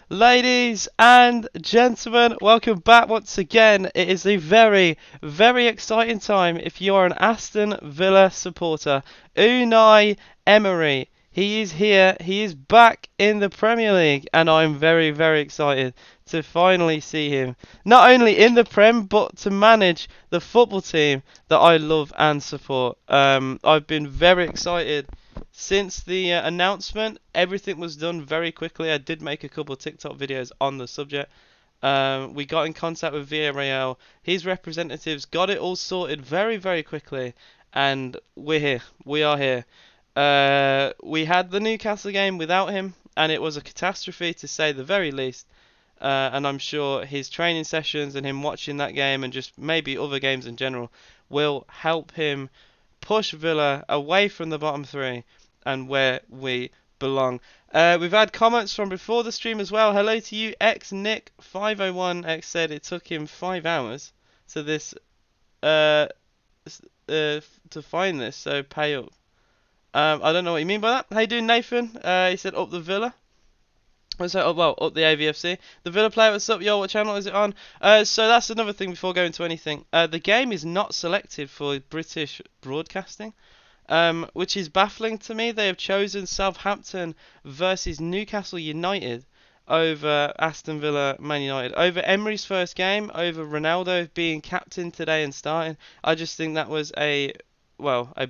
Ladies and gentlemen, welcome back once again. It is a very, very exciting time if you are an Aston Villa supporter. Unai Emery, he is here, he is back in the Premier League, and I'm very, very excited to finally see him. Not only in the Prem, but to manage the football team that I love and support. I've been very excited since the announcement. Everything was done very quickly. I did make a couple of TikTok videos on the subject. We got in contact with Villarreal. His representatives got it all sorted very, very quickly. And we're here. We are here. We had the Newcastle game without him, and it was a catastrophe to say the very least. And I'm sure his training sessions and him watching that game and just maybe other games in general will help him push Villa away from the bottom three and where we belong. We've had comments from before the stream as well. Hello to you, X Nick 501. X said it took him 5 hours to this uh, to find this, so pay up. I don't know what you mean by that. How you doing, Nathan? He said up the Villa. So, well, up the AVFC. The Villa player, what's up, yo? What channel is it on? So that's another thing before going to anything. The game is not selected for British broadcasting, which is baffling to me. They have chosen Southampton versus Newcastle United over Aston Villa Man United. Over Emery's first game, over Ronaldo being captain today and starting. I just think that was a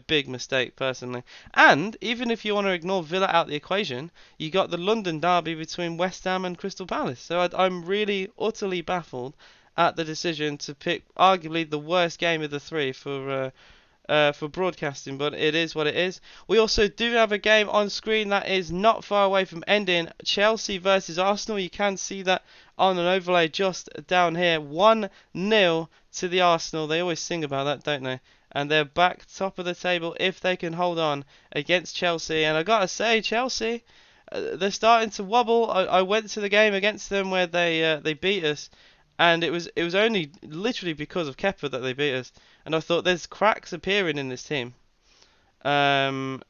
big mistake personally. And even if you want to ignore Villa out the equation, you got the London derby between West Ham and Crystal Palace. So I'm really utterly baffled at the decision to pick arguably the worst game of the three for broadcasting, but it is what it is. We also do have a game on screen that is not far away from ending. Chelsea versus Arsenal. You can see that on an overlay just down here. 1-0 to the Arsenal. They always sing about that, don't they? And they're back top of the table if they can hold on against Chelsea. And I gotta say, Chelsea, they're starting to wobble. I went to the game against them where they beat us, and it was only literally because of Kepa that they beat us. And I thought there's cracks appearing in this team. Um,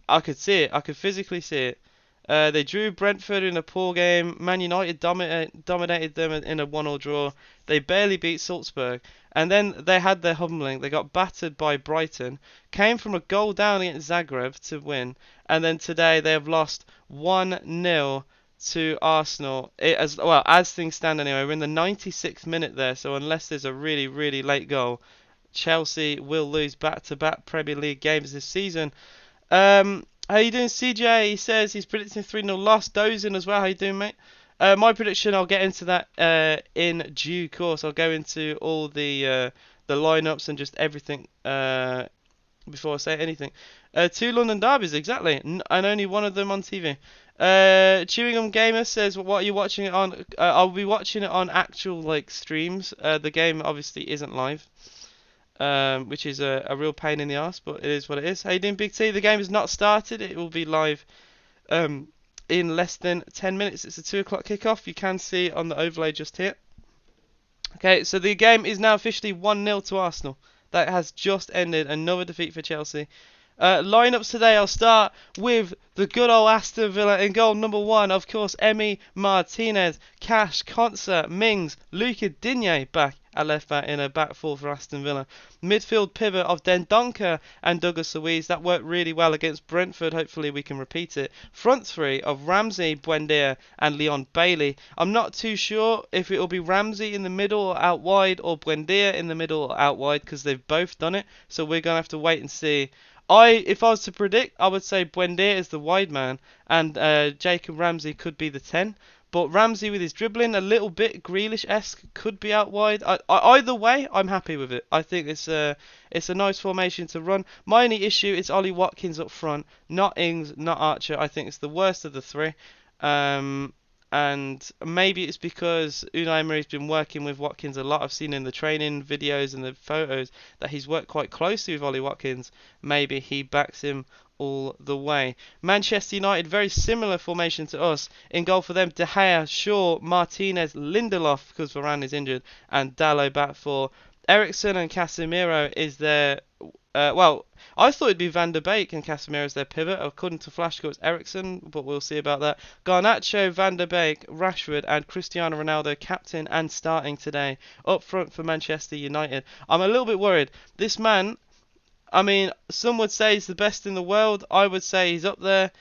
I could see it. I could physically see it. They drew Brentford in a poor game. Man United dominated them in a 1-1 draw. They barely beat Salzburg. And then they had their humbling. They got battered by Brighton. Came from a goal down against Zagreb to win. And then today they have lost 1-0 to Arsenal. As things stand anyway, we're in the 96th minute there. So unless there's a really, really late goal, Chelsea will lose back-to-back Premier League games this season. How you doing, CJ? He says he's predicting 3-0 loss. Dozing as well. How you doing, mate? My prediction, I'll get into that in due course. I'll go into all the lineups and just everything before I say anything. 2 London derbies, exactly, and only one of them on TV. Chewing Gum Gamer says, "What are you watching it on?" I'll be watching it on actual streams. The game obviously isn't live. Which is a real pain in the arse, but it is what it is. How you doing, Big T? The game has not started. It will be live in less than 10 minutes. It's a 2 o'clock kickoff. You can see on the overlay just here. Okay, so the game is now officially 1-0 to Arsenal. That has just ended. Another defeat for Chelsea. Lineups today, I'll start with the good old Aston Villa in goal. Number 1, of course, Emi Martinez, Cash, Konsa, Mings, Luca Digne back at left back in a back four for Aston Villa. Midfield pivot of Dendoncker and Douglas Luiz. That worked really well against Brentford. Hopefully we can repeat it. Front three of Ramsey, Buendia and Leon Bailey. I'm not too sure if it will be Ramsey in the middle or out wide or Buendia in the middle or out wide because they've both done it. So we're going to have to wait and see. If I was to predict, I would say Buendia is the wide man and Jacob Ramsey could be the 10. But Ramsey with his dribbling, a little bit Grealish-esque, could be out wide. Either way, I'm happy with it. I think it's a nice formation to run. My only issue is Ollie Watkins up front, not Ings, not Archer. I think it's the worst of the three. And maybe it's because Unai Emery's been working with Watkins a lot. I've seen in the training videos and the photos that he's worked quite closely with Ollie Watkins. Maybe he backs him all the way. Manchester United, very similar formation to us. In goal for them, De Gea, Shaw, Martinez, Lindelof, because Varane is injured, and Dalot back four. Ericsson and Casemiro is their Well, I thought it'd be Van der Beek and Casemiro as their pivot. According to Flashscore, it's Ericsson, but we'll see about that. Garnacho, Van der Beek, Rashford, and Cristiano Ronaldo captain and starting today up front for Manchester United. I'm a little bit worried. This man, I mean, some would say he's the best in the world. I would say he's up there.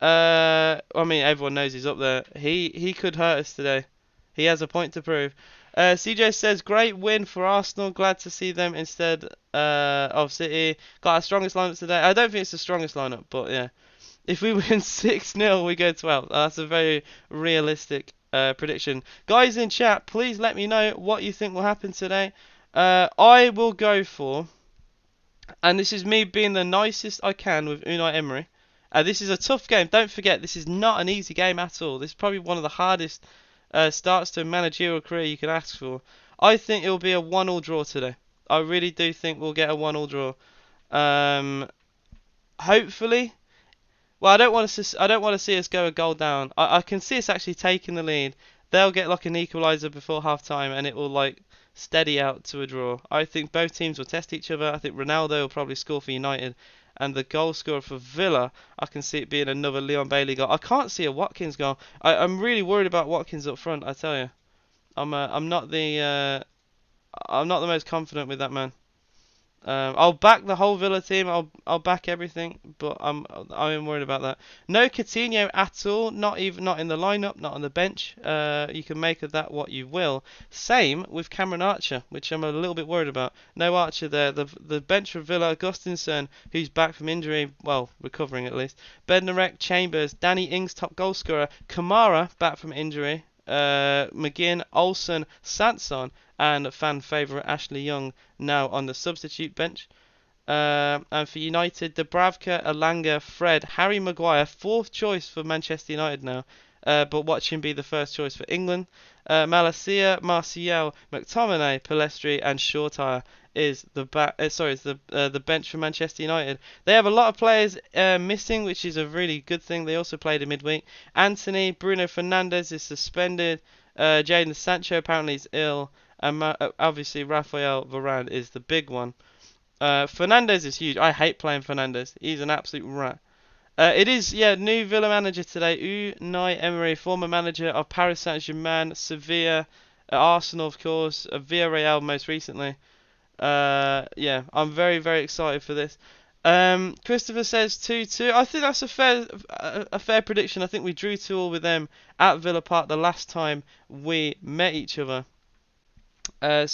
I mean, everyone knows he's up there. He could hurt us today. He has a point to prove. CJ says, great win for Arsenal. Glad to see them instead of City. Got our strongest lineup today. I don't think it's the strongest lineup, but yeah. If we win 6-0, we go 12. That's a very realistic prediction. Guys in chat, please let me know what you think will happen today. I will go for, and this is me being the nicest I can with Unai Emery. This is a tough game. Don't forget, this is not an easy game at all. This is probably one of the hardest starts to a managerial career you can ask for. I think it will be a 1-1 draw today. I really do think we'll get a 1-1 draw. Hopefully. Well, I don't want to see us go a goal down. I can see us actually taking the lead. They'll get like an equaliser before half time, and it will like steady out to a draw. I think both teams will test each other. I think Ronaldo will probably score for United, and the goal scorer for Villa, I can see it being another Leon Bailey goal. I can't see a Watkins goal. I'm really worried about Watkins up front. I tell you, I'm not the most confident with that man. I'll back the whole Villa team. I'll back everything, but I'm worried about that. No Coutinho at all. Not in the lineup. Not on the bench. You can make of that what you will. Same with Cameron Archer, which I'm a little bit worried about. No Archer there. The bench for Villa: Gustinson, who's back from injury, well, recovering at least. Bednarek, Chambers, Danny Ings, top goal scorer. Kamara back from injury. McGinn, Olsen, Sanson, and fan favourite Ashley Young now on the substitute bench. And for United, Dubravka, Elanga, Fred, Harry Maguire, fourth choice for Manchester United now, but watch him be the first choice for England. Malacia, Martial, McTominay, Pellistri, and Shortire is the bench for Manchester United. They have a lot of players missing, which is a really good thing. They also played in midweek. Anthony, Bruno Fernandes is suspended. Jadon Sancho apparently is ill, and obviously Rafael Varane is the big one. Fernandes is huge. I hate playing Fernandes. He's an absolute rat. It is, new Villa manager today, Unai Emery, former manager of Paris Saint-Germain, Sevilla, Arsenal, of course, Villarreal most recently. I'm very, very excited for this. Christopher says 2-2. I think that's a fair prediction. I think we drew 2-2 with them at Villa Park the last time we met each other. I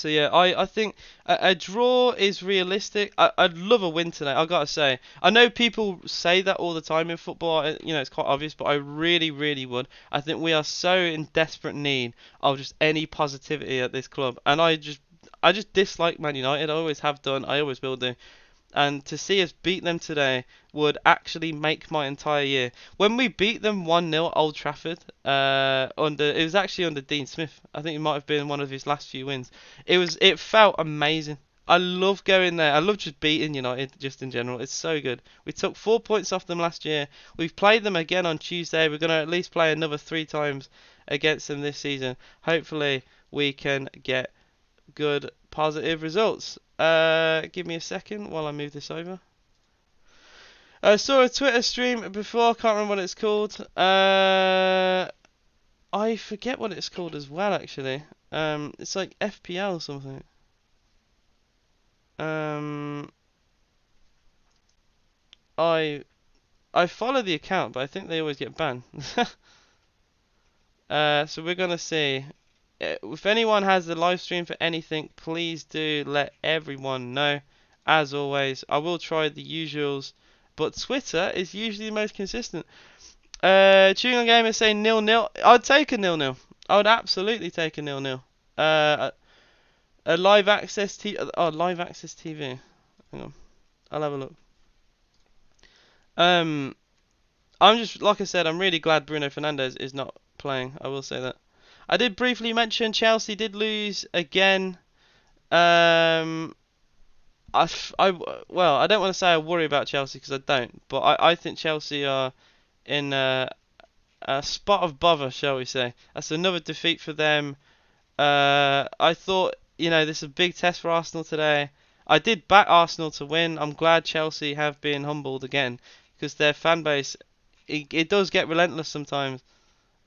think a draw is realistic. I'd love a win today, I've got to say. I know people say that all the time in football, it's quite obvious, but I really, really would. I think we are so in desperate need of just any positivity at this club. And I just dislike Man United. I always have done, I always will do. And to see us beat them today would actually make my entire year. When we beat them 1-0 at Old Trafford, it was actually under Dean Smith. I think it might have been one of his last few wins. It felt amazing. I love going there. I love just beating United just in general. It's so good. We took 4 points off them last year. We've played them again on Tuesday. We're going to at least play another 3 times against them this season. Hopefully we can get good positive results. Give me a second while I move this over. I saw a Twitter stream before, can't remember what it's called. I forget what it's called as well, actually. It's like FPL or something. I follow the account, but I think they always get banned. So we're gonna see. If anyone has the live stream for anything, please do let everyone know. As always, I will try the usuals, but Twitter is usually the most consistent. Chewing on Gamer saying 0-0. I'd take a 0-0. I would absolutely take a 0-0. A live access live access TV. Hang on, I'll have a look. I'm just, like I said, I'm really glad Bruno Fernandes is not playing. I will say that. I did briefly mention Chelsea did lose again. I don't want to say I worry about Chelsea because I don't, but I think Chelsea are in a spot of bother, shall we say. That's another defeat for them. I thought, this is a big test for Arsenal today. I did back Arsenal to win. I'm glad Chelsea have been humbled again because their fan base, it does get relentless sometimes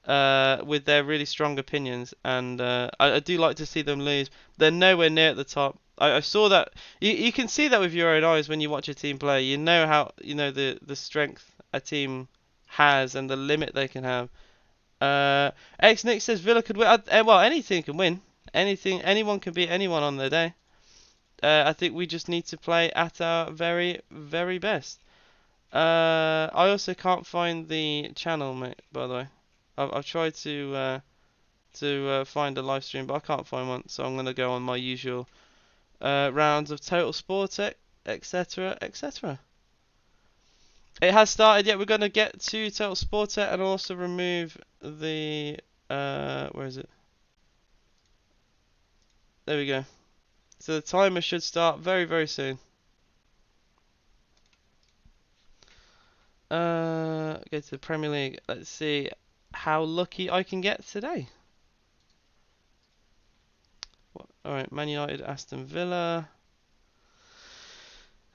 with their really strong opinions, and I do like to see them lose. They're nowhere near at the top. I saw that. You can see that with your own eyes when you watch a team play. You know how the strength a team has and the limit they can have. X Nick says Villa could win. Well, any team can win. Anyone can beat anyone on their day. I think we just need to play at our very, very best. I also can't find the channel, mate. By the way, I've tried to find a live stream, but I can't find one. So I'm gonna go on my usual rounds of Total Sport, etc., etc. It has started. Yeah, we're gonna get to Total Sport and also remove the where is it? There we go. So the timer should start very, very soon. Go to the Premier League. Let's see how lucky I can get today. Alright, Man United, Aston Villa.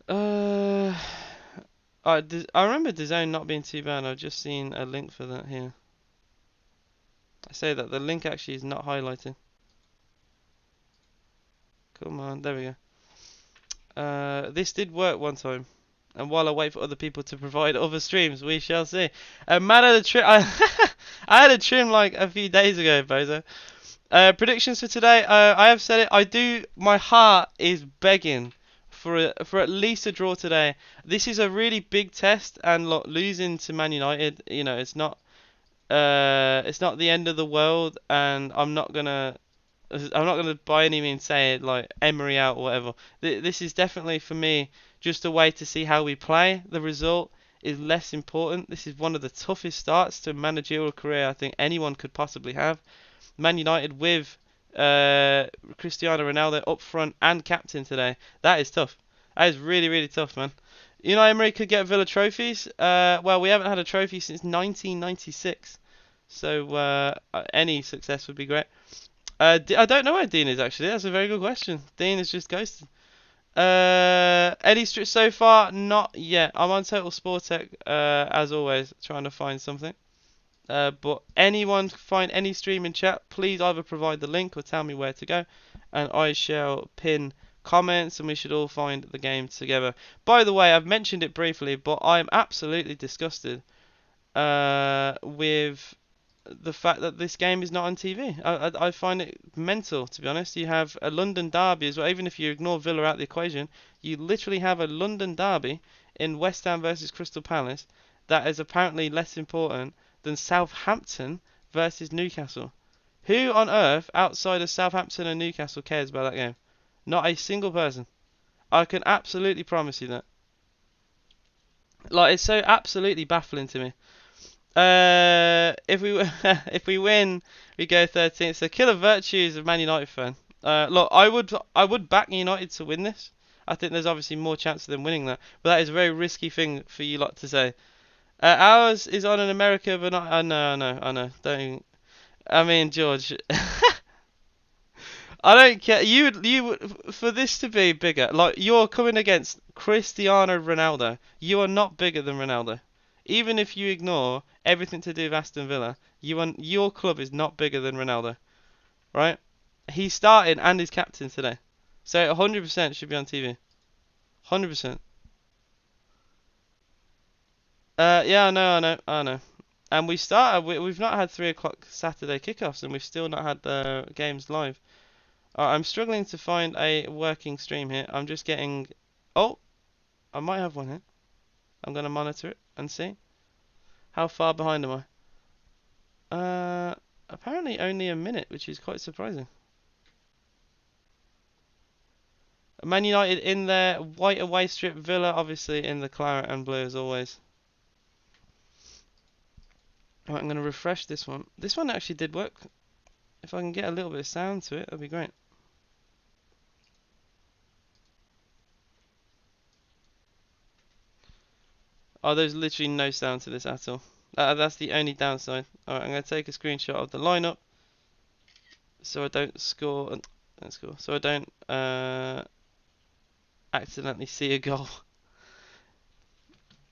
I remember DAZN not being too bad. I've just seen a link for that here. I say that the link actually is not highlighting. Come on, there we go. This did work one time. And while I wait for other people to provide other streams, we shall see. Man had a trim. I had a trim like a few days ago, Bozo. Predictions for today. I have said it. I do. My heart is begging for at least a draw today. This is a really big test, and look, losing to Man United, it's not the end of the world, and I'm not gonna by any means say it like Emery out or whatever. This is definitely for me just a way to see how we play. The result is less important. This is one of the toughest starts to a managerial career I think anyone could possibly have. Man United with Cristiano Ronaldo up front and captain today. That is tough. That is really, really tough, man. Emery could get Villa trophies. Well, we haven't had a trophy since 1996. So any success would be great. I don't know where Dean is actually. That's a very good question. Dean is just ghosted. Any so far? Not yet. I'm on Total Sport Tech as always, trying to find something. But anyone find any stream in chat, please either provide the link or tell me where to go, and I shall pin comments and we should all find the game together. By the way, I've mentioned it briefly, but I'm absolutely disgusted with the fact that this game is not on TV. I find it mental, to be honest. You have a London derby as well. Even if you ignore Villa out the equation, you literally have a London derby in West Ham versus Crystal Palace that is apparently less important than Southampton versus Newcastle. Who on earth outside of Southampton and Newcastle cares about that game? Not a single person. I can absolutely promise you that. Like, it's so absolutely baffling to me. If we if we win, we go 13th. So killer virtues of Man United fan. Look, I would back United to win this. I think there's obviously more chance of them winning that, but that is a very risky thing for you lot to say. Ours is on in America, but not. I know. Don't. I mean, George. I don't care. You for this to be bigger. Like, you're coming against Cristiano Ronaldo. You are not bigger than Ronaldo. Even if you ignore everything to do with Aston Villa, your club is not bigger than Ronaldo, right? He started and is captain today, so 100% should be on TV. 100%. Yeah, I know. And we've not had 3 o'clock Saturday kickoffs, and we've still not had the games live. I'm struggling to find a working stream here. I'm just getting. Oh, I might have one here. I'm gonna monitor it and see. How far behind am I? Apparently only a minute, which is quite surprising. Man United in their white away strip, Villa obviously in the claret and blue as always. Right, I'm going to refresh this one. This one actually did work. If I can get a little bit of sound to it, that'd be great. Oh, there's literally no sound to this at all. That's the only downside. Alright, I'm going to take a screenshot of the lineup so I don't score. So I don't accidentally see a goal.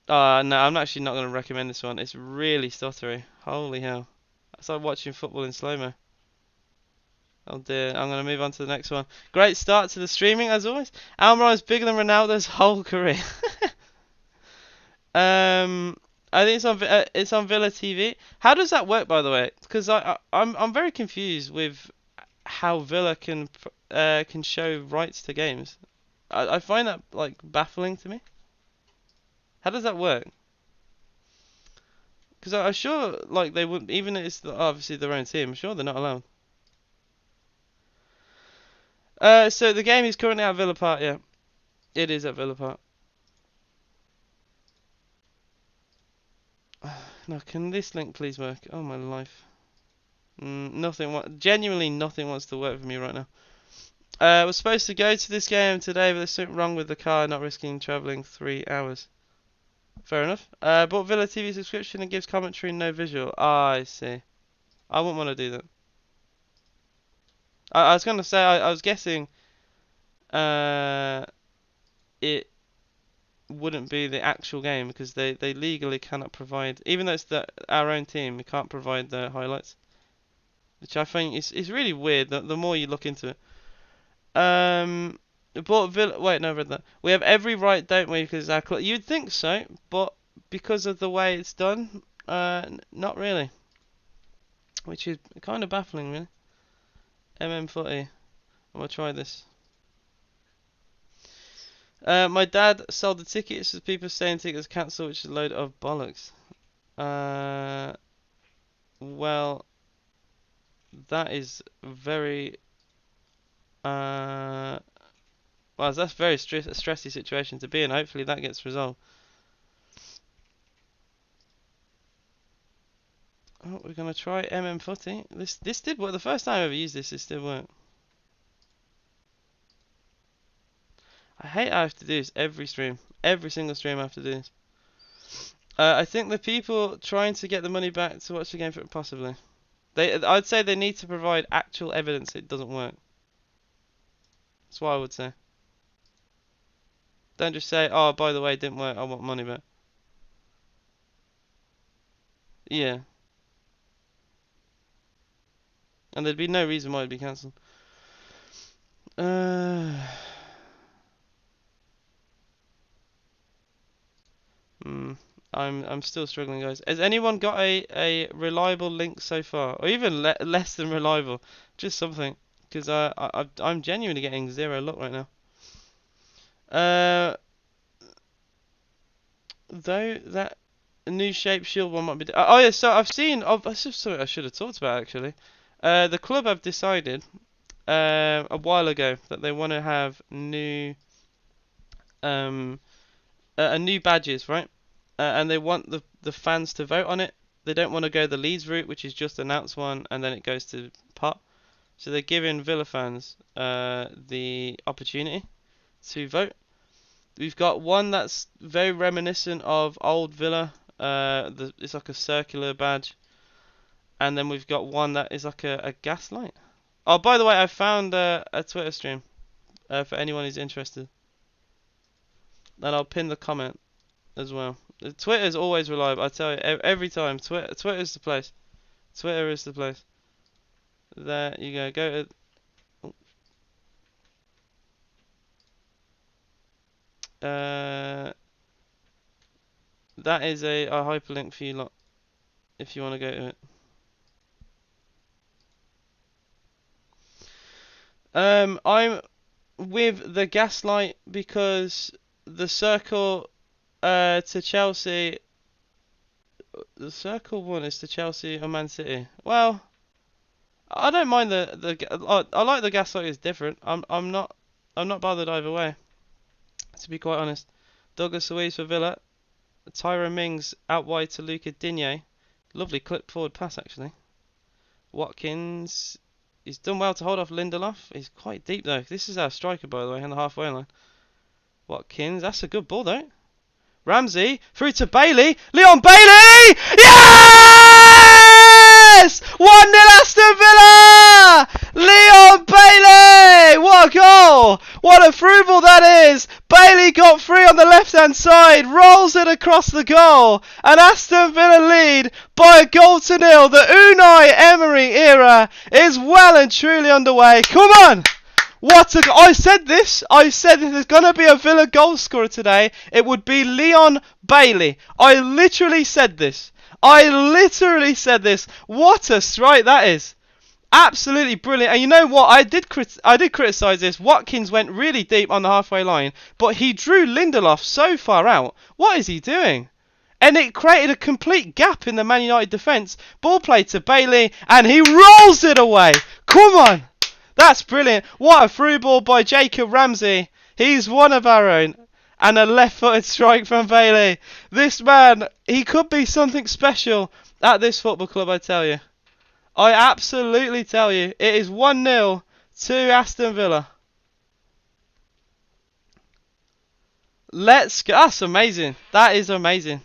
No, I'm actually not going to recommend this one. It's really stuttery. Holy hell. It's like watching football in slow-mo. Oh dear, I'm going to move on to the next one. Great start to the streaming as always. Almiron is bigger than Ronaldo's whole career. I think it's on Villa TV. How does that work, by the way? Because I'm very confused with how Villa can show rights to games. I find that like baffling to me. How does that work? Because I'm sure like they wouldn't, even if it's obviously their own team. I'm sure they're not allowed. So the game is currently at Villa Park. Yeah, it is at Villa Park. Now, can this link please work? Oh my life. Genuinely nothing wants to work for me right now. We're supposed to go to this game today, but there's something wrong with the car, not risking travelling 3 hours. Fair enough. Bought Villa TV subscription and gives commentary and no visual. I see. I wouldn't want to do that. I was going to say, I was guessing it wouldn't be the actual game because they legally cannot provide, even though it's our own team, we can't provide the highlights. Which I think is really weird the more you look into it. But Villa, wait, no, I read that. We have every right, don't we? Because our club. You'd think so, but because of the way it's done, not really. Which is kind of baffling, really. MM40. I'm gonna try this. My dad sold the tickets as people saying tickets cancelled, which is a load of bollocks. Well, that is very. Well, that's a very stressy situation to be in. Hopefully that gets resolved. Oh, we're gonna try MM40. This did work. The first time I ever used this, it did work. I hate I have to do this every stream. Every single stream I have to do this. I think the people trying to get the money back to watch the game possibly. I'd say they need to provide actual evidence it doesn't work. That's what I would say. Don't just say, oh, by the way, it didn't work, I want money back. Yeah. And there'd be no reason why it'd be cancelled. I'm still struggling, guys. Has anyone got a reliable link so far, or even less than reliable? Just something, because I'm genuinely getting zero luck right now. Though that new shape shield one might be. Oh yeah, so I've seen. That's just something I should have talked about actually. The club have decided a while ago that they want to have new new badges, right? And they want the fans to vote on it. They don't want to go the Leeds route, which is just announce one and then it goes to pot. So they're giving Villa fans the opportunity to vote. We've got one that's very reminiscent of old Villa. It's like a circular badge. And then we've got one that is like a gas light. Oh, by the way, I found a Twitter stream for anyone who's interested. And I'll pin the comment as well. Twitter is always reliable. I tell you, every time. Twitter is the place. Twitter is the place. There you go. Go to. That is a hyperlink for you lot if you want to go to it. I'm with the gaslight because the circle to Chelsea. The circle one is to Chelsea or Man City. Well, I don't mind I like the gaslight is different. I'm not bothered either way. To be quite honest, Douglas Luiz for Villa. Tyra Mings out wide to Luca Digne. Lovely clip forward pass actually. Watkins. He's done well to hold off Lindelof. He's quite deep though. This is our striker by the way, on the halfway line. Watkins. That's a good ball though. Ramsey through to Bailey. Leon Bailey! Yes! 1-0 Aston Villa! Leon Bailey! What a goal! What a through ball that is! Bailey got free on the left-hand side, rolls it across the goal, and Aston Villa lead by a goal to nil. The Unai Emery era is well and truly underway. Come on! I said this there's going to be a Villa goal scorer today. It would be Leon Bailey. I literally said this. What a strike that is. Absolutely brilliant. And you know what? I did criticise this. Watkins went really deep on the halfway line, but he drew Lindelof so far out. What is he doing? And it created a complete gap in the Man United defence. Ball played to Bailey, and he rolls it away. Come on. That's brilliant. What a through ball by Jacob Ramsey. He's one of our own. And a left-footed strike from Bailey. This man, he could be something special at this football club, I tell you. I absolutely tell you. It is 1-0 to Aston Villa. Let's go. That's amazing. That is amazing.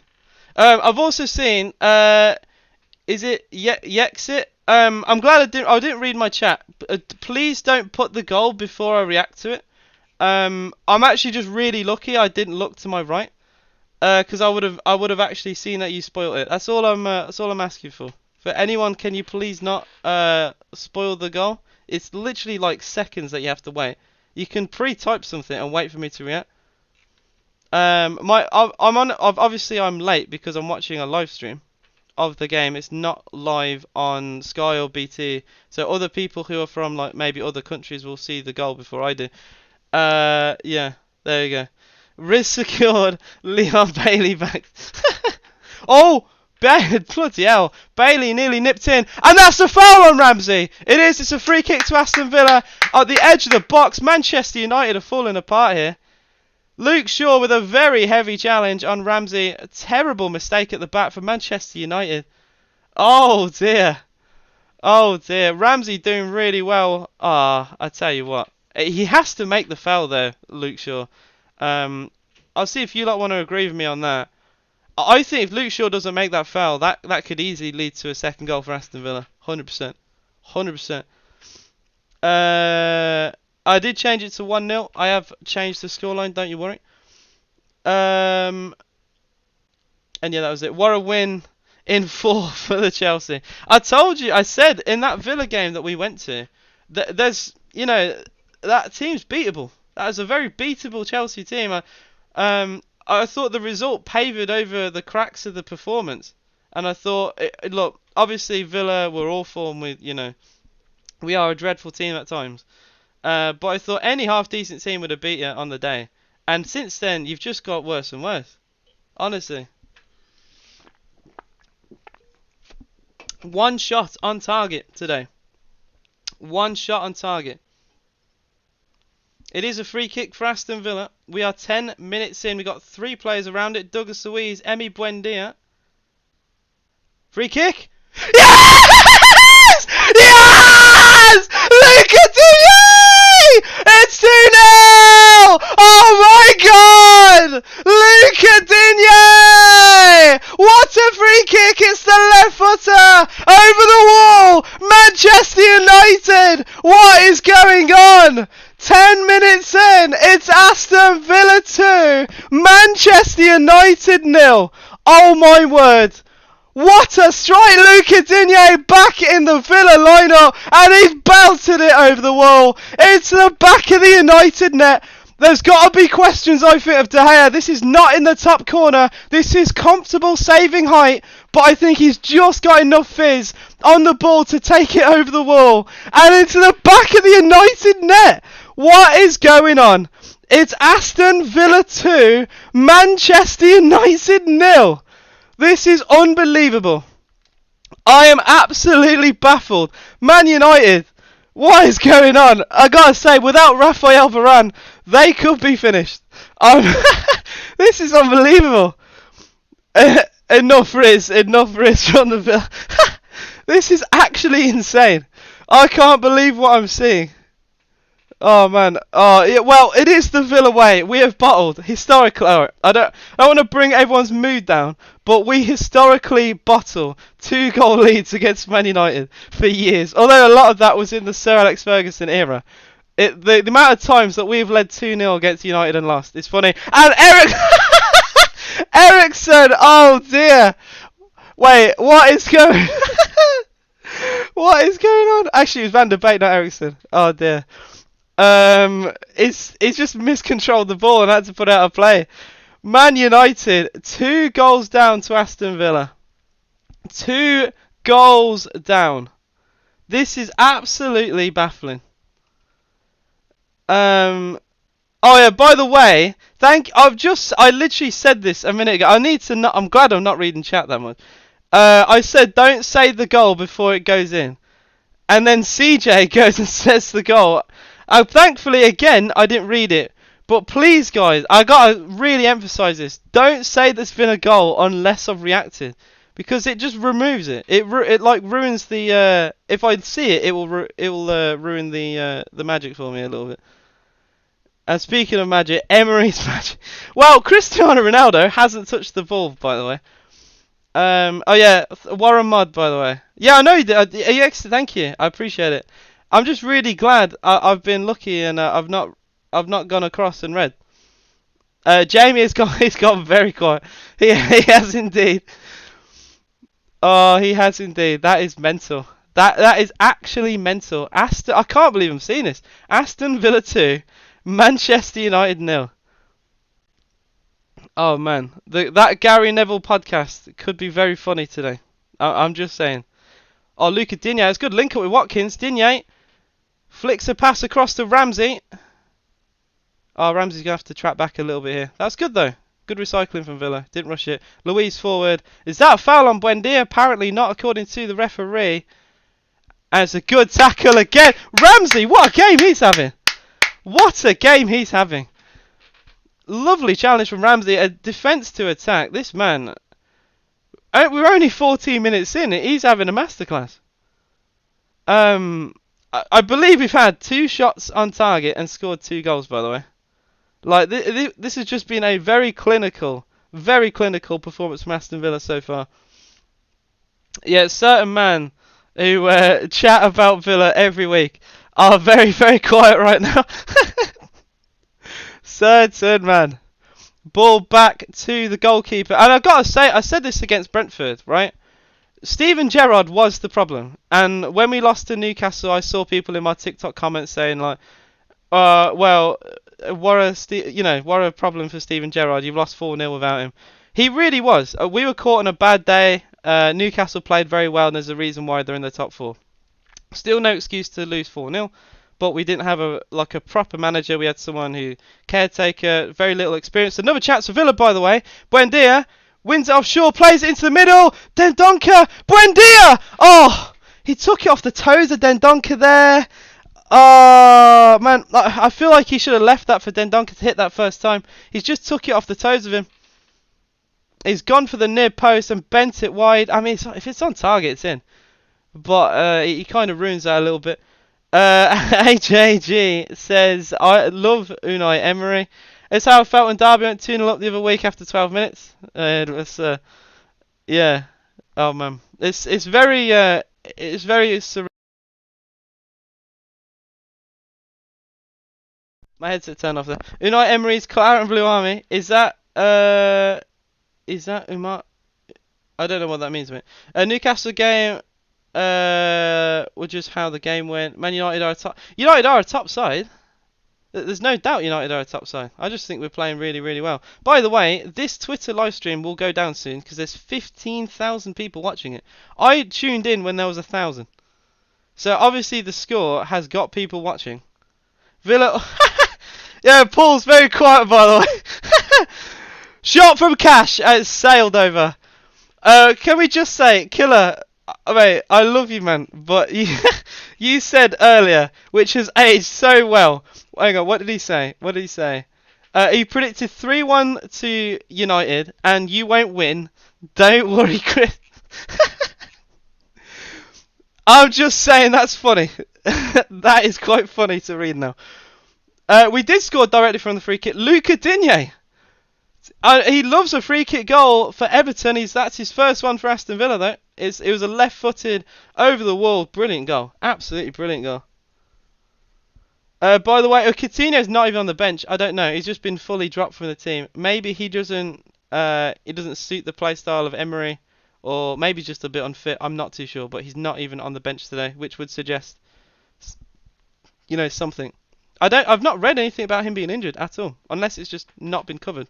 I've also seen, is it Yexit? I'm glad I didn't read my chat. Please don't put the goal before I react to it. I'm actually just really lucky I didn't look to my right, because I would have actually seen that you spoiled it. That's all I'm asking for. For anyone, can you please not spoil the goal? It's literally like seconds that you have to wait. You can pre-type something and wait for me to react. Obviously I'm late because I'm watching a live stream of the game. It's not live on Sky or BT, so other people who are from like maybe other countries will see the goal before I do. Yeah, there you go. Riz secured. Leon Bailey back. Oh, bloody hell! Bailey nearly nipped in, and that's a foul on Ramsey. It is. It's a free kick to Aston Villa at the edge of the box. Manchester United are falling apart here. Luke Shaw with a very heavy challenge on Ramsey. A terrible mistake at the back for Manchester United. Oh dear. Oh dear. Ramsey doing really well. I tell you what. He has to make the foul there, Luke Shaw. I'll see if you lot want to agree with me on that. I think if Luke Shaw doesn't make that foul, that could easily lead to a second goal for Aston Villa. 100%. 100%. I did change it to 1-0. I have changed the scoreline, don't you worry. And yeah, that was it. What a win in 4 for the Chelsea. I told you, I said in that Villa game that we went to, that that team's beatable. That is a very beatable Chelsea team. I thought the result paved over the cracks of the performance. And I thought, look, obviously Villa were awful and we are a dreadful team at times. But I thought any half-decent team would have beat you on the day. And since then, you've just got worse and worse. Honestly. One shot on target today. One shot on target. It is a free kick for Aston Villa. We are 10 minutes in. We've got 3 players around it. Douglas Luiz, Emi Buendia. Free kick. Yes! Yes! Luca Digne! It's 2-0! Oh my God! Luca Digne! What a free kick! It's the left footer over the wall. Manchester United! What is going on? 10 minutes in, it's Aston Villa 2, Manchester United 0. Oh my word. What a strike, Luca Digne back in the Villa lineup, and he's belted it over the wall. It's the back of the United net. There's got to be questions, I think, of De Gea. This is not in the top corner. This is comfortable saving height, but I think he's just got enough fizz on the ball to take it over the wall and into the back of the United net. What is going on? It's Aston Villa 2, Manchester United 0. This is unbelievable. I am absolutely baffled. Man United, what is going on? I gotta say, without Rafael Varane, they could be finished. This is unbelievable. Enough riz from the Villa. This is actually insane. I can't believe what I'm seeing. Oh man, well, it is the Villa way. We have bottled historically. I don't want to bring everyone's mood down, but we historically bottle 2-goal leads against Man United for years. Although a lot of that was in the Sir Alex Ferguson era. The amount of times that we've led 2-0 against United and lost, it's funny. And Ericsson, oh dear. Wait, what is going what is going on? Actually, it was Van der Beek, not Ericsson. Oh dear. It's just miscontrolled the ball and had to put it out of play. Man United, 2 goals down to Aston Villa. 2 goals down. This is absolutely baffling. Oh yeah, by the way, I literally said this a minute ago. I'm glad I'm not reading chat that much. I said don't say the goal before it goes in. And then CJ goes and says the goal. Thankfully, again, I didn't read it. But please, guys, I gotta really emphasize this. Don't say there's been a goal unless I've reacted, because it just removes it. It like ruins the. If I see it, it will ruin the magic for me a little bit. And speaking of magic, Emery's magic. Well, Cristiano Ronaldo hasn't touched the ball, by the way. Oh yeah, Warren Mudd, by the way. Yeah, I know you did. Thank you. I appreciate it. I'm just really glad I've been lucky and I've not gone across and read. Jamie he's gone very quiet. He has indeed. Oh, he has indeed. That is mental. That is actually mental. I can't believe I'm seeing this. Aston Villa 2, Manchester United 0. Oh man, that Gary Neville podcast could be very funny today. I'm just saying. Oh, Luca Digne, it's good link up with Watkins. Digne flicks a pass across to Ramsey. Oh, Ramsey's gonna have to track back a little bit here. That's good though. Good recycling from Villa. Didn't rush it. Luis forward. Is that a foul on Buendia? Apparently not, according to the referee. And it's a good tackle again. Ramsey, what a game he's having. What a game he's having. Lovely challenge from Ramsey. A defence to attack. This man. We're only 14 minutes in. He's having a masterclass. I believe we've had 2 shots on target and scored 2 goals, by the way. Like, this has just been a very clinical performance from Aston Villa so far. Yeah, certain man who chat about Villa every week are very, very quiet right now. Certain man. Ball back to the goalkeeper. And I've got to say, I said this against Brentford, right? Steven Gerrard was the problem. And when we lost to Newcastle, I saw people in my TikTok comments saying, like, well, what a problem for Steven Gerrard. You've lost 4-0 without him. He really was. We were caught on a bad day. Newcastle played very well, and there's a reason why they're in the top 4. Still no excuse to lose 4-0. But we didn't have a proper manager. We had someone who caretaker, very little experience. Another chance for Villa, by the way. Buendia wins it offshore, plays it into the middle. Dendoncker, Buendia! Oh, he took it off the toes of Dendoncker there. Oh man, I feel like he should have left that for Dendoncker to hit that first time. He's just took it off the toes of him. He's gone for the near post and bent it wide. I mean, if it's on target, it's in. But he kind of ruins that a little bit. HAG says, I love Unai Emery. It's how I felt when Derby went 2-0 up the other week after 12 minutes. It was, yeah. Oh man, it's very surreal. My headset turned off there. Unai Emery's cut out in Blue Army. Is that Umar? I don't know what that means, mate. Newcastle game. Just how the game went. Man United are a top side. There's no doubt United are a top side. I just think we're playing really, really well. By the way, this Twitter live stream will go down soon because there's 15,000 people watching it. I tuned in when there was 1,000. So obviously the score has got people watching. Villa. Yeah, Paul's very quiet, by the way. Shot from Cash. It's sailed over. Can we just say, Killer, mate, I love you, man. But you said earlier, which has aged so well. Hang on, what did he say? He predicted 3-1 to United, and you won't win. Don't worry, Chris. I'm just saying that's funny. That is quite funny to read now. We did score directly from the free kick. Luca Digne. He loves a free kick goal for Everton. That's his first one for Aston Villa, though. It was a left-footed, over the wall, brilliant goal. Absolutely brilliant goal. By the way, Coutinho's not even on the bench. I don't know. He's just been fully dropped from the team. Maybe he doesn't. It doesn't suit the play style of Emery, or maybe just a bit unfit. I'm not too sure. But he's not even on the bench today, which would suggest, something. I've not read anything about him being injured at all, unless it's just not been covered.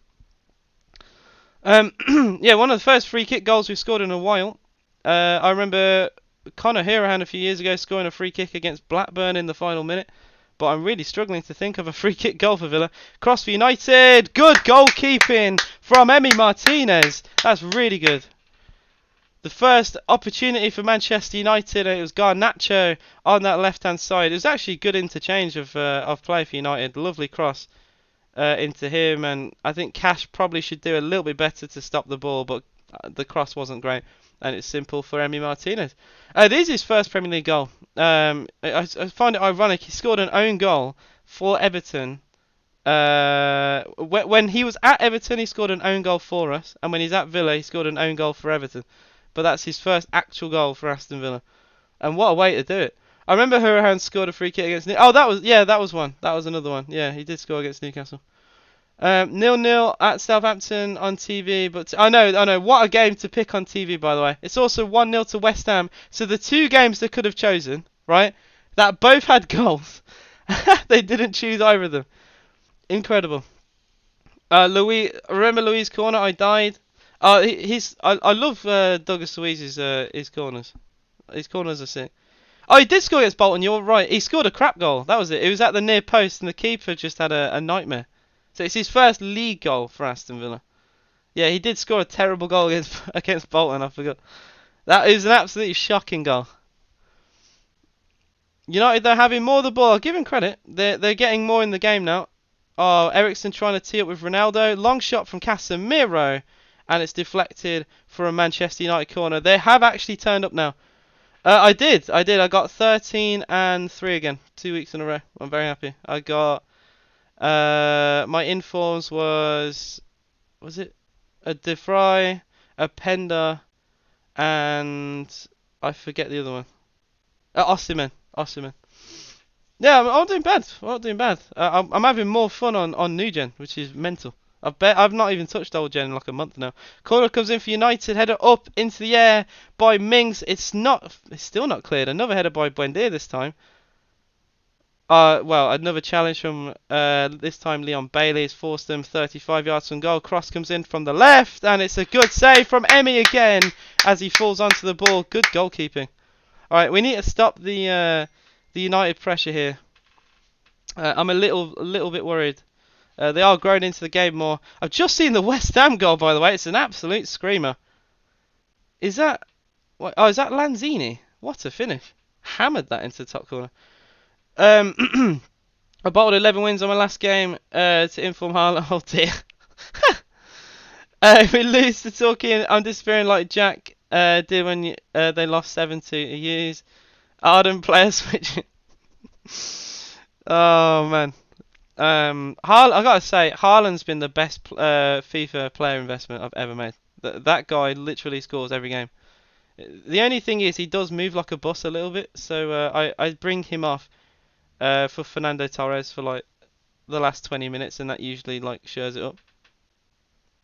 Yeah, one of the first free kick goals we've scored in a while. I remember Conor Hirahan a few years ago scoring a free kick against Blackburn in the final minute. But I'm really struggling to think of a free kick goal for Villa. Cross for United. Good goalkeeping from Emi Martinez. That's really good. The first opportunity for Manchester United, it was Garnacho on that left-hand side. It was actually good interchange of play for United. Lovely cross into him, and I think Cash probably should do a little bit better to stop the ball, but the cross wasn't great. And it's simple for Emi Martinez. This is his first Premier League goal. I find it ironic. He scored an own goal for Everton. When he was at Everton, he scored an own goal for us. And when he's at Villa, he scored an own goal for Everton. But that's his first actual goal for Aston Villa. And what a way to do it. I remember Hurahan scored a free kick against that was one. That was another one. Yeah, he did score against Newcastle. 0-0 at Southampton on TV, but I know. What a game to pick on TV, by the way. It's also 1-0 to West Ham. So the two games they could have chosen, right, that both had goals, they didn't choose either of them. Incredible. Remember Louis' corner? I died. I love Douglas Luiz's his corners. His corners are sick. Oh, he did score against Bolton. You're right. He scored a crap goal. That was it. It was at the near post, and the keeper just had a nightmare. So it's his first league goal for Aston Villa. Yeah, he did score a terrible goal against Bolton, I forgot. That is an absolutely shocking goal. United, they're having more of the ball. I'll give him credit. They're getting more in the game now. Oh, Eriksen trying to tee up with Ronaldo. Long shot from Casemiro. And it's deflected for a Manchester United corner. They have actually turned up now. I did. I got 13 and 3 again. 2 weeks in a row. I'm very happy. I got... my informs was it a De Vrij, a Pender, and I forget the other one. Osimhen. Yeah, I'm doing bad. I'm not doing bad. I'm having more fun on new gen, which is mental. I've not even touched old gen in like a month now. Corner comes in for United, header up into the air by Mings. It's still not cleared. Another header by Buendia this time. Well, another challenge from this time Leon Bailey has forced them 35 yards from goal. Cross comes in from the left, and it's a good save from Emi again as he falls onto the ball. Good goalkeeping. All right, we need to stop the United pressure here. I'm a little bit worried. They are growing into the game more. I've just seen the West Ham goal, by the way. It's an absolute screamer. Is that? Is that Lanzini? What a finish! Hammered that into the top corner. I bottled 11 wins on my last game to inform Harlan. Oh dear. If we lose to Torquay, I'm disappearing like Jack did when they lost 7-2 Hughes. Ardent player switching. Oh man. I gotta say, Haaland's been the best FIFA player investment I've ever made. That guy literally scores every game. The only thing is he does move like a bus a little bit, so I bring him off for Fernando Torres for like the last 20 minutes, and that usually like shores it up.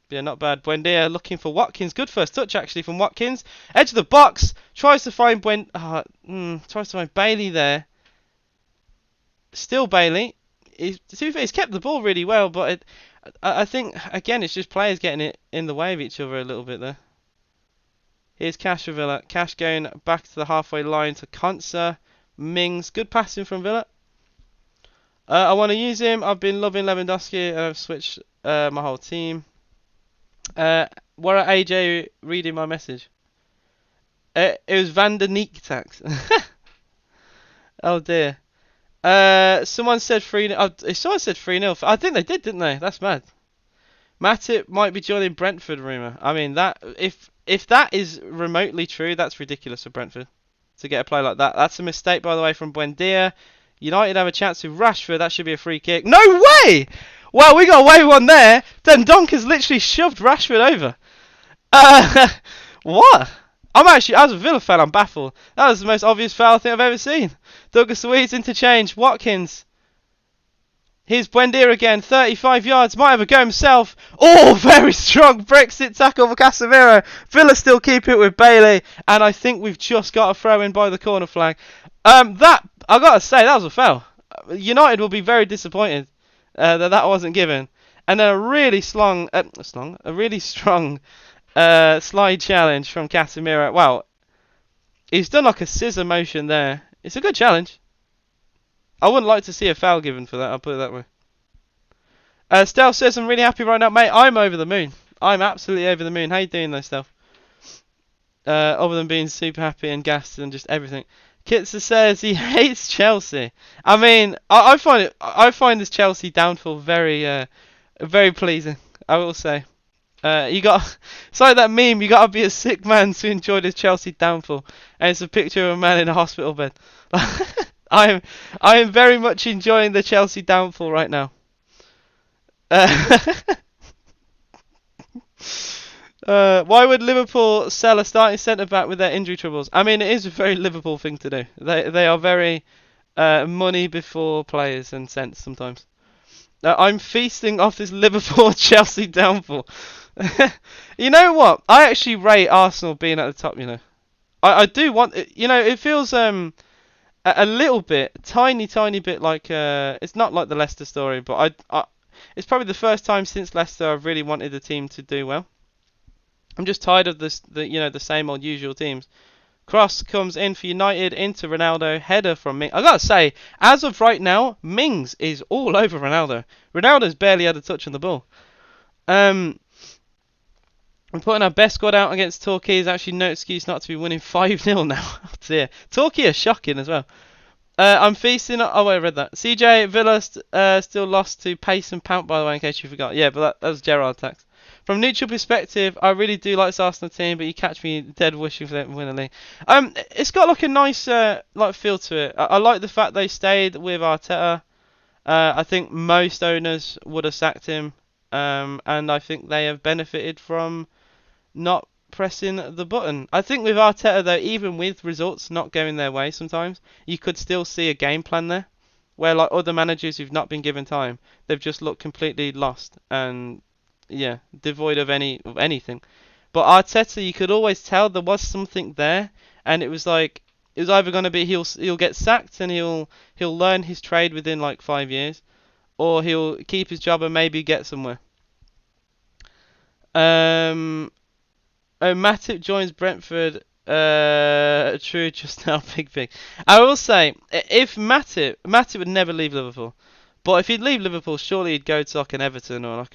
Yeah, not bad. Buendia looking for Watkins. Good first touch actually from Watkins. Edge of the box. Tries to find Bailey there. Still Bailey. He's kept the ball really well, but I think again it's just players getting it in the way of each other a little bit there. Here's Cash for Villa. Cash going back to the halfway line to Konsa. Mings. Good passing from Villa. I want to use him. I've been loving Lewandowski and I've switched my whole team. Where are AJ reading my message? It was Van der Neek tax. Oh dear. Someone said 3-0. Someone said 3-0. I think they did, didn't they? That's mad. Matip might be joining Brentford rumour. I mean, that if that is remotely true, that's ridiculous for Brentford to get a play like that. That's a mistake, by the way, from Buendia. United have a chance with Rashford. That should be a free kick. No way! Well, we got away with one there. Then Donker's literally shoved Rashford over. What? As a Villa fan, I'm baffled. That was the most obvious foul thing I've ever seen. Douglas Luiz interchange. Watkins. Here's Buendia again, 35 yards, might have a go himself. Oh, very strong Brexit tackle for Casemiro. Villa still keep it with Bailey, and I think we've just got a throw in by the corner flag. That, I gotta say, that was a foul. United will be very disappointed that wasn't given. And then a really strong slide challenge from Casemiro. Wow, he's done like a scissor motion there. It's a good challenge. I wouldn't like to see a foul given for that, I'll put it that way. Stel says, I'm really happy right now, mate. I'm over the moon. I'm absolutely over the moon. How you doing though, Stel? Other than being super happy and gassed and just everything. Kitzer says he hates Chelsea. I mean, I find this Chelsea downfall very very pleasing, I will say. It's like that meme, you gotta be a sick man to enjoy this Chelsea downfall. And it's a picture of a man in a hospital bed. I am very much enjoying the Chelsea downfall right now. Why would Liverpool sell a starting centre back with their injury troubles? I mean, it is a very Liverpool thing to do. They are very money before players and sense sometimes. I'm feasting off this Liverpool Chelsea downfall. You know what? I actually rate Arsenal being at the top. I do want. It feels a little bit, tiny bit like it's not like the Leicester story, but it's probably the first time since Leicester I've really wanted the team to do well. I'm just tired of the same old usual teams. Cross comes in for United into Ronaldo, header from Mings. I gotta say, as of right now, Mings is all over Ronaldo. Ronaldo's barely had a touch on the ball. We're putting our best squad out against Torquay. There's actually no excuse not to be winning 5-0 now. Oh dear. Torquay are shocking as well. I'm feasting. Oh, wait, I read that. CJ Villa still lost to Pace and Pout, by the way, in case you forgot. Yeah, but that was Gerrard tax. From neutral perspective, I really do like this Arsenal team, but you catch me dead wishing for them to win the league. It's got like a nice feel to it. I like the fact they stayed with Arteta. I think most owners would have sacked him, and I think they have benefited from not pressing the button. I think with Arteta though, even with results not going their way sometimes, you could still see a game plan there, where like other managers who've not been given time, they've just looked completely lost and devoid of anything. But Arteta, you could always tell there was something there, and it was either going to be he'll get sacked and he'll learn his trade within like 5 years, or he'll keep his job and maybe get somewhere. Matip joins Brentford. True, just now, big. I will say, if Matip would never leave Liverpool, but if he'd leave Liverpool, surely he'd go to like an Everton or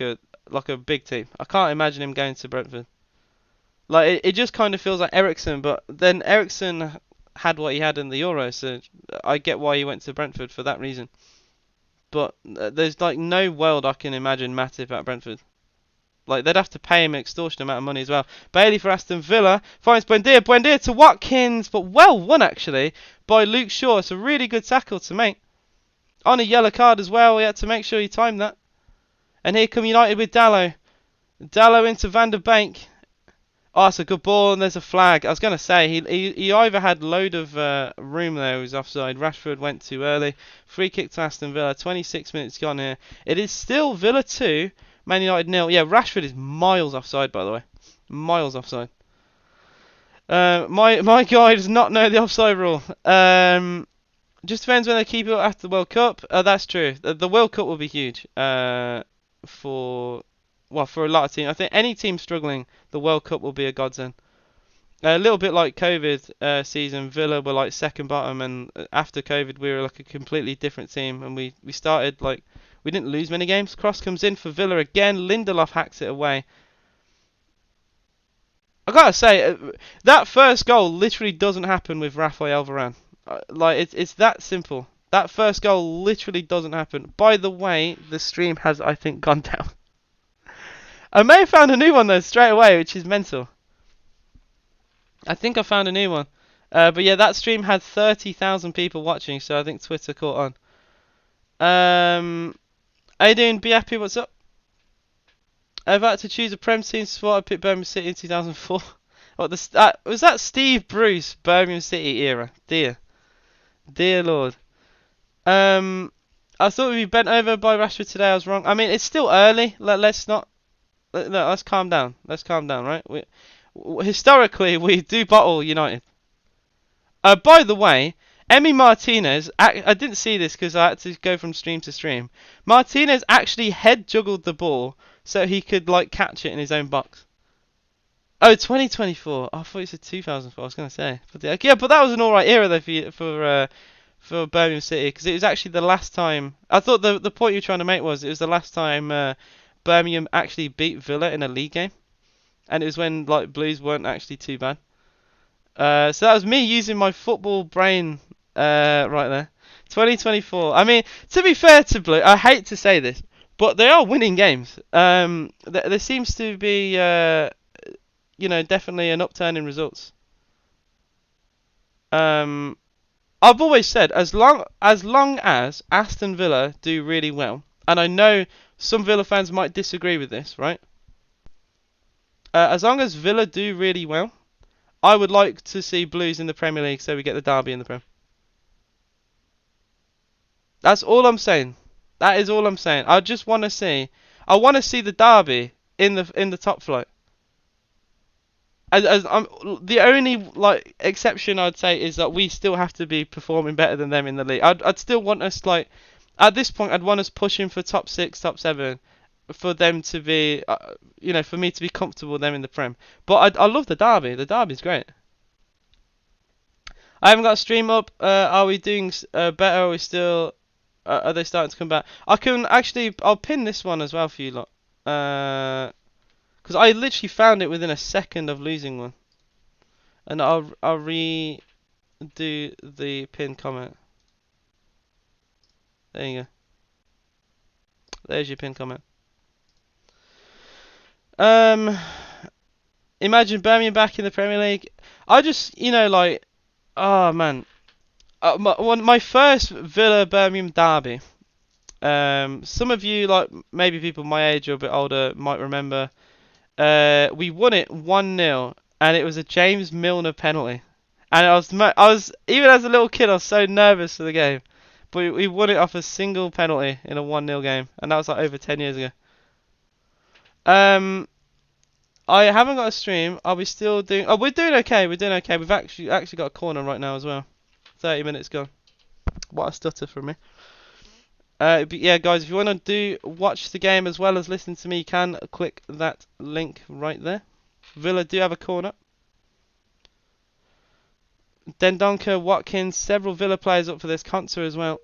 like a big team. I can't imagine him going to Brentford. Like it just kind of feels like Eriksen, but then Eriksen had what he had in the Euros, so I get why he went to Brentford for that reason. But there's like no world I can imagine Matip at Brentford. Like, they'd have to pay him an extortionate amount of money as well. Bailey for Aston Villa finds Buendia to Watkins, but well won actually by Luke Shaw. It's a really good tackle to make. On a yellow card as well, he had to make sure he timed that. And here come United with Dalot. Dalot into Van der Beek. Oh, it's a good ball, and there's a flag. I was going to say, he either had load of room there, he was offside. Rashford went too early. Free kick to Aston Villa. 26 minutes gone here. It is still Villa 2. Man United 0. Yeah, Rashford is miles offside, by the way. Miles offside. My guy does not know the offside rule. Just depends when they keep it after the World Cup. That's true. The World Cup will be huge. For a lot of teams. I think any team struggling, the World Cup will be a godsend. A little bit like COVID season, Villa were like second bottom, and after COVID we were like a completely different team, and we started like. We didn't lose many games. Cross comes in for Villa again. Lindelof hacks it away. I gotta say, that first goal literally doesn't happen with Rafael Varane. It's that simple. That first goal literally doesn't happen. By the way, the stream has, I think, gone down. I may have found a new one though straight away, which is mental. I think I found a new one. But yeah, that stream had 30,000 people watching, so I think Twitter caught on. How you doing? Be happy. What's up? I've had to choose a Prem team spot. I picked Birmingham City in 2004. What was that? Steve Bruce Birmingham City era. Dear Lord. I thought we'd be bent over by Rashford today. I was wrong. I mean, it's still early. Let's not. Let's calm down. Let's calm down, right? Historically, we do bottle United. By the way, Emi Martinez. I didn't see this because I had to go from stream to stream. Martinez actually head juggled the ball so he could like catch it in his own box. Oh, 2024. I thought you said 2004. I was gonna say, but yeah, but that was an alright era though for Birmingham City because it was actually the last time. I thought the point you were trying to make was it was the last time Birmingham actually beat Villa in a league game, and it was when like Blues weren't actually too bad. So that was me using my football brain right there. 2024. I mean, to be fair to Blue, I hate to say this, but they are winning games. There seems to be definitely an upturn in results. I've always said as Aston Villa do really well, and I know some Villa fans might disagree with this, right? As long as Villa do really well, I would like to see Blues in the Premier League, so we get the derby in the Prem. That's all I'm saying. That is all I'm saying. I just want to see. I want to see the derby in the top flight. As the only like exception I'd say is that we still have to be performing better than them in the league. I'd still want us like at this point I'd want us pushing for top 6, top 7 for them to be for me to be comfortable with them in the Prem. But I love the derby. The derby's great. I haven't got a stream up. Are we doing better? Are we still? Are they starting to come back? I can actually. I'll pin this one as well for you lot. Because I literally found it within a second of losing one. And I'll redo the pin comment. There you go. There's your pin comment. Imagine Birmingham back in the Premier League. I just, oh man. My first Villa Birmingham derby. Some of you, like maybe people my age or a bit older, might remember. We won it 1-0, and it was a James Milner penalty. And I was even as a little kid, I was so nervous for the game. But we won it off a single penalty in a 1-0 game, and that was like over 10 years ago. I haven't got a stream. Are we still doing? Oh, we're doing okay. We're doing okay. We've actually got a corner right now as well. 30 minutes gone. What a stutter from me. But yeah, guys, if you want to watch the game as well as listen to me, you can click that link right there. Villa do have a corner. Dendonka, Watkins, several Villa players up for this concert as well.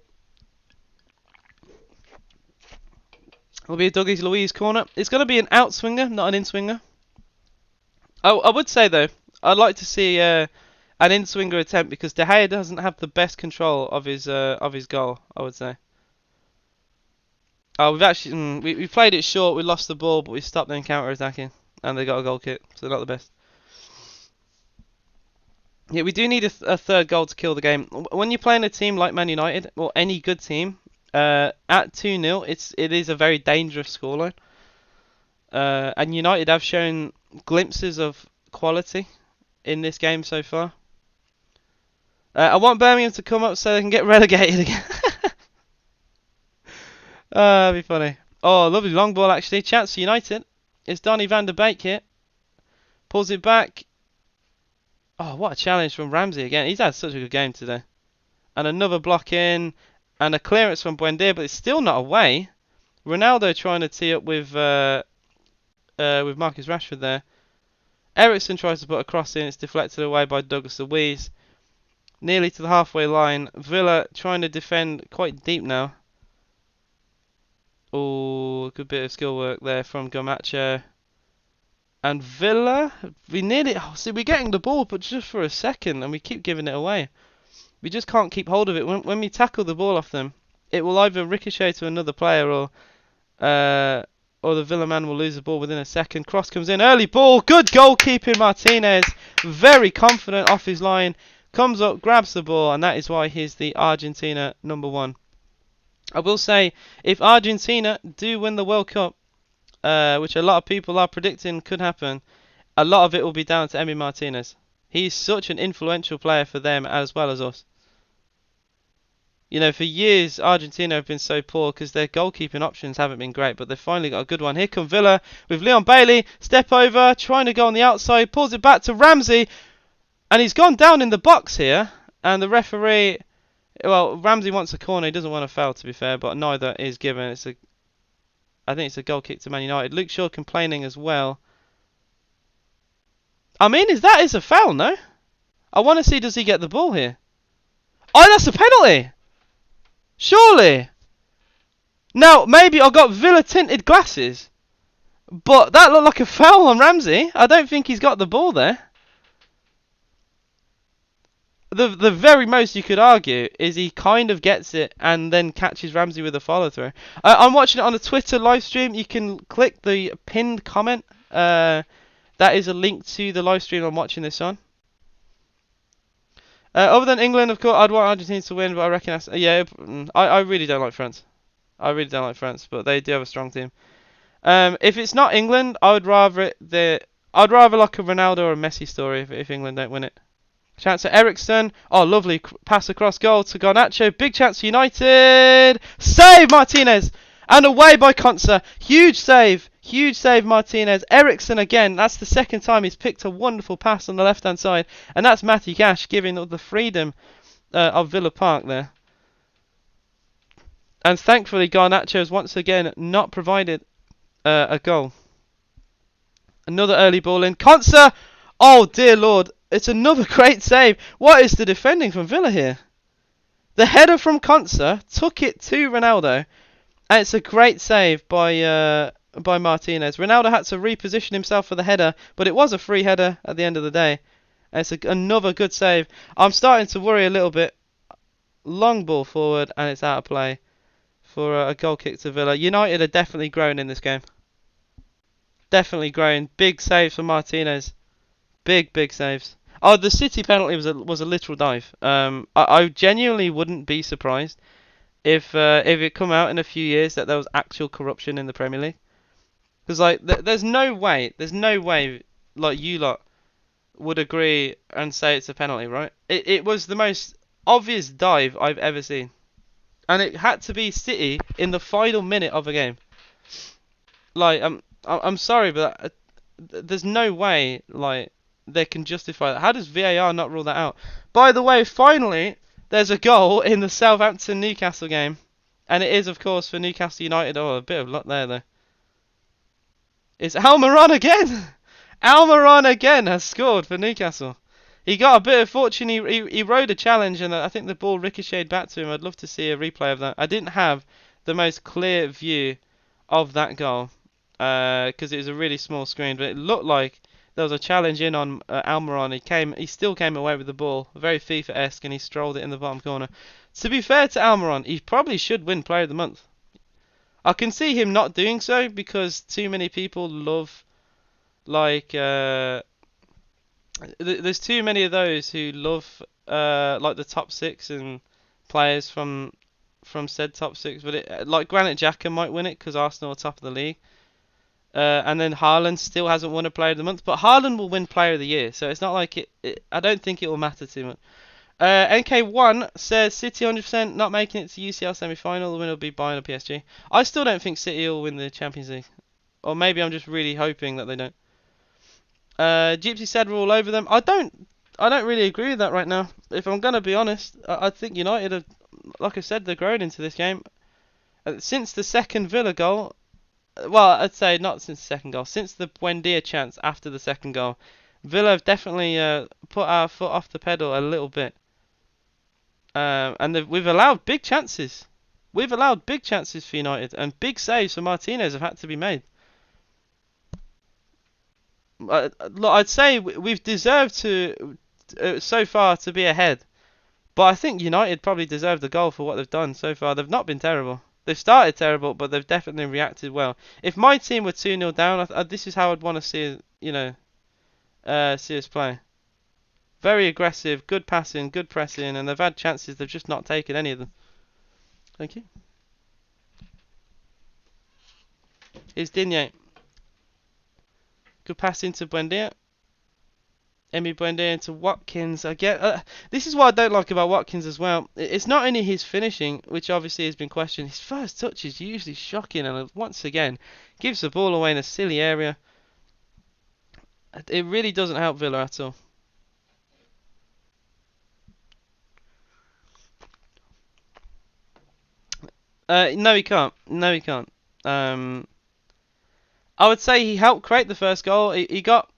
It'll be a Dougie's Louise corner. It's going to be an out swinger, not an in swinger. I would say though, I'd like to see an in swinger attempt because De Gea doesn't have the best control of his goal. I would say. Oh, we've actually we played it short. We lost the ball, but we stopped them counter attacking, and they got a goal kick, so they're not the best. Yeah, we do need a third goal to kill the game. When you're playing a team like Man United or any good team, at 2-0, it is a very dangerous scoreline. And United have shown glimpses of quality in this game so far. I want Birmingham to come up so they can get relegated again. That'd be funny. Oh, lovely long ball actually. Chance for United. It's Donny van der Beek here. Pulls it back. Oh, what a challenge from Ramsey again. He's had such a good game today. And another block in. And a clearance from Buendia, but it's still not away. Ronaldo trying to tee up with Marcus Rashford there. Ericsson tries to put a cross in. It's deflected away by Douglas Luiz. Nearly to the halfway line. Villa trying to defend quite deep now. Oh, good bit of skill work there from Garnacho. And Villa, we're getting the ball, but just for a second, and we keep giving it away. We just can't keep hold of it. When we tackle the ball off them, it will either ricochet to another player or the Villa man will lose the ball within a second. Cross comes in, early ball, good goalkeeping. Martinez, very confident off his line, comes up, grabs the ball, and that is why he's the Argentina #1. I will say, if Argentina do win the World Cup, which a lot of people are predicting could happen, a lot of it will be down to Emi Martinez. He's such an influential player for them as well as us. You know, for years, Argentina have been so poor because their goalkeeping options haven't been great, but they've finally got a good one. Here come Villa with Leon Bailey. Step over, trying to go on the outside, pulls it back to Ramsey, and he's gone down in the box here. And the referee, well, Ramsey wants a corner. He doesn't want a foul, to be fair, but neither is given. I think it's a goal kick to Man United. Luke Shaw complaining as well. I mean, that is a foul, no? I want to see, does he get the ball here? Oh, that's a penalty! Surely! Now, maybe I got Villa tinted glasses, but that looked like a foul on Ramsey. I don't think he's got the ball there. The very most you could argue is he kind of gets it and then catches Ramsey with a follow through. I'm watching it on a Twitter live stream. You can click the pinned comment. That is a link to the live stream I'm watching this on. Other than England, of course, I'd want Argentina to win, but I reckon I really don't like France. I really don't like France, but they do have a strong team. If it's not England, I'd rather like a Ronaldo or a Messi story if England don't win it. Chance at Ericsson. Oh, lovely pass across goal to Garnacho. Big chance for United. Save Martinez. And away by Konsa. Huge save. Huge save Martinez. Ericsson again. That's the second time he's picked a wonderful pass on the left-hand side. And that's Matty Cash giving the freedom of Villa Park there. And thankfully Garnacho has once again not provided a goal. Another early ball in. Konsa. Oh, dear Lord. It's another great save. What is the defending from Villa here? The header from Konsa took it to Ronaldo, and it's a great save by Martinez. Ronaldo had to reposition himself for the header, but it was a free header at the end of the day. And it's another good save. I'm starting to worry a little bit. Long ball forward, and it's out of play for a goal kick to Villa. United are definitely growing in this game. Definitely growing. Big saves for Martinez. Big saves. Oh, the City penalty was a literal dive. I genuinely wouldn't be surprised if it come out in a few years that there was actual corruption in the Premier League. Because like there's no way like you lot would agree and say it's a penalty, right? It was the most obvious dive I've ever seen, and it had to be City in the final minute of a game. Like I'm sorry, but there's no way like they can justify that. How does VAR not rule that out? By the way, finally, there's a goal in the Southampton-Newcastle game. And it is, of course, for Newcastle United. Oh, a bit of luck there, though. It's Almiron again! Almiron again has scored for Newcastle. He got a bit of fortune. He rode a challenge, and I think the ball ricocheted back to him. I'd love to see a replay of that. I didn't have the most clear view of that goal because it was a really small screen, but it looked like there was a challenge in on Almiron. He still came away with the ball, very FIFA-esque, and he strolled it in the bottom corner. To be fair to Almiron, he probably should win Player of the Month. I can see him not doing so because too many people love, like, there's too many of those who love, like the top six and players from said top six. But like Granit Xhaka might win it because Arsenal are top of the league. And then Haaland still hasn't won a Player of the Month, but Haaland will win Player of the Year, so it's not like I don't think it will matter too much. NK1 says City 100% not making it to UCL semi-final. The winner will be Bayern or PSG. I still don't think City will win the Champions League, or maybe I'm just really hoping that they don't. Gypsy said we're all over them. I don't really agree with that right now. If I'm gonna be honest, I think United have, like I said, they're growing into this game. Since the second Villa goal. Well, I'd say not since the second goal. Since the Buendia chance after the second goal, Villa have definitely put our foot off the pedal a little bit. And we've allowed big chances. We've allowed big chances for United, and big saves for Martinez have had to be made. Look, I'd say we've deserved to, so far, to be ahead. But I think United probably deserve the goal for what they've done so far. They've not been terrible. They've started terrible, but they've definitely reacted well. If my team were 2-0 down, this is how I'd want to see, see us play. Very aggressive, good passing, good pressing, and they've had chances. They've just not taken any of them. Thank you. Here's Digne. Good pass into Buendia. Emi Buendia into Watkins. I get this is what I don't like about Watkins as well. It's not only his finishing, which obviously has been questioned. His first touch is usually shocking, and once again gives the ball away in a silly area. It really doesn't help Villa at all. No, he can't. No, he can't. I would say he helped create the first goal. He got,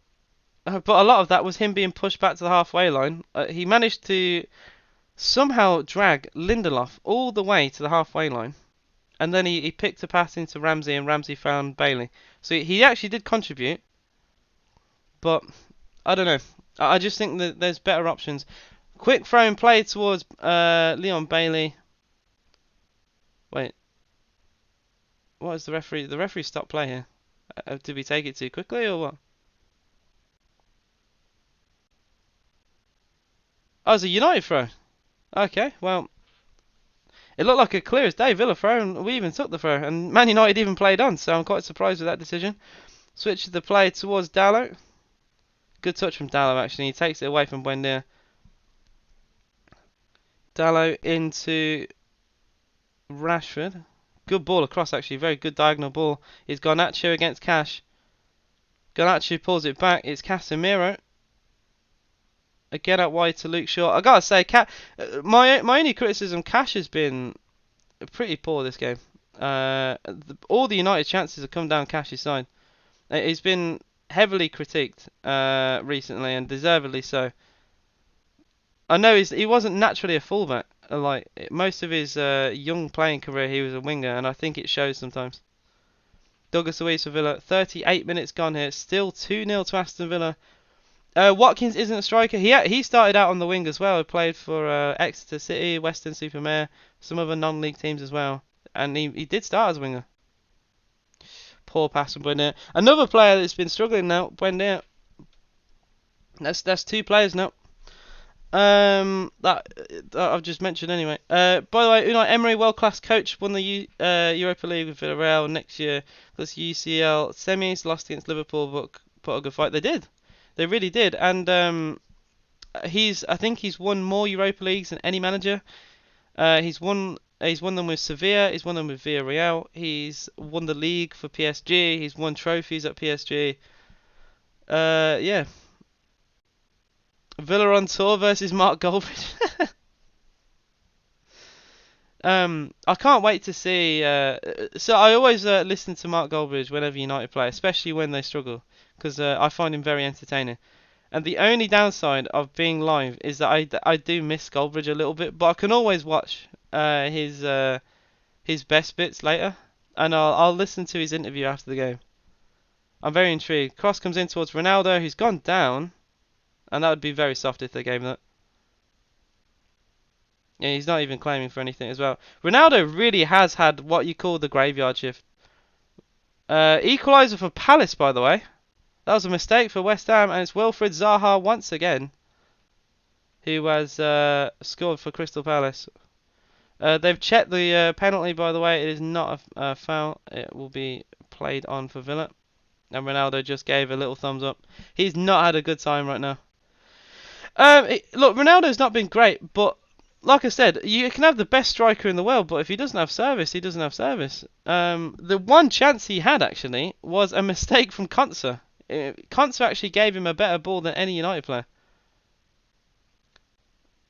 but a lot of that was him being pushed back to the halfway line. He managed to somehow drag Lindelof all the way to the halfway line, and then he picked a pass into Ramsey, and Ramsey found Bailey. So he actually did contribute, but I don't know. I just think that there's better options. Quick throw and play towards Leon Bailey. Wait, what is the referee? The referee stopped play here. Did we take it too quickly or what? Oh, it's a United throw. Okay, well, it looked like a clear as day Villa throw, and we even took the throw, and Man United even played on, so I'm quite surprised with that decision. Switches the play towards Dalot. Good touch from Dalot, actually. He takes it away from Buendia. Dalot into Rashford. Good ball across, actually. Very good diagonal ball. It's Garnacho against Cash. Garnacho pulls it back. It's Casemiro. Again out wide to Luke Shaw. I gotta say, my only criticism, Cash has been pretty poor this game. All the United chances have come down Cash's side. He's been heavily critiqued recently, and deservedly so. I know he wasn't naturally a fullback. Like most of his young playing career, he was a winger, and I think it shows sometimes. Douglas Luiz for Villa. 38 minutes gone here. Still 2-0 to Aston Villa. Watkins isn't a striker. He started out on the wing as well. He played for Exeter City, Western-super-Mare, some other non-league teams as well. And he did start as a winger. Poor pass from Buendia. Another player that's been struggling now, Buendia. That's two players now. That I've just mentioned anyway. By the way, Unai Emery, world-class coach, won the Europa League with Villarreal next year. Plus UCL semis, lost against Liverpool, but put a good fight. They did. They really did, and I think he's won more Europa Leagues than any manager. He's won them with Sevilla. He's won them with Villarreal. He's won the league for PSG. He's won trophies at PSG. Yeah. Villa on tour versus Mark Goldbridge. I can't wait to see. So I always listen to Mark Goldbridge whenever United play, especially when they struggle, because I find him very entertaining. And the only downside of being live is that I do miss Goldbridge a little bit, but I can always watch his best bits later, and I'll listen to his interview after the game. I'm very intrigued. Cross comes in towards Ronaldo, who's gone down, and that would be very soft if they gave him that. Yeah, he's not even claiming for anything as well. Ronaldo really has had what you call the graveyard shift. Equaliser for Palace, by the way. That was a mistake for West Ham, and it's Wilfried Zaha once again who has scored for Crystal Palace. They've checked the penalty, by the way. It is not a foul. It will be played on for Villa. And Ronaldo just gave a little thumbs up. He's not had a good time right now. Look, Ronaldo's not been great, but like I said, you can have the best striker in the world, but if he doesn't have service, he doesn't have service. The one chance he had, actually, was a mistake from Konsa. Konsa actually gave him a better ball than any United player.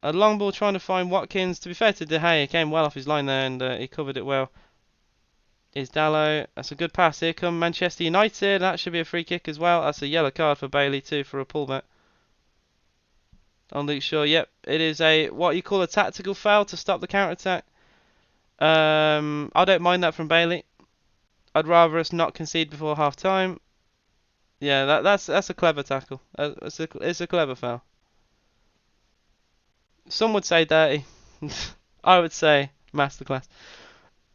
A long ball trying to find Watkins. To be fair to De Gea, he came well off his line there, and he covered it well. Is Dalot. That's a good pass. Here come Manchester United. That should be a free kick as well. That's a yellow card for Bailey too for a pullback. On Luke Shaw, yep. It is what you call a tactical foul to stop the counter-attack. I don't mind that from Bailey. I'd rather us not concede before half-time. Yeah, that's a clever tackle. It's a clever foul. Some would say dirty. I would say masterclass.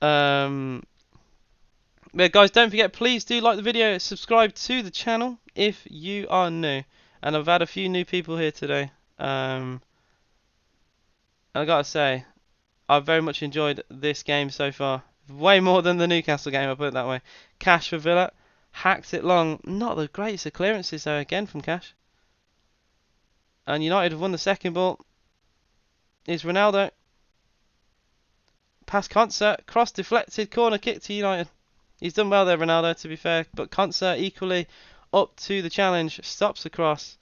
Yeah, guys, don't forget, please do like the video, subscribe to the channel if you are new. And I've had a few new people here today. And I gotta say, I've very much enjoyed this game so far. Way more than the Newcastle game, I'll put it that way. Cash for Villa. Hacks it long. Not the greatest of clearances though, again from Cash. And United have won the second ball. Is Ronaldo. Pass Concert. Cross deflected. Corner kick to United. He's done well there, Ronaldo, to be fair. But Concert equally up to the challenge. Stops the cross.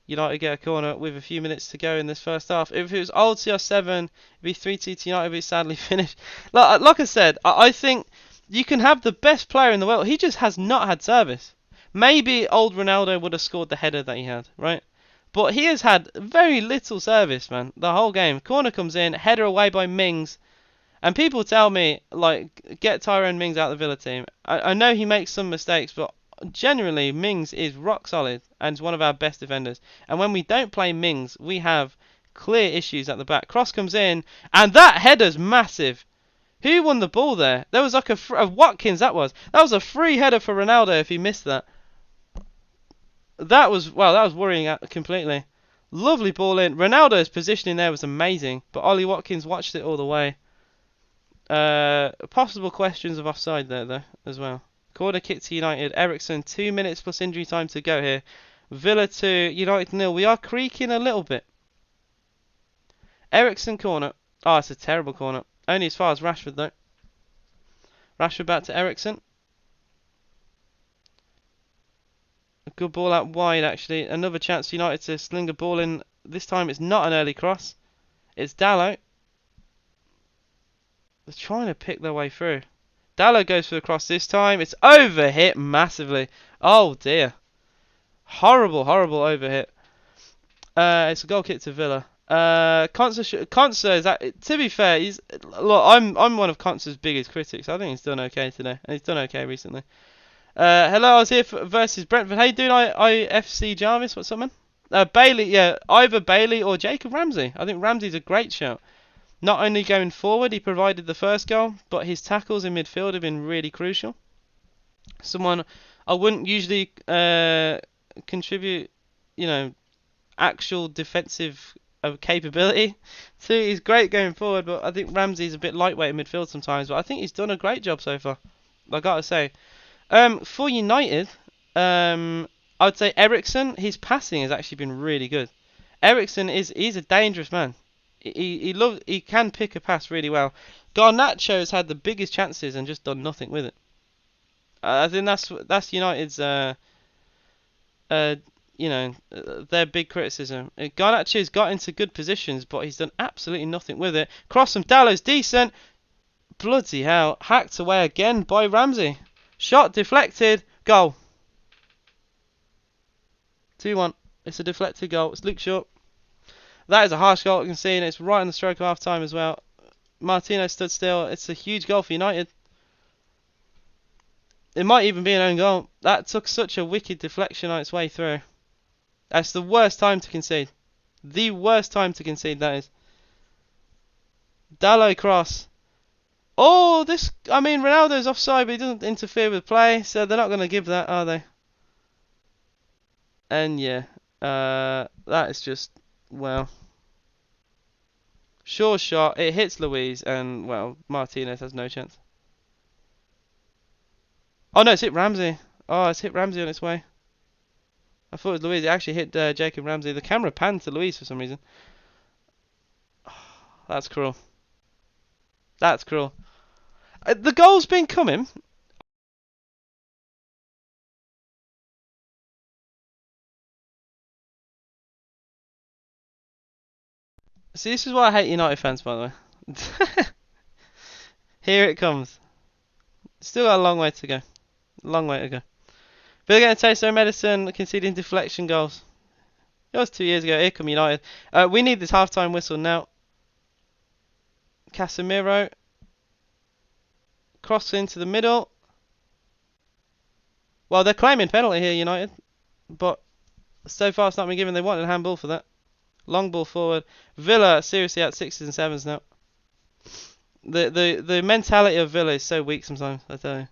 United get a corner with a few minutes to go in this first half. If it was old CR7, it'd be 3-2 to United, but it's sadly finished. Like I said, I think you can have the best player in the world. He just has not had service. Maybe old Ronaldo would have scored the header that he had, right? But he has had very little service, man, the whole game. Corner comes in, header away by Mings. And people tell me, like, get Tyrone Mings out of the Villa team. I know he makes some mistakes, but generally, Mings is rock solid and is one of our best defenders. And when we don't play Mings, we have clear issues at the back. Cross comes in, and that header's massive. Who won the ball there? There was like a Watkins, that was. That was a free header for Ronaldo if he missed that. That was worrying completely. Lovely ball in. Ronaldo's positioning there was amazing, but Ollie Watkins watched it all the way. Possible questions of offside there, though, as well. Corner kick to United. Ericsson, 2 minutes plus injury time to go here. Villa 2, United 0. We are creaking a little bit. Ericsson corner. Oh, it's a terrible corner. Only as far as Rashford, though. Rashford back to Ericsson. A good ball out wide, actually. Another chance for United to sling a ball in. This time it's not an early cross. It's Dalot. They're trying to pick their way through. Dalot goes for the cross this time. It's overhit massively. Oh dear. Horrible, horrible overhit. It's a goal kick to Villa. Konsa is to be fair, I'm one of Konsa's biggest critics. I think he's done okay today, and he's done okay recently. Hello, I was here versus Brentford. How you doing, IFC Jarvis? What's up, man? Bailey, yeah, either Bailey or Jacob Ramsey. I think Ramsey's a great shout. Not only going forward, he provided the first goal, but his tackles in midfield have been really crucial. Someone I wouldn't usually contribute, actual defensive capability to. He's great going forward, but I think Ramsey's a bit lightweight in midfield sometimes. But I think he's done a great job so far, I gotta say. For United, I would say Ericsson. His passing has actually been really good. Ericsson he's a dangerous man. He can pick a pass really well. Garnacho's had the biggest chances and just done nothing with it. I think that's United's their big criticism. Garnacho's got into good positions, but he's done absolutely nothing with it. Cross from Dallow's decent. Bloody hell, hacked away again by Ramsey. Shot deflected, goal. 2-1. It's a deflected goal. It's Luke Shaw. That is a harsh goal, you can see, and it's right on the stroke of half time as well. Martino stood still. It's a huge goal for United. It might even be an own goal. That took such a wicked deflection on its way through. That's the worst time to concede. The worst time to concede, that is. Dalot cross. Oh, Ronaldo's offside, but he doesn't interfere with play, so they're not going to give that, are they? And yeah, that is just... Well, sure shot. It hits Luiz, and well, Martinez has no chance. Oh no, it's hit Ramsey. Oh, it's hit Ramsey on its way. I thought it was Luiz. It actually hit Jacob Ramsey. The camera panned to Luiz for some reason. Oh, that's cruel. That's cruel. The goal's been coming. See, this is why I hate United fans, by the way. Here it comes. Still got a long way to go. Long way to go. Villa getting a taste of medicine, conceding deflection goals. It was 2 years ago. Here come United. We need this half-time whistle now. Casemiro. Cross into the middle. Well, they're claiming penalty here, United. But so far it's not been given. They wanted a handball for that. Long ball forward. Villa seriously at 6s and 7s now. The mentality of Villa is so weak sometimes, I tell you.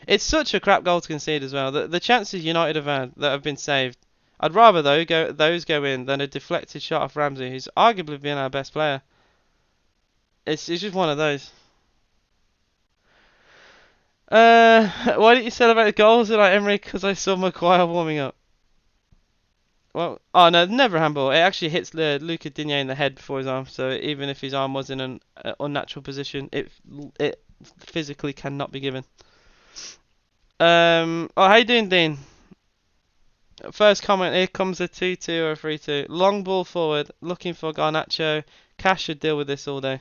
It's such a crap goal to concede as well. The chances United have had that have been saved, I'd rather those go in than a deflected shot off Ramsey, who's arguably been our best player. It's just one of those. Why didn't you celebrate the goals like Emery? Because I saw Maguire warming up. Well, oh no, never a handball. It actually hits Luca Digne in the head before his arm. So even if his arm was in an unnatural position, it physically cannot be given. Oh, how you doing, Dean? First comment. Here comes a 2-2 or a 3-2. Long ball forward, looking for Garnacho. Cash should deal with this all day.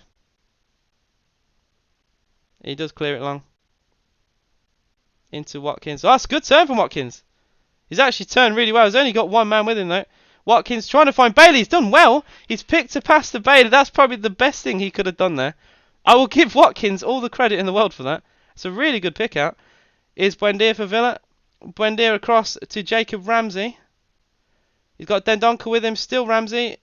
He does clear it long into Watkins. Oh, that's a good turn from Watkins. He's actually turned really well. He's only got one man with him though. Watkins trying to find Bailey. He's done well. He's picked a pass to Bailey. That's probably the best thing he could have done there. I will give Watkins all the credit in the world for that. It's a really good pick out. Is Buendia for Villa. Buendia across to Jacob Ramsey. He's got Dendonka with him. Still Ramsey.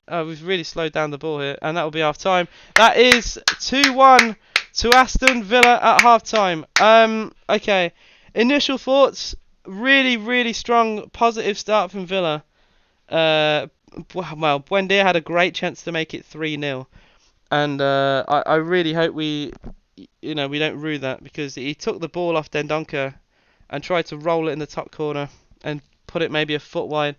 Oh, we've really slowed down the ball here. And that will be half time. That is 2-1 to Aston Villa at half time. Okay. Initial thoughts. Really, really strong, positive start from Villa. Well, Buendia had a great chance to make it 3-0. And I really hope we don't rue that, because he took the ball off Dendonka and tried to roll it in the top corner and put it maybe a foot wide.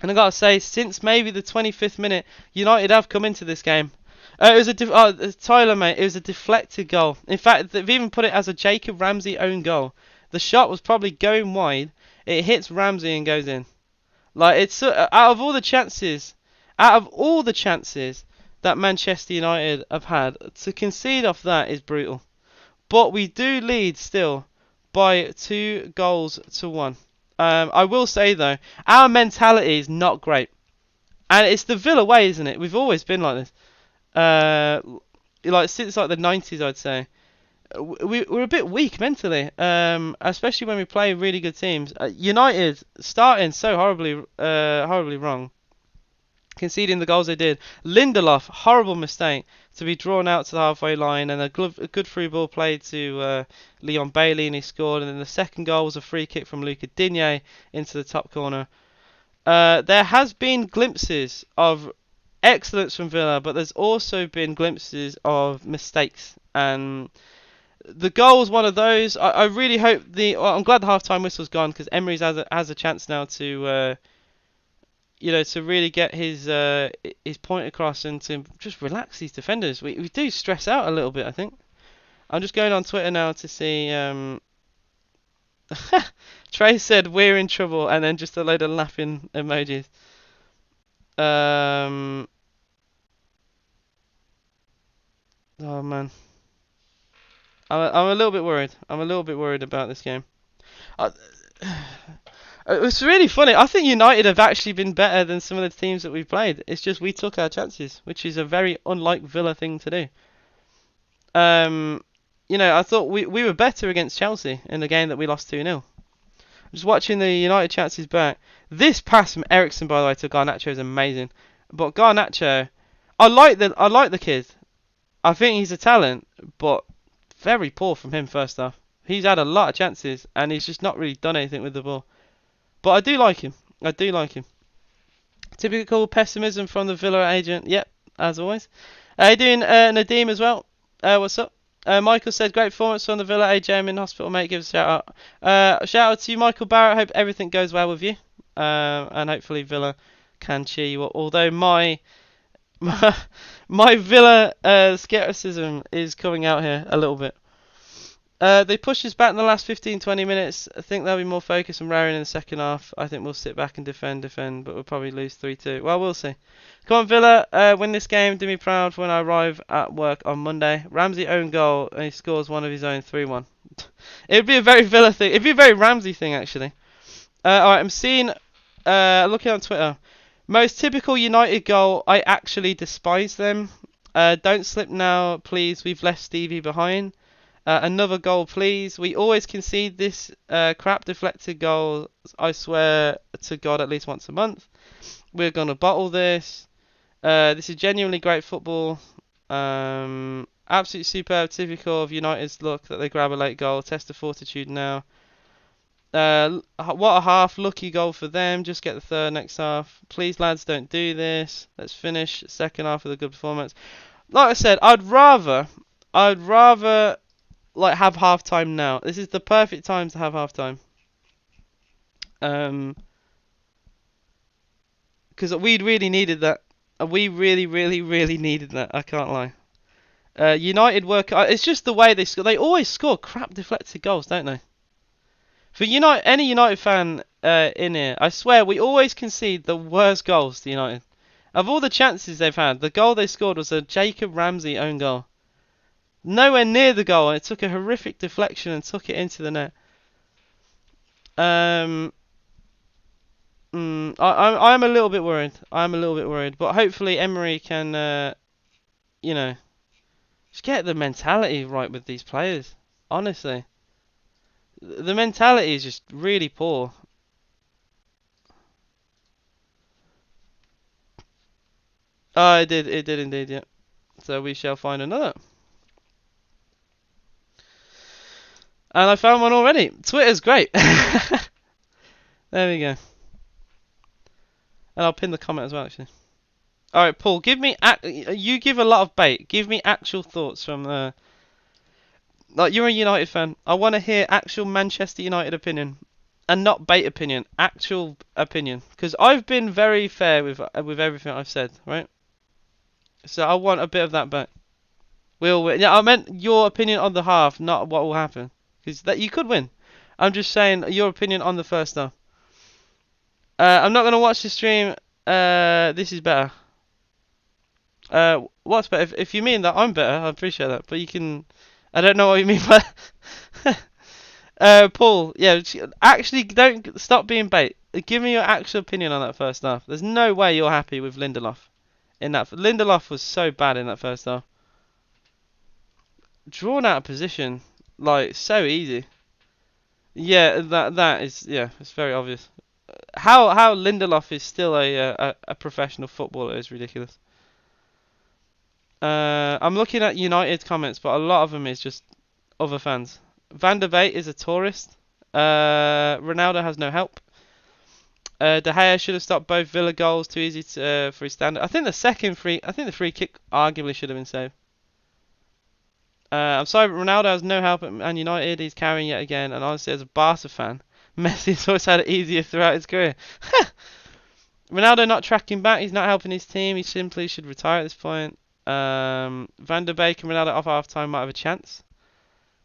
And I gotta say, since maybe the 25th minute, United have come into this game. It was Tyler, mate. It was a deflected goal. In fact, they've even put it as a Jacob Ramsey own goal. The shot was probably going wide. It hits Ramsey and goes in. Like, it's out of all the chances that Manchester United have had, to concede off that is brutal. But we do lead still by 2-1. I will say though, our mentality is not great, and it's the Villa way, isn't it? We've always been like this, like since like the 90s, I'd say. We're a bit weak mentally, especially when we play really good teams. United starting so horribly wrong, conceding the goals they did. Lindelof, horrible mistake to be drawn out to the halfway line, and a good through ball played to Leon Bailey, and he scored. And then the second goal was a free kick from Luca Digne into the top corner. There has been glimpses of excellence from Villa, but there's also been glimpses of mistakes, and the goal was one of those. I really hope I'm glad the half-time whistle's gone, because Emery has a chance now to to really get his point across and to just relax these defenders. We do stress out a little bit, I think. I'm just going on Twitter now to see. Trey said we're in trouble, and then just a load of laughing emojis. Oh man, I'm a little bit worried. I'm a little bit worried about this game. It was really funny. I think United have actually been better than some of the teams that we've played. It's just we took our chances, which is a very unlike Villa thing to do. I thought we were better against Chelsea in the game that we lost 2-0. Just watching the United chances back. This pass from Eriksen, by the way, to Garnacho is amazing. But Garnacho, I like the kid. I think he's a talent, but very poor from him first half. He's had a lot of chances, and he's just not really done anything with the ball. But I do like him. Typical pessimism from the Villa agent. Yep, as always. How you doing, Nadeem, as well? What's up? Michael said, great performance from the Villa. AJ, I'm in hospital, mate. Give us a shout out. Shout out to you, Michael Barrett. Hope everything goes well with you. And hopefully Villa can cheer you up. Although my Villa skepticism is coming out here a little bit. They pushed us back in the last 15-20 minutes. I think they'll be more focused and raring in the second half. I think we'll sit back and defend, but we'll probably lose 3-2. Well, we'll see. Come on, Villa, win this game. Do me proud when I arrive at work on Monday. Ramsey own goal, and he scores one of his own, 3-1. It would be a very Villa thing. It'd be a very Ramsey thing, actually. Alright, I'm seeing, looking on Twitter, most typical United goal. I actually despise them. Don't slip now, please. We've left Stevie behind. Another goal, please. We always concede this crap deflected goal. I swear to God, at least once a month. We're going to bottle this. This is genuinely great football. Absolutely superb. Typical of United's luck that they grab a late goal. Test of fortitude now. What a half. Lucky goal for them. Just get the third next half. Please, lads, don't do this. Let's finish second half with a good performance. Like I said, I'd rather like have half time now. This is the perfect time to have half time. because we really needed that. We really, really, really needed that. I can't lie. United work. It's just the way they score. They always score crap deflected goals, don't they? For United, any United fan in here, I swear we always concede the worst goals to United. Of all the chances they've had, the goal they scored was a Jacob Ramsey own goal. Nowhere near the goal, and it took a horrific deflection and took it into the net. I'm a little bit worried. I'm a little bit worried, but hopefully Emery can, you know, just get the mentality right with these players. Honestly, the mentality is just really poor. Oh, it did indeed, yeah. So we shall find another. And I found one already. Twitter's great. There we go. And I'll pin the comment as well, actually. All right, Paul. You give a lot of bait. Give me actual thoughts from the. Like, you're a United fan. I want to hear actual Manchester United opinion, and not bait opinion. Actual opinion, because I've been very fair with everything I've said, right? So I want a bit of that back. We'll win. Yeah, I meant your opinion on the half, not what will happen, because that you could win. I'm just saying your opinion on the first half. I'm not gonna watch the stream. This is better. What's better? If you mean that I'm better, I appreciate that. But you can. I don't know what you mean by. Paul, yeah, actually, don't stop being bait. Give me your actual opinion on that first half. There's no way you're happy with Lindelof. Lindelof was so bad in that first half. Drawn out of position, like so easy. Yeah, that is it's very obvious. How Lindelof is still a professional footballer is ridiculous. I'm looking at United comments, but a lot of them is just other fans. Van der Beek is a tourist. Ronaldo has no help. De Gea should have stopped both Villa goals. Too easy for his standard. I think the free kick arguably should have been saved. I'm sorry, but Ronaldo has no help at Man United. He's carrying yet again. And honestly, as a Barca fan, Messi's always had it easier throughout his career. Ronaldo not tracking back. He's not helping his team. He simply should retire at this point. Van der Beek and Ronaldo off half time might have a chance.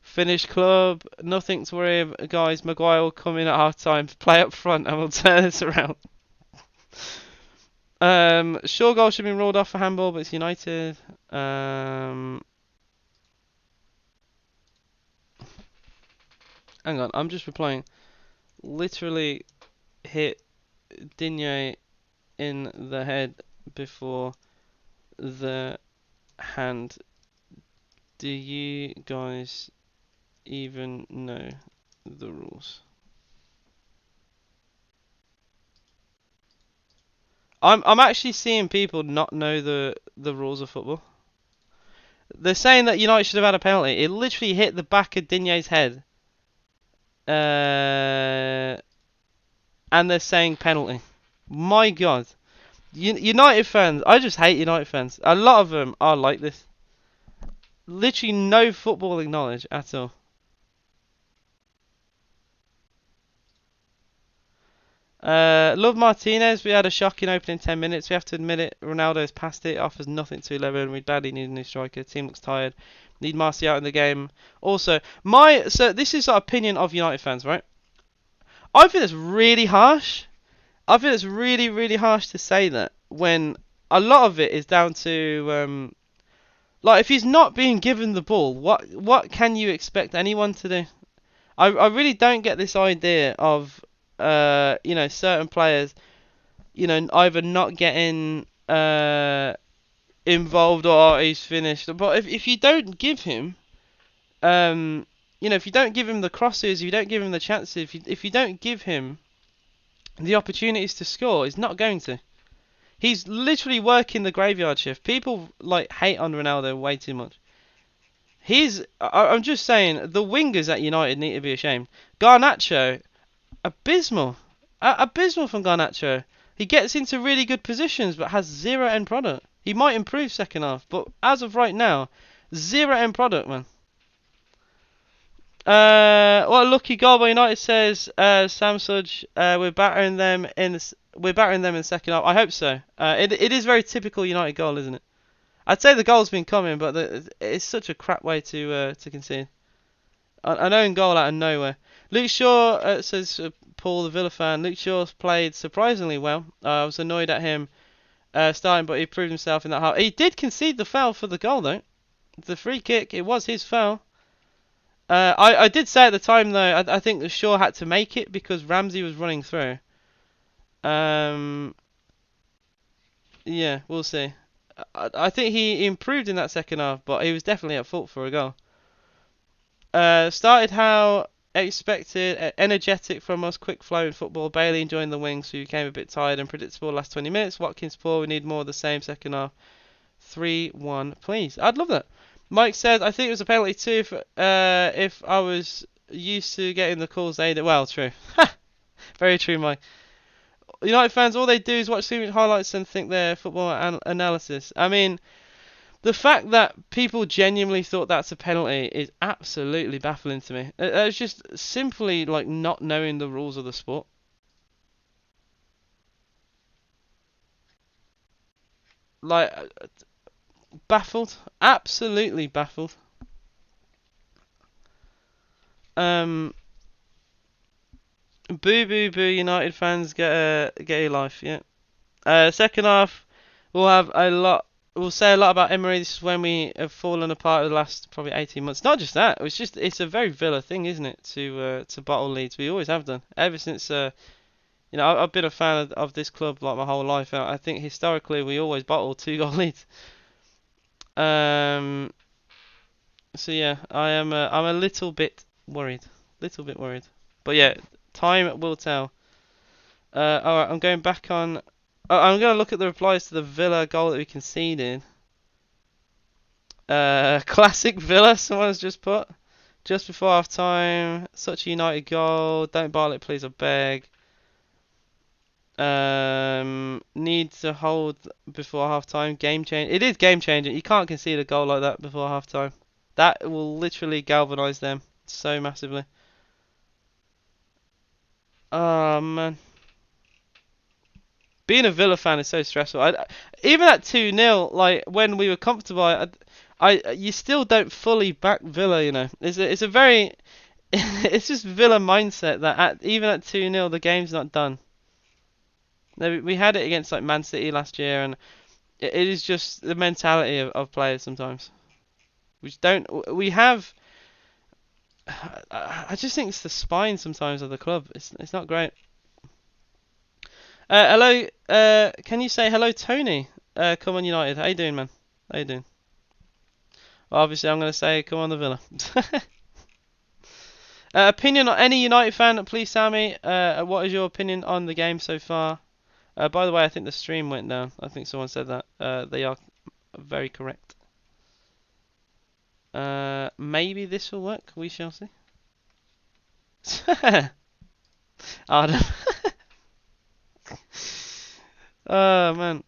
Finished club. Nothing to worry about, guys. Maguire will come in at half time, play up front, and we'll turn this around. Sure goal should have been ruled off for handball, but it's United. Hang on, I'm just replying. Literally hit Digne in the head before the hand. Do you guys even know the rules? I'm actually seeing people not know the rules of football. They're saying that United should have had a penalty. It literally hit the back of Digne's head. And they're saying penalty. My God. United fans, I just hate United fans. A lot of them are like this. Literally no footballing knowledge at all. Love Martinez, we had a shocking opening 10 minutes. We have to admit it. Ronaldo's passed it, offers nothing to 11. We badly need a new striker. Team looks tired. Need Martial in the game. Also, so this is our opinion of United fans, right? I think it's really harsh. I think it's really, really harsh to say that when a lot of it is down to like, if he's not being given the ball, what can you expect anyone to do? I really don't get this idea of certain players, either not getting involved or he's finished. But if you don't give him, if you don't give him the crosses, if you don't give him the chances, if you don't give him the opportunities to score, he's not going to. He's literally working the graveyard shift. People hate on Ronaldo way too much. I'm just saying, the wingers at United need to be ashamed. Garnacho, abysmal. Abysmal from Garnacho. He gets into really good positions but has zero end product. He might improve second half, but as of right now, zero end product, man. What a lucky goal by United, says Samsudge. We're battering them in we're battering them in the second half. I hope so. It is very typical United goal, isn't it? I'd say the goal's been coming, but it's such a crap way to concede. An own goal out of nowhere. Luke Shaw says Paul, the Villa fan. Luke Shaw's played surprisingly well. I was annoyed at him starting, but he proved himself in that half. He did concede the foul for the goal though. The free kick, it was his foul. I did say at the time though, I think that Shaw had to make it because Ramsey was running through. Yeah, we'll see. I think he improved in that second half, but he was definitely at fault for a goal. Started how expected, energetic from us, quick flow in football. Bailey enjoying the wings, who became a bit tired and predictable last 20 minutes. Watkins poor, we need more of the same second half. 3-1, please. I'd love that. Mike says, I think it was a penalty too if I was used to getting the calls they did. Well, true. Very true, Mike. United fans, all they do is watch too many highlights and think they're football analysis. I mean, the fact that people genuinely thought that's a penalty is absolutely baffling to me. It's just simply like not knowing the rules of the sport. Like, baffled. Absolutely baffled. Boo boo boo United fans, get a life, yeah. Second half, we'll have a lot. We'll say a lot about Emery. This is when we have fallen apart the last probably 18 months. Not just that. It's a very Villa thing, isn't it? To bottle leads. We always have done ever since. I've been a fan of this club like my whole life. I think historically we always bottle 2-goal leads. So yeah, I'm a little bit worried. Little bit worried. But yeah, time will tell. Alright, I'm going back on. I'm going to look at the replies to the Villa goal that we conceded. Classic Villa, someone's just put. Just before half time. Such a United goal. Don't bottle it, please, I beg. Need to hold before half time. Game change. It is game changing. You can't concede a goal like that before half time. That will literally galvanise them so massively. Oh, man. Being a Villa fan is so stressful. Even at 2-0, like when we were comfortable, you still don't fully back Villa. You know, it's a very, it's just Villa mindset that even at 2-0, the game's not done. We had it against like Man City last year, and it is just the mentality of players sometimes. We have. I just think it's the spine sometimes of the club. It's not great. Hello, can you say hello, Tony? Come on, United. How you doing, man? How you doing? Well, obviously, I'm going to say come on, the Villa. Opinion on any United fan, please tell me. What is your opinion on the game so far? By the way, I think the stream went down. I think someone said that. They are very correct. Maybe this will work. We shall see. Adam. Oh man.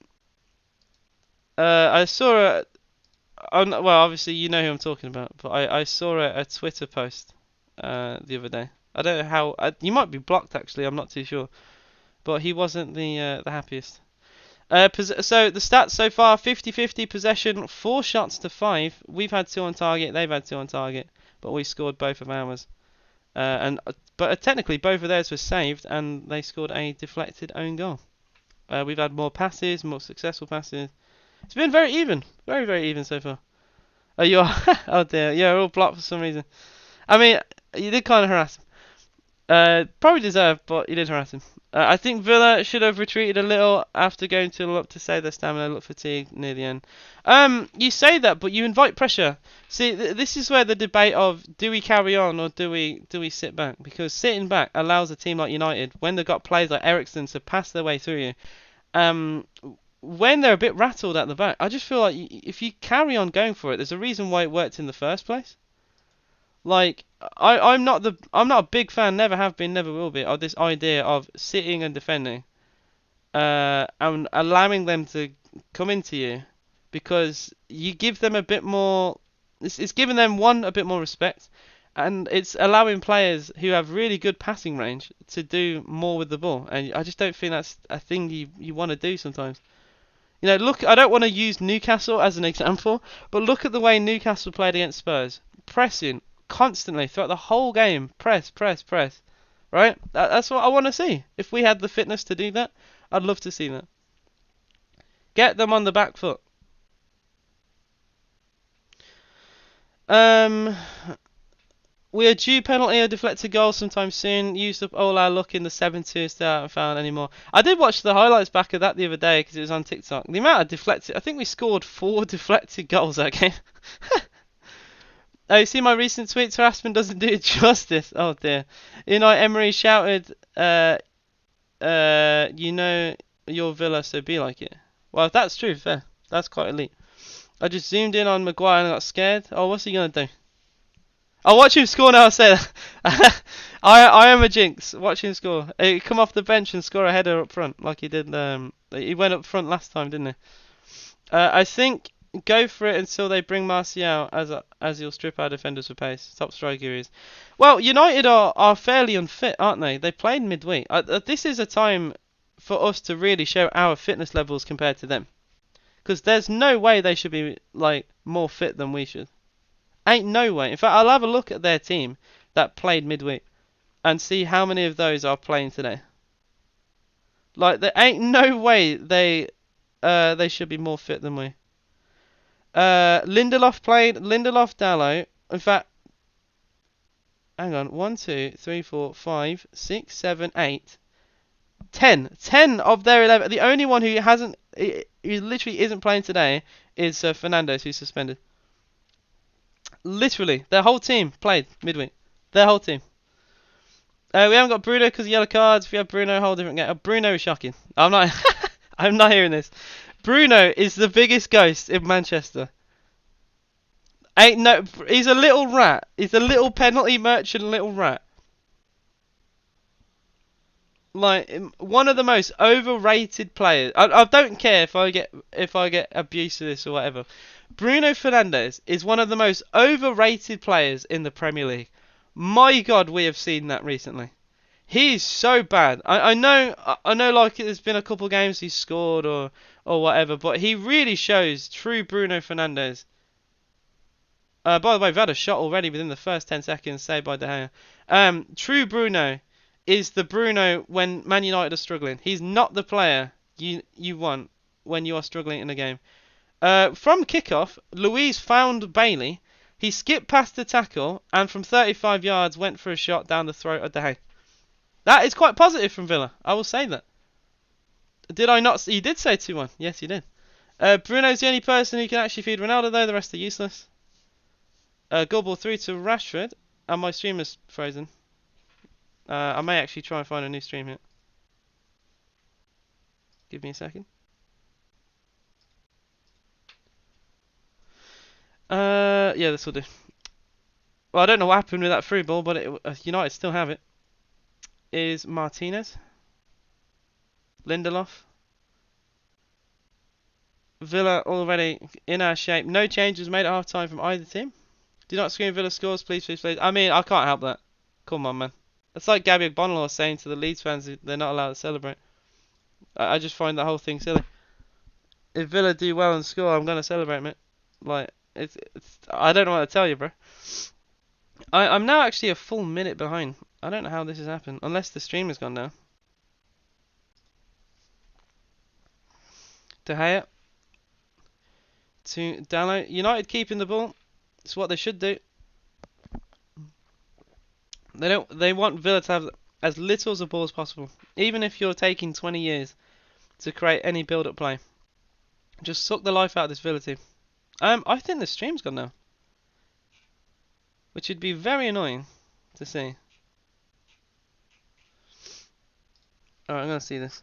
I saw a. Well, obviously you know who I'm talking about, but I saw a Twitter post the other day. I don't know how. You might be blocked actually. I'm not too sure, but he wasn't the happiest. So the stats so far: 50-50 possession, 4 shots to 5. We've had 2 on target. They've had 2 on target, but we scored both of ours. But technically both of theirs were saved, and they scored a deflected own goal. We've had more passes, more successful passes. It's been very even, very very even so far. Oh, you are? Oh dear, yeah, we're all blocked for some reason. I mean, you did kind of harass him. Probably deserved, but you did harass him. I think Villa should have retreated a little after going to up to save their stamina, look fatigued near the end. You say that, but you invite pressure. See, this is where the debate of do we carry on or do we sit back? Because sitting back allows a team like United, when they've got players like Eriksen to pass their way through you, when they're a bit rattled at the back, I just feel like if you carry on going for it, there's a reason why it worked in the first place. Like I'm not a big fan, never have been, never will be, of this idea of sitting and defending, and allowing them to come into you, because you give them a bit more. It's giving them a bit more respect, and it's allowing players who have really good passing range to do more with the ball. And I just don't think that's a thing you want to do sometimes. You know, look, I don't want to use Newcastle as an example, but look at the way Newcastle played against Spurs. Pressing constantly throughout the whole game. Press, press, press. Right? That's what I want to see. If we had the fitness to do that, I'd love to see that. Get them on the back foot. We are due penalty or deflected goals sometime soon. Used up all our luck in the 7-2, still haven't found any more. I did watch the highlights back of that the other day because it was on TikTok. The amount of deflected, I think we scored 4 deflected goals that game. Oh, you see my recent tweets? Harassment doesn't do it justice. Oh dear. Emery shouted, you know your Villa, so be like it. Well, if that's true, fair. That's quite elite. I just zoomed in on Maguire and I got scared. Oh, what's he gonna do? I'll watch him score now. I say that. I am a jinx. Watch him score. He come off the bench and score a header up front like he did. He went up front last time, didn't he? I think go for it until they bring Martial as he'll strip our defenders for pace. Top striker is. Well, United are fairly unfit, aren't they? They played midweek. This is a time for us to really show our fitness levels compared to them. Because there's no way they should be like more fit than we should. Ain't no way. In fact, I'll have a look at their team that played midweek and see how many of those are playing today. Like, there ain't no way they should be more fit than we. Lindelof played. Lindelof, Dalot. In fact, hang on. 1, 2, 3, 4, 5, 6, 7, 8, 10. 10 of their 11. The only one who literally isn't playing today is Fernandes, who's suspended. Literally, their whole team played midweek. Their whole team. We haven't got Bruno because of yellow cards. If we have Bruno, whole different game. Bruno is shocking. I'm not. I'm not hearing this. Bruno is the biggest ghost in Manchester. Ain't no. He's a little rat. He's a little penalty merchant, little rat. Like one of the most overrated players. I don't care if I get abuse of this or whatever. Bruno Fernandes is one of the most overrated players in the Premier League. My God, we have seen that recently. He is so bad. I know like there's been a couple games he's scored or whatever, but he really shows true Bruno Fernandes. By the way, we've had a shot already within the first 10 seconds, saved by De Gea. True Bruno is the Bruno when Man United are struggling. He's not the player you want when you are struggling in a game. From kickoff, Luiz found Bailey. He skipped past the tackle and from 35 yards went for a shot down the throat of De Gea. That is quite positive from Villa. I will say that. Did I not? You did say 2-1. Yes, you did. Bruno's the only person who can actually feed Ronaldo, though. The rest are useless. Goal ball through to Rashford. And my stream is frozen. I may actually try and find a new stream here. Give me a second. Yeah, this will do. Well, I don't know what happened with that through ball, but United still have it. Is Martinez, Lindelof, Villa already in our shape. No changes made at half time from either team. Do not scream Villa scores, please, please, please. I mean, I can't help that. Come on, man. It's like Gabby Bonlaw saying to the Leeds fans they're not allowed to celebrate. I just find the whole thing silly. If Villa do well and score, I'm gonna celebrate, mate. Like it's I don't know what to tell you, bro. I'm now actually a full minute behind. I don't know how this has happened, unless the stream has gone down. De Gea to Dalot. United keeping the ball. It's what they should do. They want Villa to have as little of the ball as possible. Even if you're taking 20 years to create any build-up play. Just suck the life out of this Villa team. I think the stream's gone now. Which would be very annoying to see. Alright, I'm going to see this.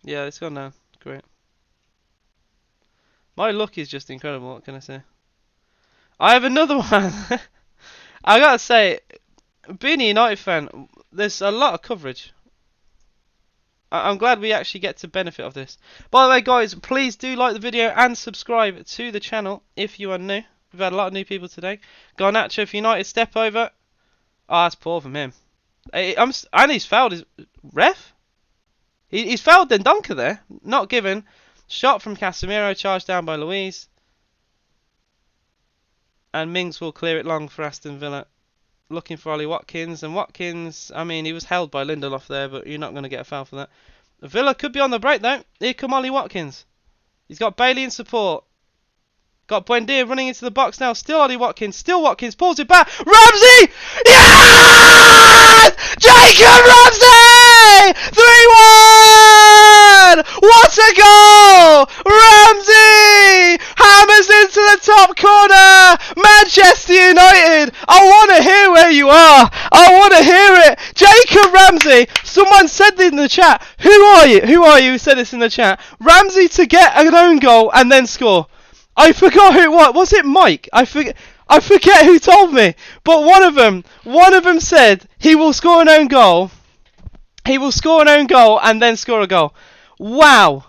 Yeah, it's gone now. Great. My luck is just incredible, what can I say? I have another one! I gotta say, being a United fan, there's a lot of coverage. I'm glad we actually get to benefit of this. By the way, guys, please do like the video and subscribe to the channel if you are new. We've had a lot of new people today. Garnacho for United, step over. Oh, that's poor from him. And he's fouled his ref. He's fouled Dendonka there. Not given. Shot from Casemiro, charged down by Luis. And Mings will clear it long for Aston Villa. Looking for Ollie Watkins. And Watkins, I mean, he was held by Lindelof there, but you're not going to get a foul for that. Villa could be on the break, though. Here come Ollie Watkins. He's got Bailey in support. Got Buendia running into the box now. Still Ollie Watkins. Still Watkins. Pulls it back. Ramsey! Yes! Jacob Ramsey! 3-1! What a goal! Ramsey! Hammers into the top corner! Manchester United! I want to hear where you are! I want to hear it! Jacob Ramsey! Someone said in the chat. Who are you? Who are you who said this in the chat? Ramsey to get an own goal and then score. I forgot who it was. Was it Mike? I forget who told me. But one of them said he will score an own goal. He will score an own goal and then score a goal. Wow.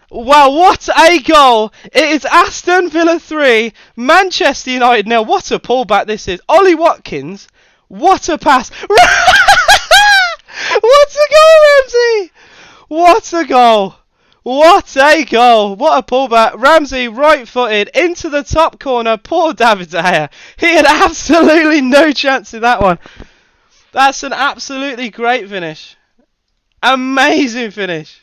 Wow, what a goal. It is Aston Villa 3, Manchester United 0. What a pullback this is. Ollie Watkins. What a pass. What a goal, Ramsey. What a goal. What a goal! What a pullback! Ramsey right-footed into the top corner. Poor David De Gea. He had absolutely no chance in that one. That's an absolutely great finish. Amazing finish.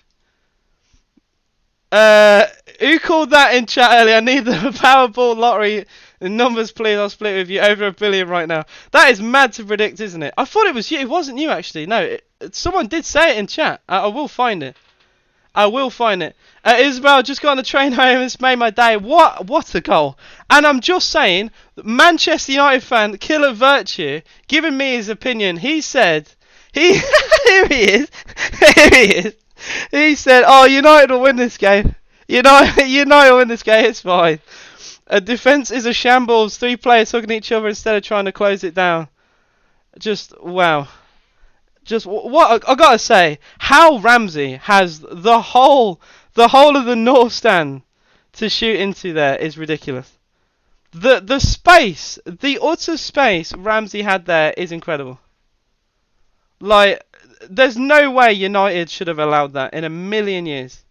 Who called that in chat earlier? I need the Powerball lottery numbers, please. I'll split it with you. Over $1 billion right now. That is mad to predict, isn't it? I thought it was you. It wasn't you, actually. No, someone did say it in chat. I will find it. I will find it. Isabel just got on the train home. It's made my day. What a goal! And I'm just saying, Manchester United fan Killer Virtue giving me his opinion. He said, here he is. Here he is. He said, "Oh, United will win this game. United will win this game. It's fine. A defense is a shambles. 3 players hugging each other instead of trying to close it down. Just wow." Just what I gotta say, how Ramsey has the whole of the north stand to shoot into there is ridiculous. The space, the utter space Ramsey had there is incredible. Like, there's no way United should have allowed that in a million years.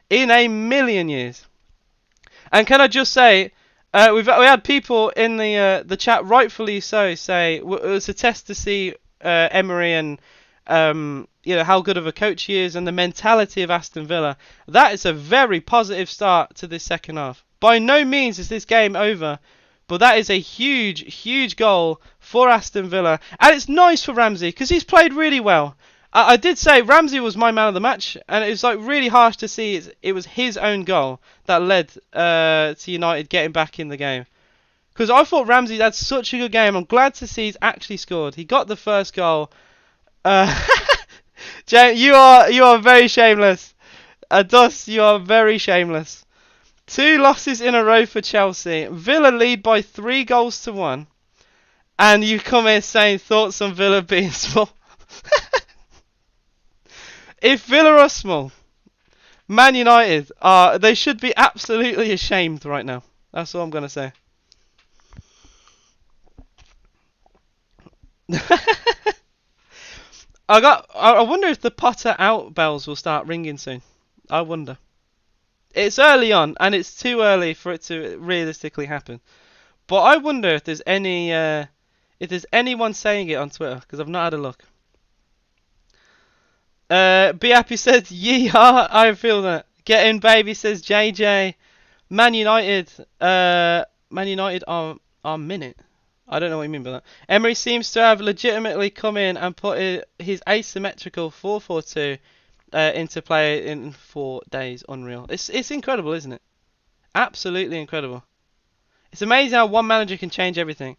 In a million years. And can I just say, we had people in the chat, rightfully so, say it was a test to see Emery and how good of a coach he is and the mentality of Aston Villa. That is a very positive start to this second half. By no means is this game over, but that is a huge goal for Aston Villa. And it's nice for Ramsey because he's played really well. I did say Ramsey was my man of the match, and it was like really harsh to see it was his own goal that led to United getting back in the game. Because I thought Ramsey had such a good game. I'm glad to see he's actually scored. He got the first goal. James, you are very shameless. Dust, you are very shameless. 2 losses in a row for Chelsea. Villa lead by 3 goals to 1. And you come here saying thoughts on Villa being small. If Villa are small, Man United they should be absolutely ashamed right now. That's all I'm gonna say. I wonder if the Potter out bells will start ringing soon. I wonder. It's early on, and it's too early for it to realistically happen. But I wonder if there's anyone saying it on Twitter, because I've not had a look. Be Happy says, yeehaw, I feel that. Get in, baby, says JJ. Man United are minute. I don't know what you mean by that. Emery seems to have legitimately come in and put his asymmetrical 4-4-2 into play in 4 days. Unreal. It's incredible, isn't it? Absolutely incredible. It's amazing how one manager can change everything.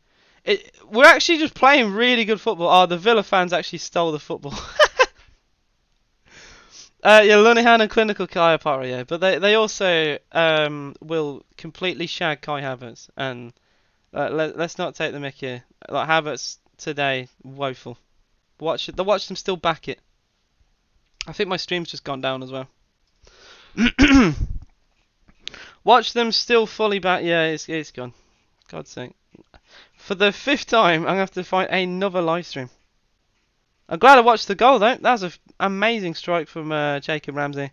We're actually just playing really good football. Oh, the Villa fans actually stole the football. Yeah, Linehan and Clinical Kai are part of it, yeah. But they also will completely shag Kai Havertz. And let's not take the mickey. Like Havertz today, woeful. Watch them still back it. I think my stream's just gone down as well. Watch them still fully back. Yeah, it's gone. God's sake. For the 5th time, I'm going to have to find another live stream. I'm glad I watched the goal though. That was an amazing strike from Jacob Ramsey.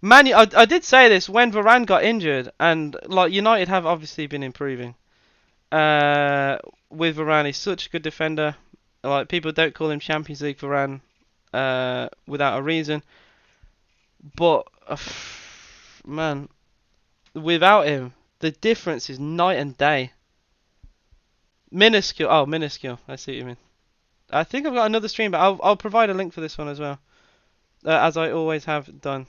Man, I did say this when Varane got injured, and like United have obviously been improving. With Varane, he's such a good defender. Like people don't call him Champions League Varane without a reason. But man, without him, the difference is night and day. Minuscule. Oh, minuscule. I see what you mean. I think I've got another stream, but I'll provide a link for this one as well, as I always have done.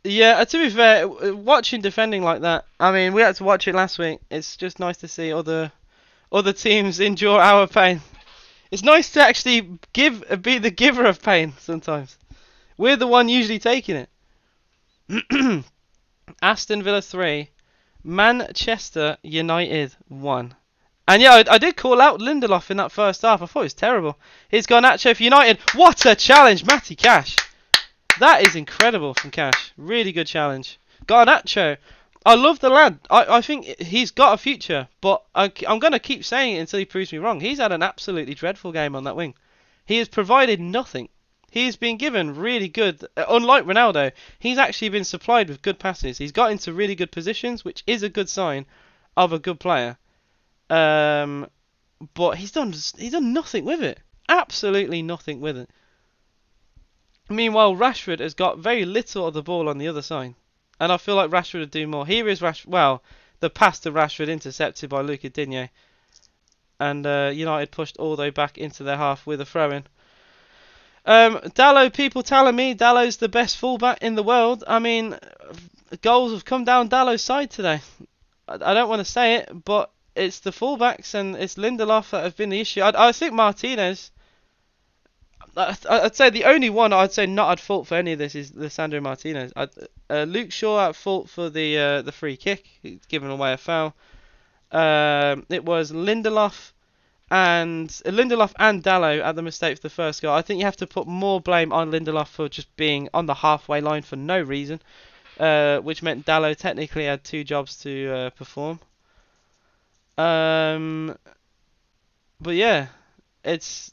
Yeah, to be fair, watching defending like that, I mean, we had to watch it last week. It's just nice to see other teams endure our pain. It's nice to actually be the giver of pain sometimes. We're the one usually taking it. Aston Villa 3, Manchester United 1. And yeah, I did call out Lindelof in that first half. I thought it was terrible. He's gone Garnacho for United. What a challenge, Matty Cash. That is incredible from Cash. Really good challenge. Garnacho. I love the lad. I think he's got a future, but I'm going to keep saying it until he proves me wrong. He's had an absolutely dreadful game on that wing. He has provided nothing. He's been given really good, unlike Ronaldo, he's actually been supplied with good passes. He's got into really good positions, which is a good sign of a good player. But he's done nothing with it. Absolutely nothing with it. Meanwhile, Rashford has got very little of the ball on the other side. And I feel like Rashford would do more. Here is Rashford. Well, the pass to Rashford intercepted by Luca Digne. And United pushed all the way back into their half with a throw-in. Dalot, people telling me Dalot's the best fullback in the world. I mean, goals have come down Dalot's side today. I don't want to say it, but it's the fullbacks and it's Lindelof that have been the issue. I think Martinez... I'd say the only one I'd say not at fault for any of this is Lisandro Martinez. Luke Shaw at fault for the free kick, giving away a foul. It was Lindelof and Dalot at the mistake for the first goal. I think you have to put more blame on Lindelof for just being on the halfway line for no reason, which meant Dalot technically had 2 jobs to perform. But yeah, it's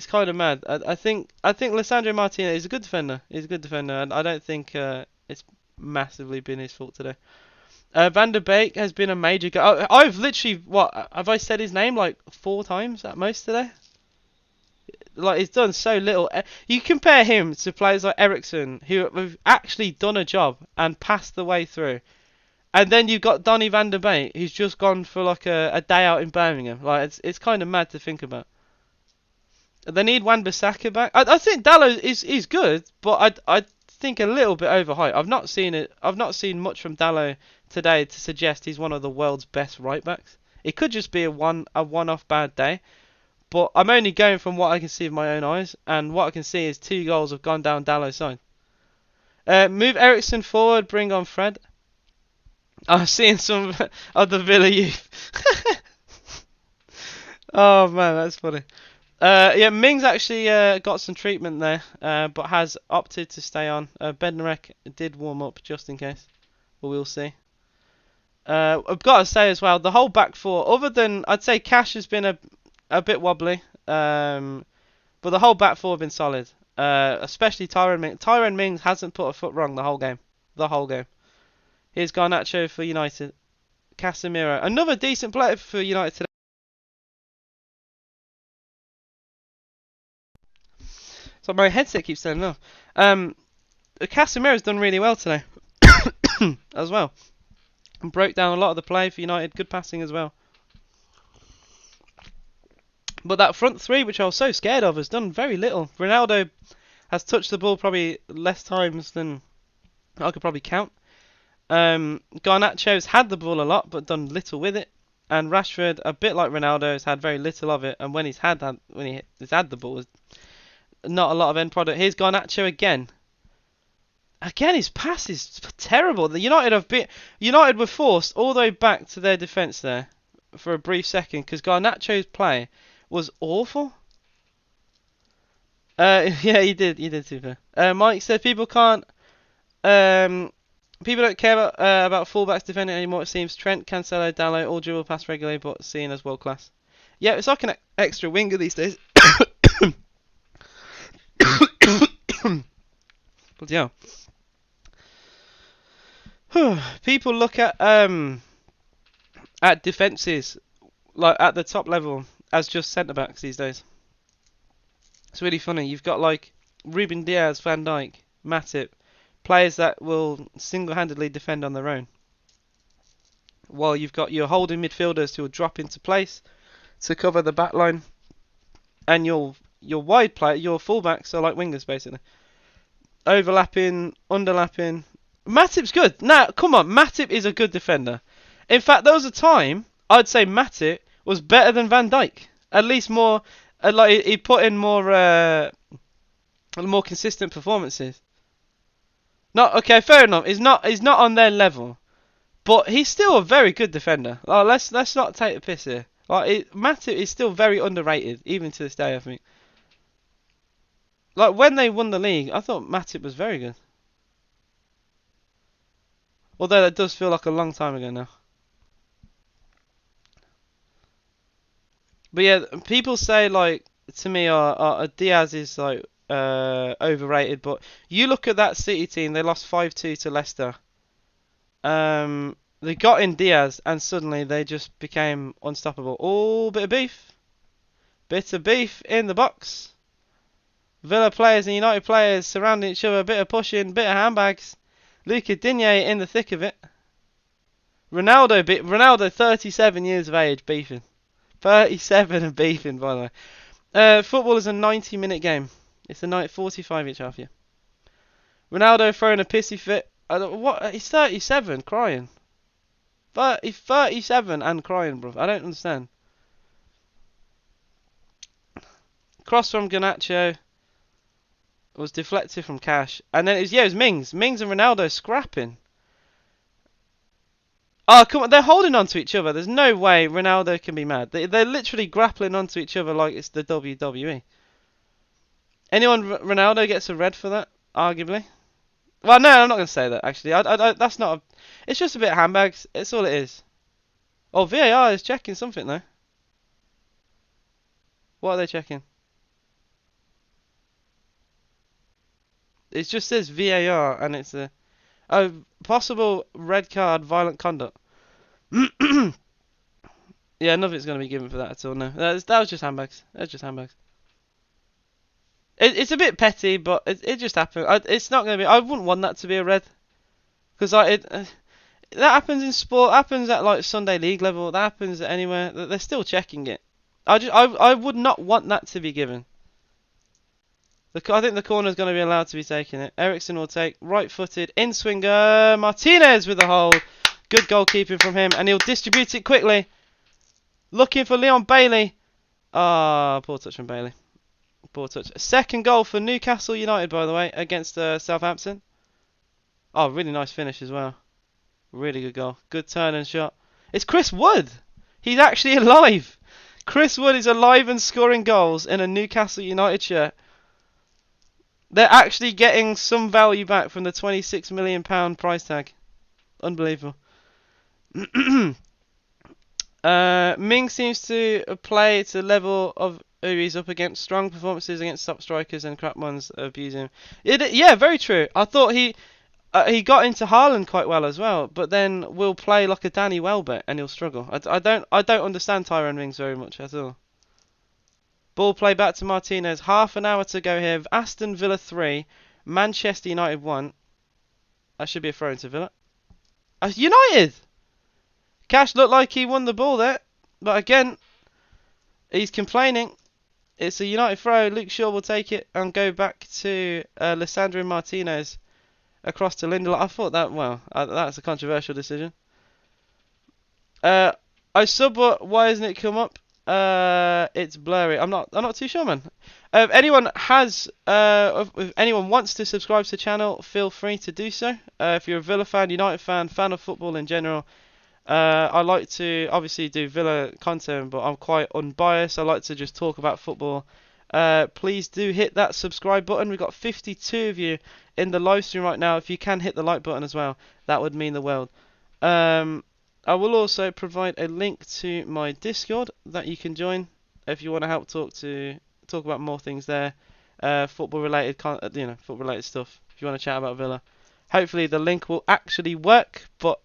kind of mad. I think Lisandro Martinez is a good defender. He's a good defender, and I don't think it's massively been his fault today. Van der Beek has been a major guy. I've literally, have I said his name like 4 times at most today? Like, he's done so little. You compare him to players like Eriksen, who have actually done a job and passed the way through. And then you've got Donny van der Beek, who's just gone for like a day out in Birmingham. Like, it's kind of mad to think about. They need Wan-Bissaka back. I think Dalot is good, but I think a little bit overhyped. I've not seen much from Dalot today to suggest he's one of the world's best right backs. It could just be a one-off bad day, but I'm only going from what I can see with my own eyes, and what I can see is 2 goals have gone down Dalot's side. Move Eriksen forward, bring on Fred. I'm seeing some of the Villa youth. Oh man, that's funny. Yeah, Mings actually got some treatment there, but has opted to stay on. Bednarek did warm up just in case, but we'll see. I've got to say as well, the whole back 4, other than I'd say Cash has been a bit wobbly, but the whole back 4 have been solid. Especially Tyrone Mings. Tyrone Mings hasn't put a foot wrong the whole game. Here's Garnacho for United. Casemiro, another decent player for United today. So my headset keeps turning off. Casemiro's done really well today as well. And broke down a lot of the play for United. Good passing as well. But that front 3, which I was so scared of, has done very little. Ronaldo has touched the ball probably less times than I could probably count. Garnacho's had the ball a lot, but done little with it. And Rashford, a bit like Ronaldo, has had very little of it. And when he's had the ball, not a lot of end product. Here's Garnacho again. Again, his pass is terrible. The United were forced all the way back to their defence there for a brief second because Garnacho's play was awful. Yeah, you did. You did super. Mike said um, people don't care about fullbacks defending anymore. It seems Trent, Cancelo, Dalot all dribble past regularly, but seen as world class. Yeah, it's like an extra winger these days. But yeah, people look at defenses like at the top level as just centre backs these days. It's really funny. You've got like Ruben Diaz, Van Dijk, Matip, players that will single-handedly defend on their own, while you've got your holding midfielders who will drop into place to cover the back line, and your wide player, your fullbacks are like wingers basically, overlapping, underlapping. Matip's good. Now, come on, Matip is a good defender. In fact, there was a time I'd say Matip was better than Van Dijk. At least more, like he put in more consistent performances. Not okay, fair enough. He's not on their level, but he's still a very good defender. Like, let's not take the piss here. Like Matip is still very underrated, even to this day. I think. Like when they won the league, I thought Matip was very good. Although that does feel like a long time ago now. But yeah, people say like to me, Diaz is like overrated. But you look at that City team; they lost 5-2 to Leicester. They got in Diaz, and suddenly they just became unstoppable. Oh, bit of beef in the box. Villa players and United players surrounding each other, bit of pushing, bit of handbags. Luca Digne in the thick of it. Ronaldo, 37 years of age, beefing. 37 and beefing, by the way. Football is a 90-minute game. It's a night 45 each half, yeah. Ronaldo throwing a pissy fit. What? He's 37, crying. He's 37 and crying, bro. I don't understand. Cross from Garnacho was deflected from Cash, and then it was Mings and Ronaldo scrapping. Oh, come on, they're holding on to each other. There's no way Ronaldo can be mad. They're literally grappling onto each other like it's the WWE. Ronaldo gets a red for that, arguably. Well, no, I'm not going to say that, actually. That's not it's just a bit of handbags. It's all it is. Oh, VAR is checking something, though. What are they checking? It just says VAR, and it's a possible red card, violent conduct. Yeah, nothing's going to be given for that at all. No, that was just handbags. That's just handbags. It's a bit petty, but it just happened. It's not going to be. I wouldn't want that to be a red, because that happens in sport. Happens at like Sunday League level. That happens anywhere. They're still checking it. I would not want that to be given. I think the corner is going to be allowed to be taken. It. Ericsson will take right-footed in-swinger. Martinez with the hold. Good goalkeeping from him, and he'll distribute it quickly. Looking for Leon Bailey. Ah, poor touch from Bailey. Poor touch. Second goal for Newcastle United, by the way, against Southampton. Oh, really nice finish as well. Really good goal. Good turn and shot. It's Chris Wood. He's actually alive. Chris Wood is alive and scoring goals in a Newcastle United shirt. They're actually getting some value back from the £26 million price tag. Unbelievable. Ming seems to play to the level of who he's up against. Strong performances against top strikers and crap ones abuse him. Yeah, very true. I thought he got into Haaland quite well as well, but then will play like a Danny Welbeck and he'll struggle. I don't understand Tyrone Mings very much at all. Ball play back to Martinez. Half an hour to go here. Aston Villa 3, Manchester United 1. That should be a throw into Villa. United! Cash looked like he won the ball there, but again, he's complaining. It's a United throw. Luke Shaw will take it and go back to Lisandro Martinez across to Lindelof. I thought that's a controversial decision. I sub, why hasn't it come up? It's blurry. I'm not too sure, man. If anyone wants to subscribe to the channel, feel free to do so. If you're a Villa fan, United fan of football in general, I like to obviously do Villa content, but I'm quite unbiased. I like to just talk about football please do hit that subscribe button. We've got 52 of you in the live stream right now. If you can hit the like button as well, that would mean the world. I will also provide a link to my Discord that you can join if you want to help talk about more things there, football related, football related stuff. If you want to chat about Villa, hopefully the link will actually work. But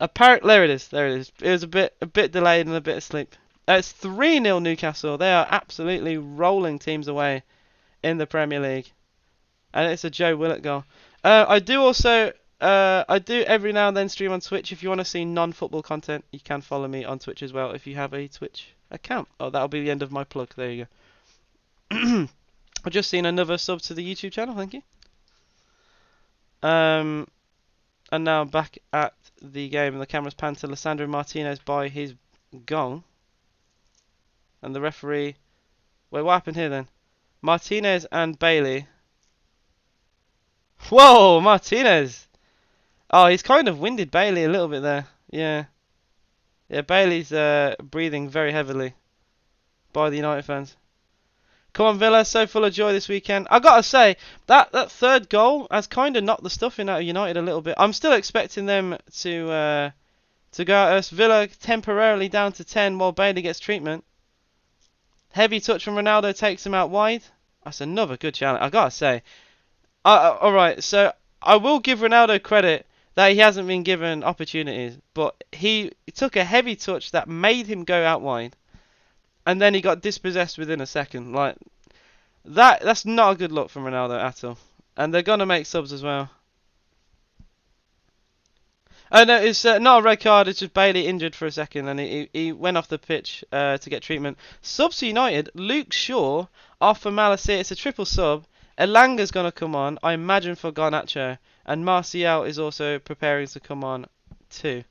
apparently, there it is. There it is. It was a bit delayed and a bit asleep. It's 3-0 Newcastle. They are absolutely rolling teams away in the Premier League, and it's a Joe Willett goal. I do every now and then stream on Twitch. If you want to see non-football content, you can follow me on Twitch as well if you have a Twitch account. Oh, that'll be the end of my plug. There you go. I've just seen another sub to the YouTube channel. Thank you. And now I'm back at the game, and the camera's panned to Lisandro Martinez by his goal. And the referee... Wait, what happened here then? Martinez and Bailey. Whoa, Martinez! Oh, he's kind of winded Bailey a little bit there. Yeah. Yeah, Bailey's breathing very heavily by the United fans. Come on, Villa, so full of joy this weekend. I gotta say, that third goal has kind of knocked the stuffing out of United a little bit. I'm still expecting them to go at us. Villa temporarily down to 10 while Bailey gets treatment. Heavy touch from Ronaldo takes him out wide. That's another good challenge. I gotta say. Alright, so I will give Ronaldo credit that he hasn't been given opportunities, but he took a heavy touch that made him go out wide, and then he got dispossessed within a second. Like that's not a good look from Ronaldo at all. And they're gonna make subs as well. Oh no, it's not a red card. It's just Bailey injured for a second, and he went off the pitch to get treatment. Subs to United. Luke Shaw off for Malacia. It's a triple sub. Elanga's going to come on, I imagine, for Garnacho. And Martial is also preparing to come on too.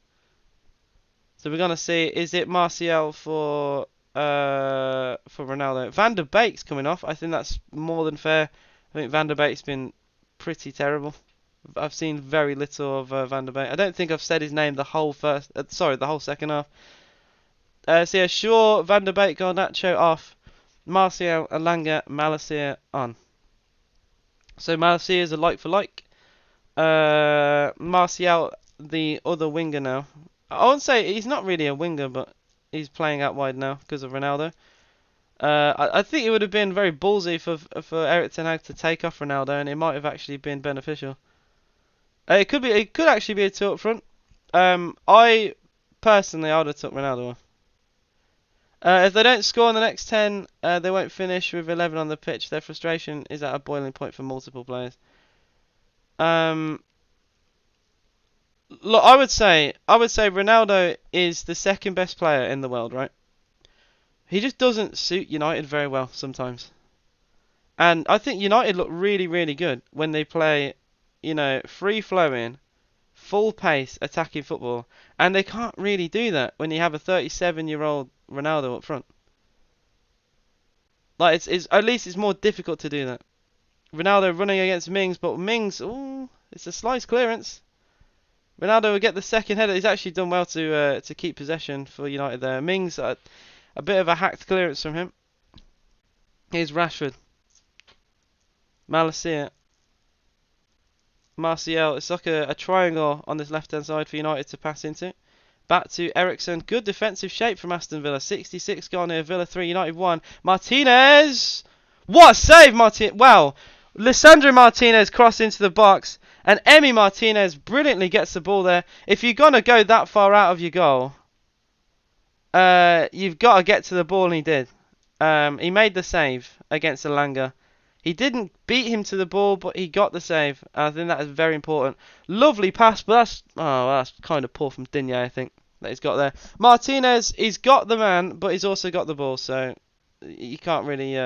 So we're going to see, is it Martial for Ronaldo? Van der Beek's coming off. I think that's more than fair. I think Van der Beek's been pretty terrible. I've seen very little of Van der Beek. I don't think I've said his name the whole the whole second half. So yeah, Shaw, Van der Beek, Garnacho off. Martial, Elanga, Malacia on. So Malacia is a like for like. Martial, the other winger now. I won't say he's not really a winger, but he's playing out wide now because of Ronaldo. I think it would have been very ballsy for Erik ten Hag to take off Ronaldo, and it might have actually been beneficial. It could actually be a two up front. I personally would have took Ronaldo off. If they don't score in the next 10, they won't finish with 11 on the pitch. Their frustration is at a boiling point for multiple players. Look, I would say Ronaldo is the second best player in the world, right? He just doesn't suit United very well sometimes. And I think United look really, really good when they play, free-flowing, full-pace attacking football. And they can't really do that when you have a 37-year-old Ronaldo up front. Like it's at least it's more difficult to do that. Ronaldo running against Mings, but Mings, it's a slice clearance. Ronaldo will get the second header. He's actually done well to keep possession for United there. Mings, a bit of a hacked clearance from him. Here's Rashford. Malacia. Martial. It's like a triangle on this left-hand side for United to pass into. Back to Eriksen. Good defensive shape from Aston Villa. 66 gone here. Villa 3, United 1. Martinez! What a save, Martinez! Wow. Lisandro Martinez crossed into the box. And Emi Martinez brilliantly gets the ball there. If you're going to go that far out of your goal, you've got to get to the ball, and he did. He made the save against Elanga. He didn't beat him to the ball, but he got the save. I think that is very important. Lovely pass, but that's kind of poor from Digne, I think, that he's got there. Martinez, he's got the man, but he's also got the ball, so you can't really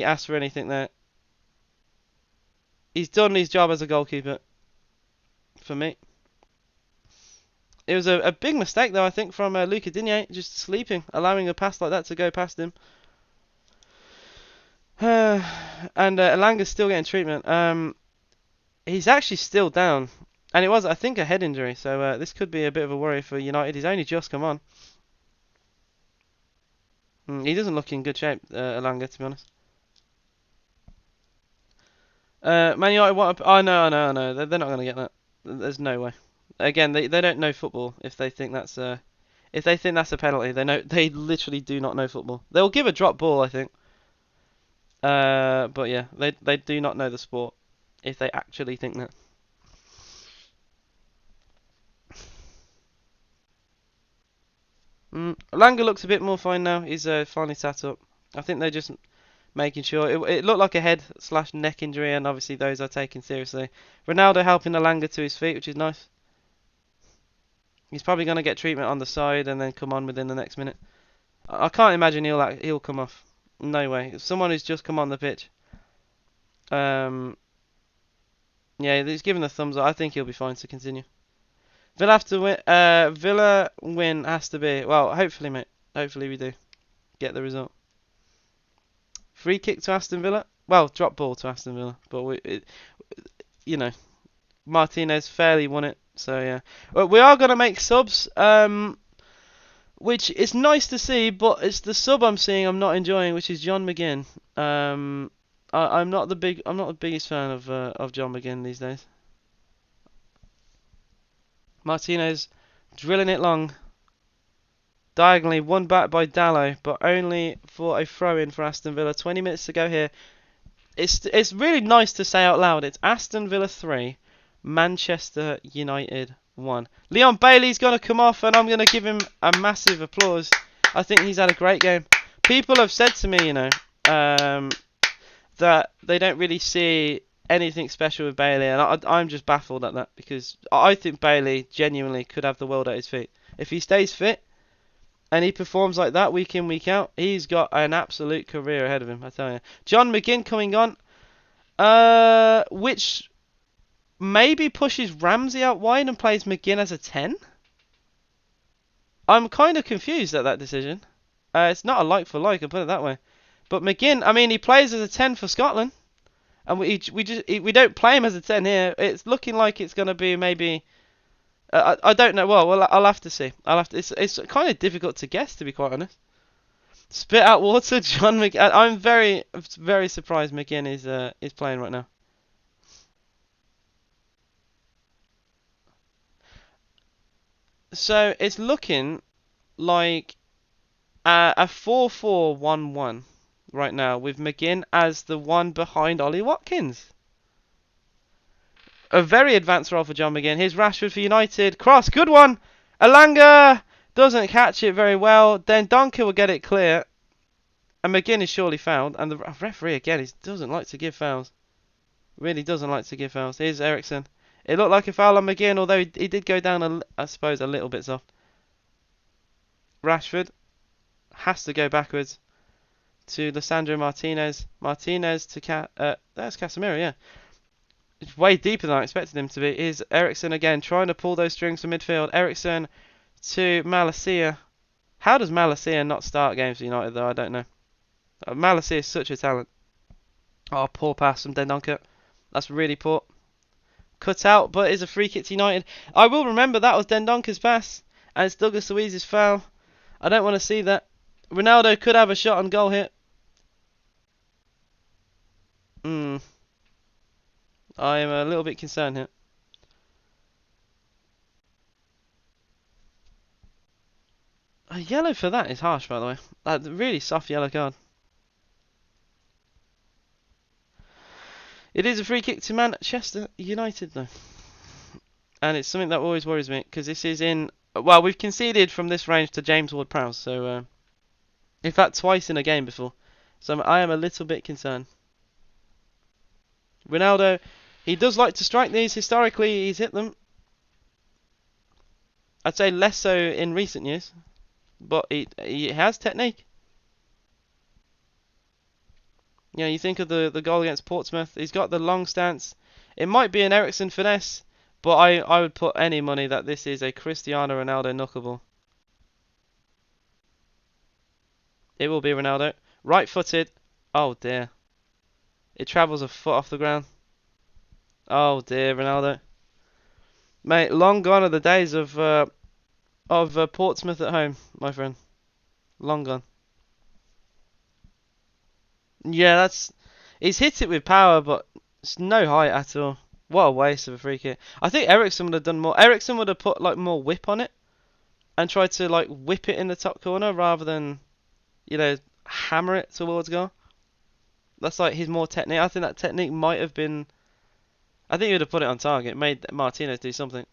ask for anything there. He's done his job as a goalkeeper, for me. It was a big mistake, though, I think, from Luca Digne, just sleeping, allowing a pass like that to go past him. And Elanga's still getting treatment. He's actually still down. And it was, I think, a head injury. So this could be a bit of a worry for United. He's only just come on. He doesn't look in good shape, Elanga, to be honest. Man United want. Oh no, no, no. They're not gonna get that. There's no way. Again, they don't know football. If they think that's a penalty, they literally do not know football. They'll give a drop ball, I think. But yeah, they do not know the sport. If they actually think that. Elanga looks a bit more fine now. He's finally sat up. I think they're just making sure. It looked like a head slash neck injury, and obviously those are taken seriously. Ronaldo helping Elanga to his feet, which is nice. He's probably going to get treatment on the side and then come on within the next minute. I can't imagine he'll come off. No way. Someone who's just come on the pitch. Um, yeah, he's given the thumbs up. I think he'll be fine to continue. Villa have to win. Villa win has to be. Well, hopefully, mate. Hopefully we do get the result. Free kick to Aston Villa. Well, drop ball to Aston Villa, but you know, Martinez fairly won it. So yeah, well, we are gonna make subs. Which is nice to see, but it's the sub I'm seeing I'm not enjoying, which is John McGinn. I'm not the biggest fan of John McGinn these days. Martinez drilling it long, diagonally won back by Dallo, but only for a throw in for Aston Villa. 20 minutes to go here. It's really nice to say out loud. It's Aston Villa 3, Manchester United 1. Leon Bailey's going to come off, and I'm going to give him a massive applause. I think he's had a great game. People have said to me, that they don't really see anything special with Bailey, and I'm just baffled at that, because I think Bailey genuinely could have the world at his feet. If he stays fit and he performs like that week in, week out, he's got an absolute career ahead of him, I tell you. John McGinn coming on, which maybe pushes Ramsey out wide and plays McGinn as a 10? I'm kind of confused at that decision. It's not a like for like, I'll put it that way. But McGinn, I mean, he plays as a 10 for Scotland, and we don't play him as a 10 here. It's looking like it's going to be maybe. I don't know. Well, I'll have to see. It's kind of difficult to guess, to be quite honest. Spit out water, John McGinn. I'm very very surprised McGinn is playing right now. So it's looking like a 4-4-1-1 right now, with McGinn as the one behind Ollie Watkins. A very advanced role for John McGinn. Here's Rashford for United. Cross, good one. Elanga doesn't catch it very well. Then Donker will get it clear. And McGinn is surely fouled. And the referee, again, he doesn't like to give fouls. Really doesn't like to give fouls. Here's Ericsson. It looked like a foul on McGinn, although he did go down, I suppose, a little bit soft. Rashford has to go backwards to Lisandro Martinez. Martinez to that's Casemiro, yeah. It's way deeper than I expected him to be. Is Ericsson again trying to pull those strings from midfield. Ericsson to Malacia. How does Malacia not start games for United though? I don't know. Malacia is such a talent. Oh, poor pass from Dendoncker. That's really poor. Cut out, but is a free kick to United. I will remember that was Dendonker's pass. And it's Douglas Luiz's foul. I don't want to see that. Ronaldo could have a shot on goal here. I am a little bit concerned here. A yellow for that is harsh, by the way. That's a really soft yellow card. It is a free kick to Manchester United, though. And it's something that always worries me, because this is in. Well, we've conceded from this range to James Ward-Prowse, so. In fact, twice in a game before. So I am a little bit concerned. Ronaldo, he does like to strike these. Historically, he's hit them. I'd say less so in recent years. But he has technique. You know, you think of the goal against Portsmouth. He's got the long stance. It might be an Ericsson finesse, but I would put any money that this is a Cristiano Ronaldo knuckleball. It will be Ronaldo. Right-footed. Oh dear. It travels a foot off the ground. Oh dear, Ronaldo. Mate, long gone are the days of Portsmouth at home, my friend. Long gone. Yeah, he's hit it with power, but it's no height at all. What a waste of a free kick. I think Ericsson would have done more. Ericsson would have put like more whip on it and tried to like whip it in the top corner rather than, you know, hammer it towards goal. That's like his more technique. I think that technique might have been. I think he would have put it on target, made Martinez do something.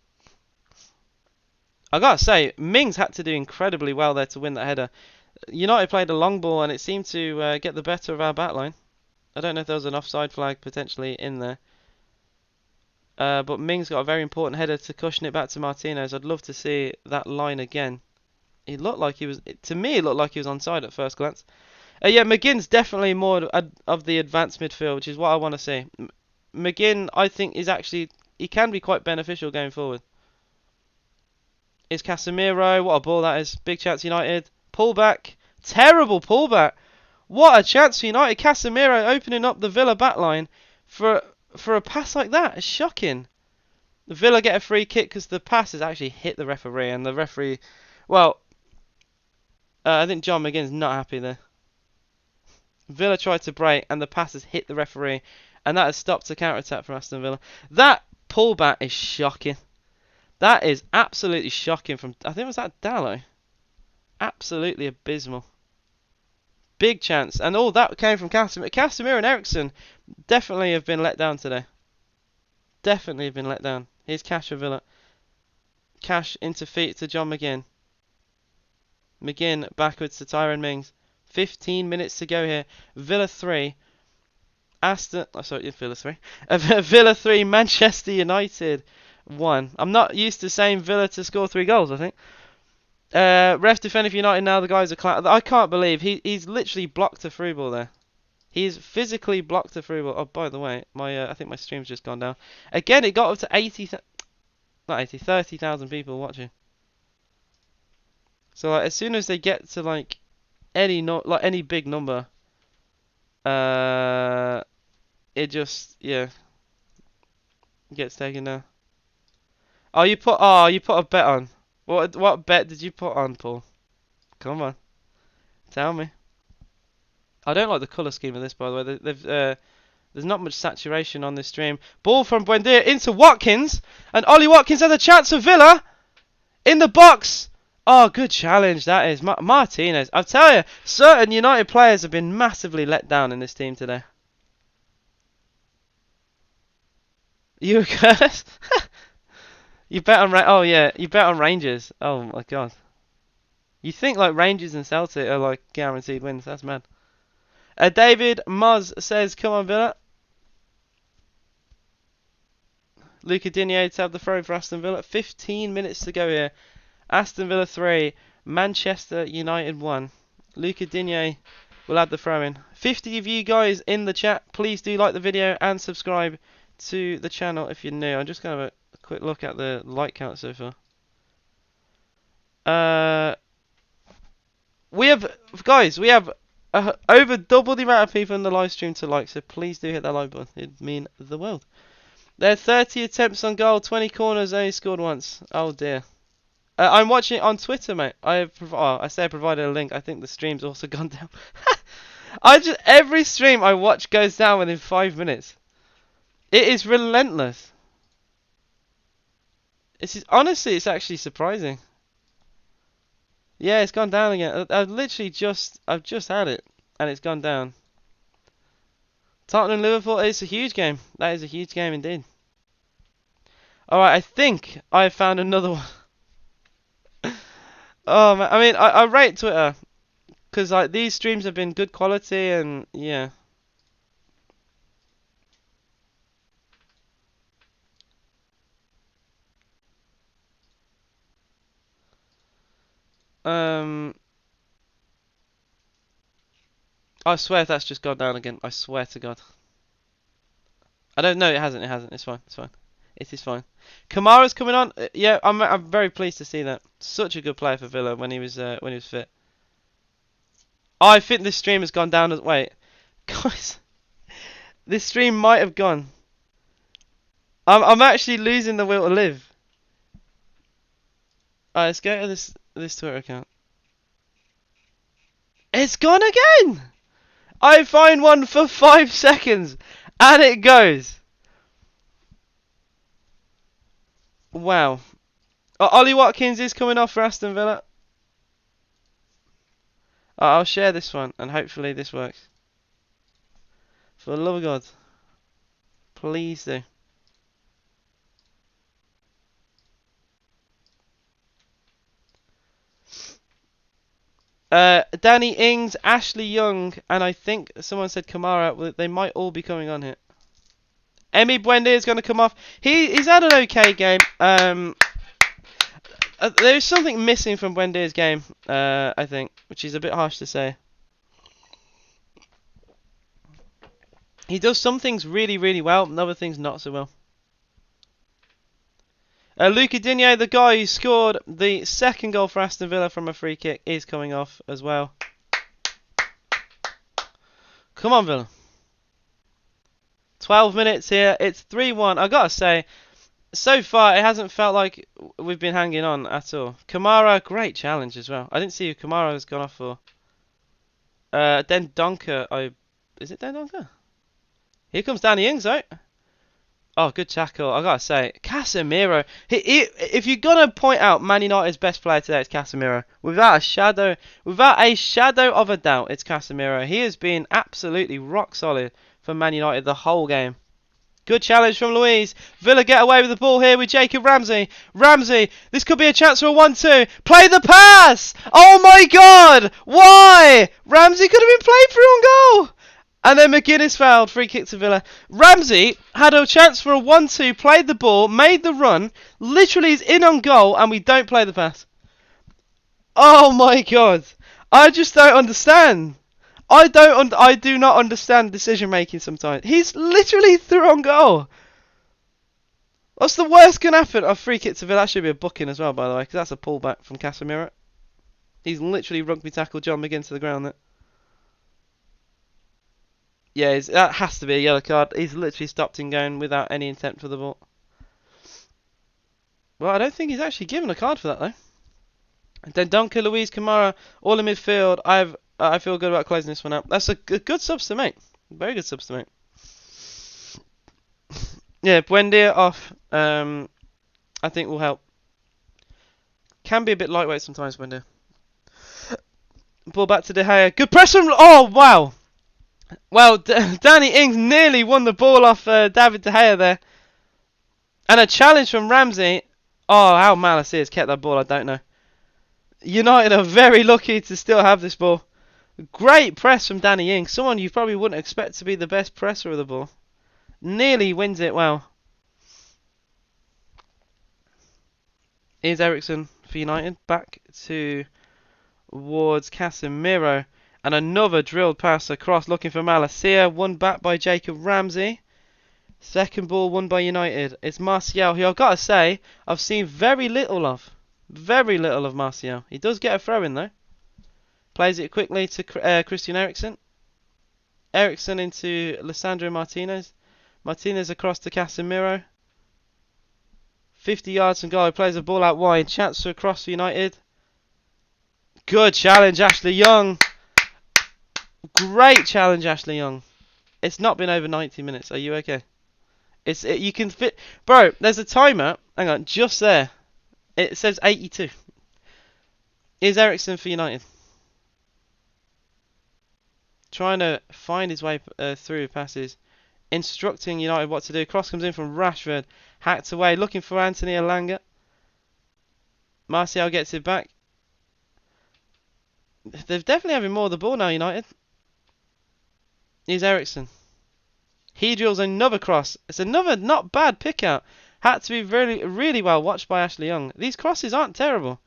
I gotta say, Mings had to do incredibly well there to win that header. United played a long ball and it seemed to get the better of our backline. I don't know if there was an offside flag potentially in there. But Mings got a very important header to cushion it back to Martinez. I'd love to see that line again. He looked like he was, to me, it looked like he was onside at first glance. Yeah, McGinn's definitely more of the advanced midfield, which is what I want to see. McGinn, I think, is actually, he can be quite beneficial going forward. It's Casemiro. What a ball that is. Big chance United. Pullback. Terrible pullback. What a chance for United. Casemiro opening up the Villa backline for a pass like that. It's shocking. The Villa get a free kick because the pass has actually hit the referee, and the referee, well, I think John McGinn's not happy there. Villa tried to break, and the pass has hit the referee, and that has stopped the counter-attack from Aston Villa. That pullback is shocking. That is absolutely shocking from, I think, was that Dallo? Absolutely abysmal. Big chance, and all that came from Casemiro. Casemiro and Ericsson definitely have been let down today. Definitely have been let down. Here's Cash for Villa. Cash into feet to John McGinn. McGinn backwards to Tyrone Mings. 15 minutes to go here. Villa 3. Aston... Oh, sorry, Villa 3. Villa 3, Manchester United 1. I'm not used to saying Villa to score 3 goals, I think. Ref defending for United now. The guys are... I can't believe he's literally blocked a through ball there. He's physically blocked a through ball. Oh, by the way, I think my stream's just gone down. Again, it got up to 30,000 people watching. So like, as soon as they get to like any big number, it just gets taken down. Oh, you put a bet on. What bet did you put on, Paul? Come on, tell me. I don't like the colour scheme of this, by the way. There's not much saturation on this stream. Ball from Buendia into Watkins, and Ollie Watkins had a chance for Villa in the box. Oh, good challenge that is. Martinez. I tell you, certain United players have been massively let down in this team today. You cursed? You bet on you bet on Rangers. Oh my god. You think like Rangers and Celtic are like guaranteed wins? That's mad. David Moz says, "Come on, Villa." Luca Digne to have the throw for Aston Villa. 15 minutes to go here. Aston Villa 3, Manchester United 1. Luca Digne will add the throw in. 50 of you guys in the chat. Please do like the video and subscribe to the channel if you're new. I'm just going to have a quick look at the like count so far. We have over double the amount of people in the live stream to like, so please do hit that like button. It'd mean the world. There are 30 attempts on goal, 20 corners, only scored once. Oh dear. I'm watching it on Twitter, mate. I say I provided a link. I think the stream's also gone down. Every stream I watch goes down within 5 minutes. It is relentless. Honestly, it's actually surprising. Yeah, it's gone down again. I've just had it, and it's gone down. Tottenham Liverpool is a huge game. That is a huge game indeed. Alright, I think I found another one. Oh man, I mean, I rate Twitter because like these streams have been good quality and yeah. I swear that's just gone down again. I swear to God. I don't know. It hasn't. It hasn't. It's fine. It's fine. It is fine. Kamara's coming on. Yeah, I'm very pleased to see that. Such a good player for Villa when he was fit. Oh, I think this stream has gone down. Wait, guys, this stream might have gone. I'm actually losing the will to live. Alright, let's go to this Twitter account. It's gone again. I find one for 5 seconds, and it goes. Wow. Ollie Watkins is coming off for Aston Villa. I'll share this one, and hopefully this works. For the love of God, please do. Danny Ings, Ashley Young, and I think someone said Kamara. Well, they might all be coming on here. Emi Buendia is going to come off. He's had an okay game. There's something missing from Buendia's game, I think, which is a bit harsh to say. He does some things really, really well, and other things not so well. Luca Digne, the guy who scored the second goal for Aston Villa from a free kick, is coming off as well. Come on, Villa. 12 minutes here. It's 3-1. I gotta say, so far it hasn't felt like we've been hanging on at all. Kamara, great challenge as well. I didn't see who Kamara has gone off for. Den Donker. Is it Den Donker? Here comes Danny Ings, right? Oh, good tackle. I gotta say, Casemiro. If you're gonna point out Man United's best player today, it's Casemiro. Without a shadow of a doubt, it's Casemiro. He has been absolutely rock solid for Man United the whole game. Good challenge from Luiz. Villa get away with the ball here with Jacob Ramsey. Ramsey, this could be a chance for a 1-2. Play the pass! Oh my God! Why? Ramsey could have been played through on goal. And then McGuinness fouled, free kick to Villa. Ramsey had a chance for a 1-2, played the ball, made the run, literally is in on goal, and we don't play the pass. Oh my God. I just don't understand. I do not understand decision making sometimes. He's literally through on goal. What's the worst can happen? A free kick to Villa. That should be a booking as well, by the way, because that's a pullback from Casemiro. He's literally rugby tackled John McGinn to the ground there. Yeah, that has to be a yellow card. He's literally stopped him going without any intent for the ball. Well, I don't think he's actually given a card for that, though. And then Duncan, Luiz, Kamara, all in midfield. I feel good about closing this one out. That's a good subs to make. Very good subs to make. Yeah, Buendia off. I think will help. Can be a bit lightweight sometimes, Buendia. Ball back to De Gea. Good press from... Oh, wow. Well, Danny Ings nearly won the ball off David De Gea there. And a challenge from Ramsey. Oh, how Malice has kept that ball, I don't know. United are very lucky to still have this ball. Great press from Danny Ings. Someone you probably wouldn't expect to be the best presser of the ball. Nearly wins it well. Here's Ericsson for United. Back towards Casemiro. And another drilled pass across looking for Malacia. Won back by Jacob Ramsey. Second ball won by United. It's Martial, who I've got to say I've seen very little of. Very little of Martial. He does get a throw in though. Plays it quickly to Christian Eriksen. Eriksen into Lisandro Martinez. Martinez across to Casemiro. 50 yards from goal. He plays the ball out wide. Chance to cross for United. Good challenge, Ashley Young. Great challenge, Ashley Young. It's not been over 90 minutes. Are you okay? You can fit, bro. There's a timer. Hang on, just there. It says 82. Here's Eriksen for United. Trying to find his way through passes. Instructing United what to do. Cross comes in from Rashford. Hacked away. Looking for Anthony Elanga. Martial gets it back. They're definitely having more of the ball now, United. Here's Eriksen. He drills another cross. It's another not bad pick out. Had to be really, really well watched by Ashley Young. These crosses aren't terrible.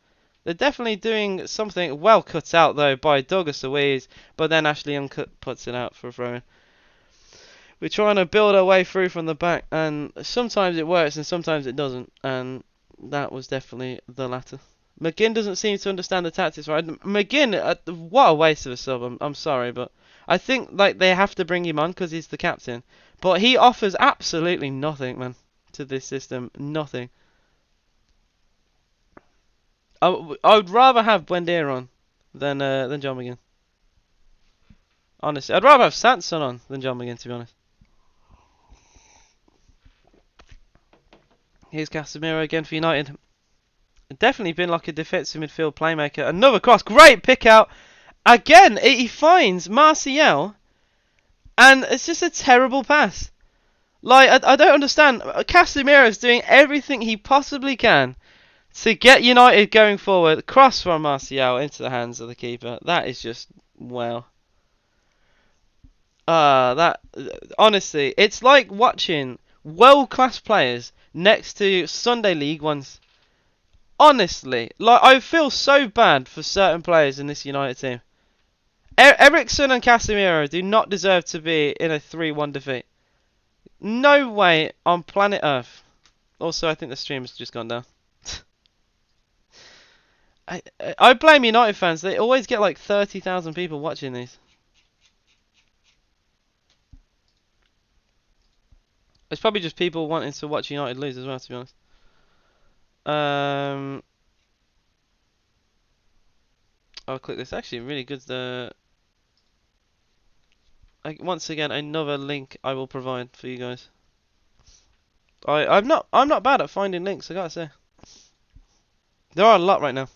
They're definitely doing something well cut out though by Douglas Luiz, but then Ashley Young puts it out for a throw in. We're trying to build our way through from the back, and sometimes it works and sometimes it doesn't, and that was definitely the latter. McGinn doesn't seem to understand the tactics right. McGinn, what a waste of a sub. I'm sorry, but I think like they have to bring him on because he's the captain. But he offers absolutely nothing, man, to this system. Nothing. I would rather have Buendia on than John McGinn. Honestly, I'd rather have Sanson on than John McGinn, to be honest. Here's Casemiro again for United. Definitely been like a defensive midfield playmaker. Another cross, great pick out. Again, he finds Martial, and it's just a terrible pass. Like, I don't understand. Casemiro is doing everything he possibly can to get United going forward. Cross from Martial into the hands of the keeper. That is just, well. That honestly, it's like watching world-class players next to Sunday League ones. Honestly, like I feel so bad for certain players in this United team. Eriksen and Casemiro do not deserve to be in a 3-1 defeat. No way on planet Earth. Also, I think the stream has just gone down. I blame United fans. They always get like 30,000 people watching these. It's probably just people wanting to watch United lose as well, to be honest. I'll click this. Actually, really good. Once again, another link I will provide for you guys. I'm not bad at finding links, I gotta say. There are a lot right now.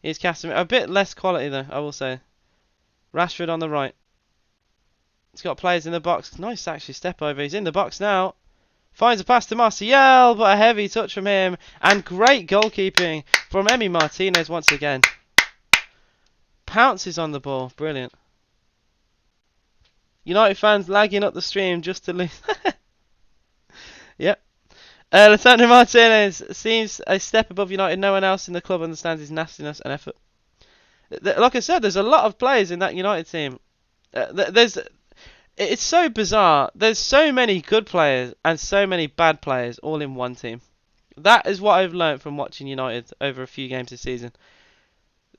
Here's Casemiro. A bit less quality though, I will say. Rashford on the right. He's got players in the box. Nice actually step over. He's in the box now. Finds a pass to Martial, but a heavy touch from him. And great goalkeeping from Emi Martinez once again. Pounces on the ball. Brilliant. United fans lagging up the stream just to lose. Yep. Lisandro Martinez seems a step above United. No one else in the club understands his nastiness and effort. Like I said, there's a lot of players in that United team. It's so bizarre. There's so many good players and so many bad players all in one team. That is what I've learned from watching United over a few games this season.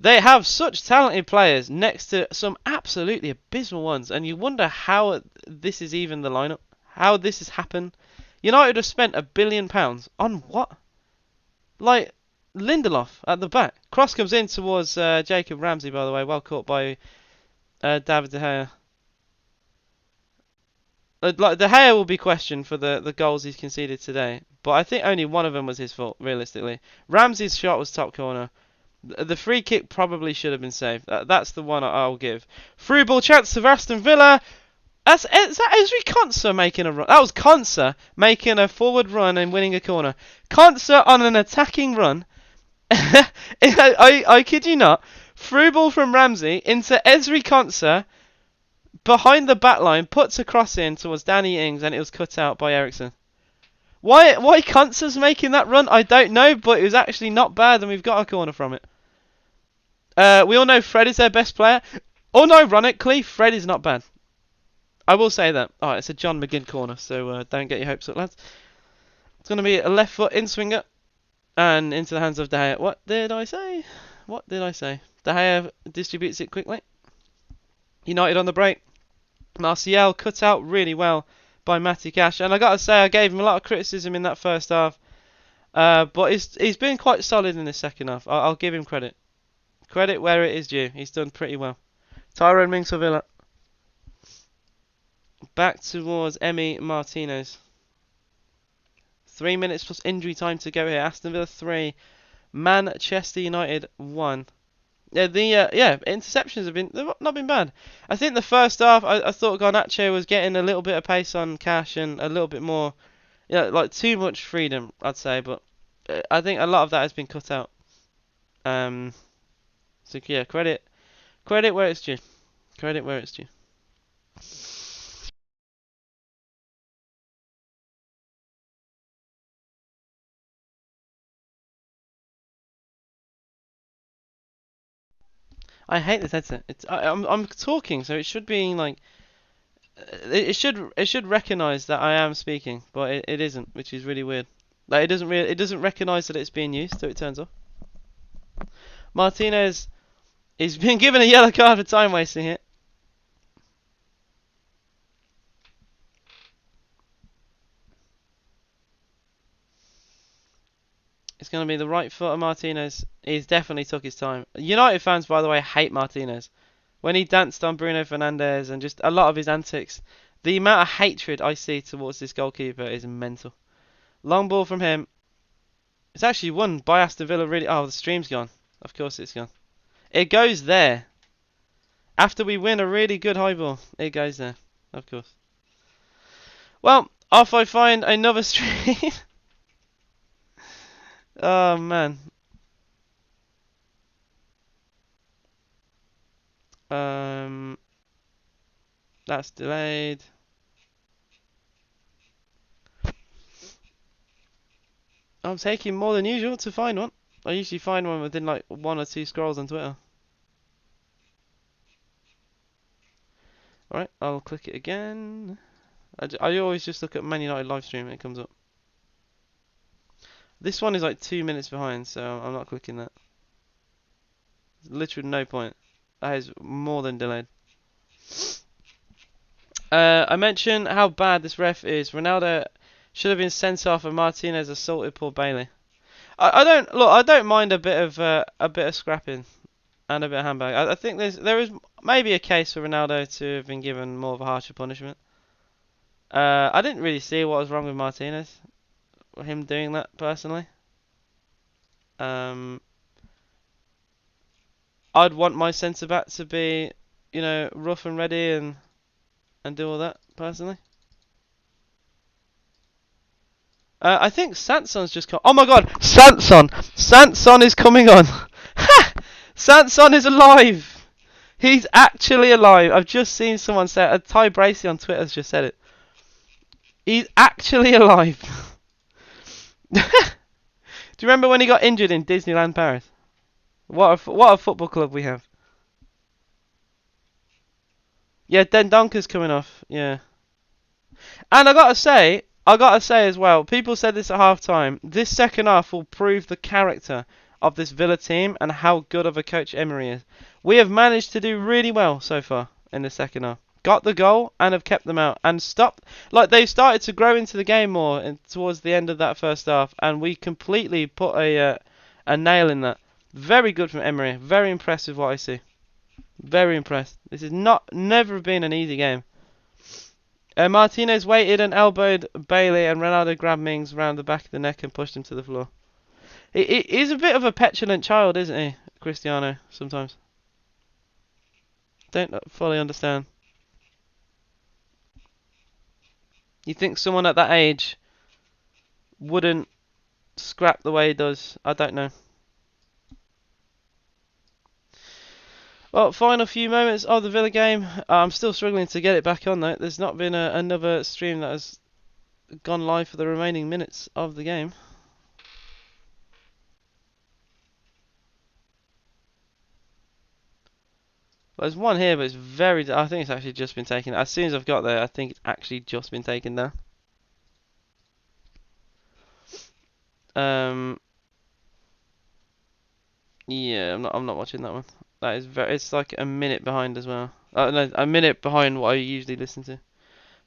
They have such talented players next to some absolutely abysmal ones, and you wonder how this is even the lineup. How this has happened. United have spent £1 billion on what? Like Lindelof at the back. Cross comes in towards Jacob Ramsey, by the way. Well caught by David De Gea. Like De Gea will be questioned for the goals he's conceded today, but I think only one of them was his fault, realistically. Ramsey's shot was top corner. The free kick probably should have been saved. That's the one I'll give. Through ball chance to Aston Villa. Is that Ezri Konsa making a run? That was Konsa making a forward run and winning a corner. Konsa on an attacking run. I kid you not. Through ball from Ramsey into Ezri Konsa. Behind the back line, puts a cross in towards Danny Ings, and it was cut out by Eriksen. Why Konsa's making that run, I don't know, but it was actually not bad, and we've got a corner from it. We all know Fred is their best player. Unironically, Fred is not bad. I will say that. Alright, it's a John McGinn corner, so don't get your hopes up, lads. It's going to be a left foot in swinger, and into the hands of De Gea. What did I say? De Gea distributes it quickly. United on the break. Martial cut out really well by Matty Cash, and I gotta say I gave him a lot of criticism in that first half, but he's been quite solid in the second half. I'll give him credit where it is due. He's done pretty well. Tyrone Mings for Villa. Back towards Emi Martinez. 3 minutes plus injury time to go here. Aston Villa 3, Manchester United 1. Interceptions they've not been bad. I think the first half, I thought Garnacho was getting a little bit of pace on Cash and a little bit more, like too much freedom, I'd say. But I think a lot of that has been cut out. So yeah, credit where it's due. Credit where it's due. I hate this headset. I'm talking, so it should be like it should recognize that I am speaking, but it isn't, which is really weird. Like it doesn't recognize that it's being used, so it turns off. Martinez is being given a yellow card for time wasting here. It's going to be the right foot of Martinez. He's definitely took his time. United fans, by the way, hate Martinez. When he danced on Bruno Fernandes and just a lot of his antics. The amount of hatred I see towards this goalkeeper is mental. Long ball from him. It's actually won by Aston Villa really. Oh, the stream's gone. Of course it's gone. It goes there. After we win a really good high ball, it goes there. Of course. Well, off I find another stream. Oh, man. That's delayed. I'm taking more than usual to find one. I usually find one within like 1 or 2 scrolls on Twitter. Alright, I'll click it again. I always just look at Man United live stream and it comes up. This one is like 2 minutes behind, so I'm not clicking that. There's literally no point. That is more than delayed. I mentioned how bad this ref is. Ronaldo should have been sent off, and Martinez assaulted poor Bailey. I don't mind a bit of scrapping and a bit of handbag. I think there is maybe a case for Ronaldo to have been given more of a harsher punishment. I didn't really see what was wrong with Martinez, him doing that personally. I'd want my centre back to be, rough and ready and do all that personally. I think Sanson's just come. Oh my God, Sanson is coming on. Sanson is alive. He's actually alive. I've just seen someone say it. Ty Bracey on Twitter has just said it. He's actually alive. Do you remember when he got injured in Disneyland Paris? What a football club we have. Yeah, Dendonka's coming off. Yeah. And I gotta say as well, people said this at half time, this second half will prove the character of this Villa team and how good of a coach Emery is. We have managed to do really well so far in the second half. Got the goal and have kept them out and stopped. Like, they've started to grow into the game more towards the end of that first half, and we completely put a nail in that. Very good from Emery. Very impressed with what I see. Very impressed. This is never been an easy game. Martinez waited and elbowed Bailey, and Ronaldo grabbed Mings round the back of the neck and pushed him to the floor. He's a bit of a petulant child, isn't he, Cristiano, sometimes? Don't fully understand. You think someone at that age wouldn't scrap the way he does? I don't know. Well, final few moments of the Villa game. I'm still struggling to get it back on though. There's not been another stream that has gone live for the remaining minutes of the game. Well, there's one here, but it's I think it's actually just been taken. As soon as I've got there, I think it's actually just been taken down. Yeah, I'm not watching that one. That is it's like a minute behind as well. No, a minute behind what I usually listen to.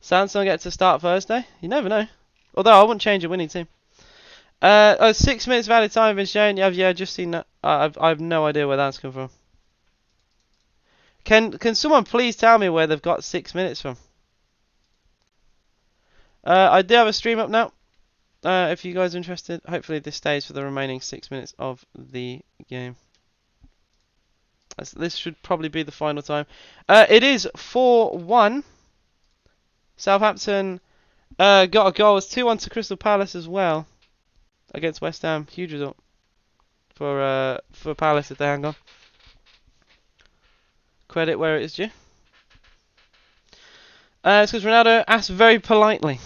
Samsung gets to start Thursday. You never know. Although I wouldn't change a winning team. 6 minutes of added time have been shown. Yeah, I've just seen that. I've no idea where that's come from. Can someone please tell me where they've got 6 minutes from? I do have a stream up now. If you guys are interested, hopefully this stays for the remaining 6 minutes of the game. This should probably be the final time. It is 4-1. Southampton got a goal. It's 2-1 to Crystal Palace as well against West Ham. Huge result for Palace if they hang on. Credit where it is due. It's because Ronaldo asked very politely.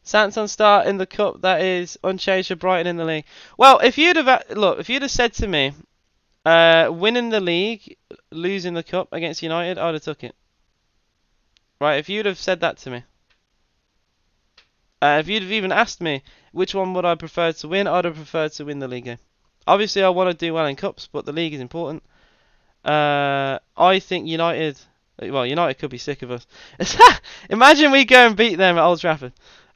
Sanson start in the cup, that is unchanged for Brighton in the league. Well, if you'd have said to me, winning the league, losing the cup against United, I'd have took it. Right, if you'd have said that to me. If you'd have even asked me which one would I prefer to win, I'd have preferred to win the league game. Obviously, I want to do well in cups, but the league is important. I think United could be sick of us. Imagine we go and beat them at Old Trafford.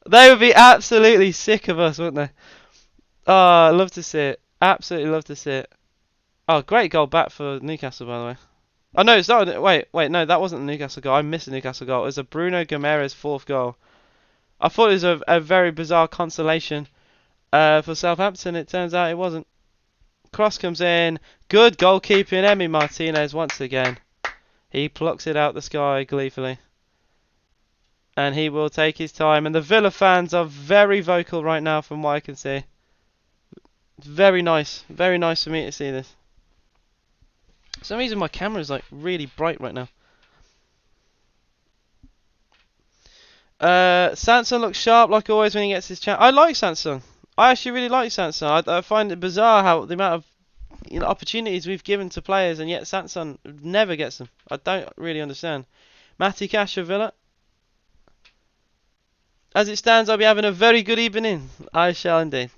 They would be absolutely sick of us, wouldn't they? Oh, I'd love to see it. Absolutely love to see it. Oh, great goal back for Newcastle, by the way. Oh no, it's not. Wait, no, that wasn't the Newcastle goal. I missed the Newcastle goal. It was a Bruno Gomes fourth goal. I thought it was a very bizarre consolation for Southampton. It turns out it wasn't. Cross comes in. Good goalkeeping, Emi Martinez once again. He plucks it out the sky gleefully. And he will take his time. And the Villa fans are very vocal right now from what I can see. It's very nice. Very nice for me to see this. For some reason my camera is like really bright right now. Sanson looks sharp like always when he gets his chance. I like Sanson. I actually really like Sanson. I find it bizarre how the amount of opportunities we've given to players and yet Sanson never gets them. I don't really understand. Matty Cash for Villa. As it stands, I'll be having a very good evening. I shall indeed.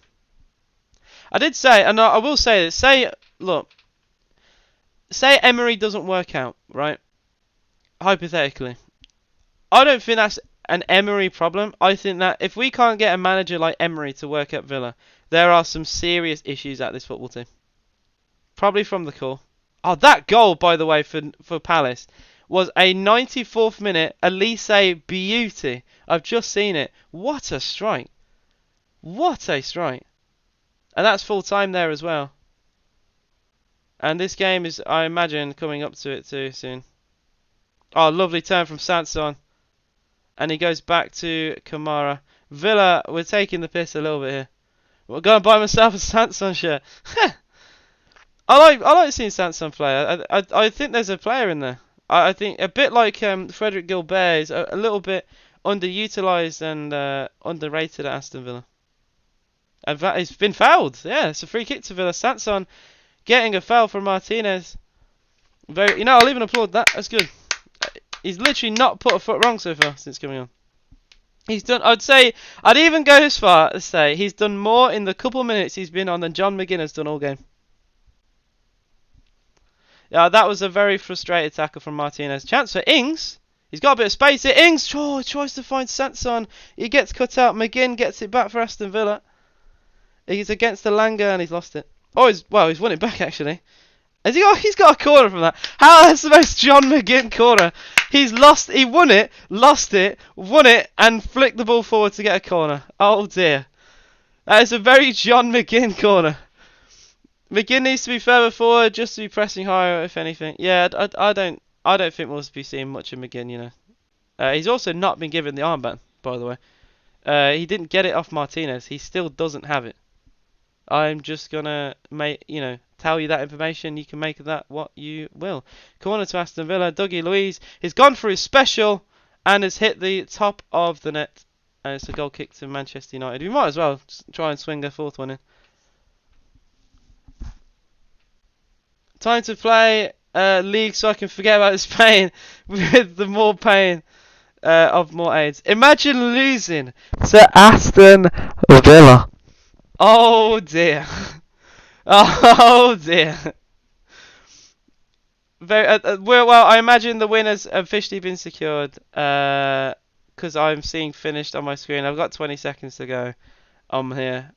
I did say, and I will say this. Look, say Emery doesn't work out, right? Hypothetically. I don't think that's an Emery problem. I think that if we can't get a manager like Emery to work at Villa, there are some serious issues at this football team. Probably from the core. Oh, that goal, by the way, for Palace was a 94th minute Elise beauty. I've just seen it. What a strike. What a strike. And that's full time there as well. And this game is, I imagine, coming up to it too soon. Oh, lovely turn from Sanson. And he goes back to Kamara. Villa, we're taking the piss a little bit here. We're going to buy myself a Sanson shirt. I like seeing Sanson play. I think there's a player in there. I think a bit like Frederick Gilbert is a little bit underutilised and underrated at Aston Villa. And he's been fouled. Yeah, it's a free kick to Villa. Sanson getting a foul from Martinez. I'll even applaud that. That's good. He's literally not put a foot wrong so far since coming on. He's done. I'd even go as far as say he's done more in the couple minutes he's been on than John McGinn has done all game. Yeah, that was a very frustrated tackle from Martinez. Chance for Ings. He's got a bit of space here. Ings tries to find Sanson. He gets cut out. McGinn gets it back for Aston Villa. He's against the Langer and he's lost it. He's won it back actually. He's got a corner from that. How that's the most John McGinn corner. He won it, lost it, won it, and flicked the ball forward to get a corner. Oh dear. That is a very John McGinn corner. McGinn needs to be further forward, just to be pressing higher, if anything. Yeah, I don't think we'll be seeing much of McGinn, He's also not been given the armband, by the way. He didn't get it off Martinez. He still doesn't have it. I'm just gonna tell you that information. You can make of that what you will. Corner to Aston Villa. Dougie Luiz has gone for his special and has hit the top of the net. And it's a goal kick to Manchester United. We might as well try and swing a fourth one in. Time to play league so I can forget about this pain with the more pain of more AIDS. Imagine losing to Aston Villa. Oh dear. Oh dear. Well, I imagine the winners have officially been secured because I'm seeing finished on my screen. I've got 20 seconds to go on here.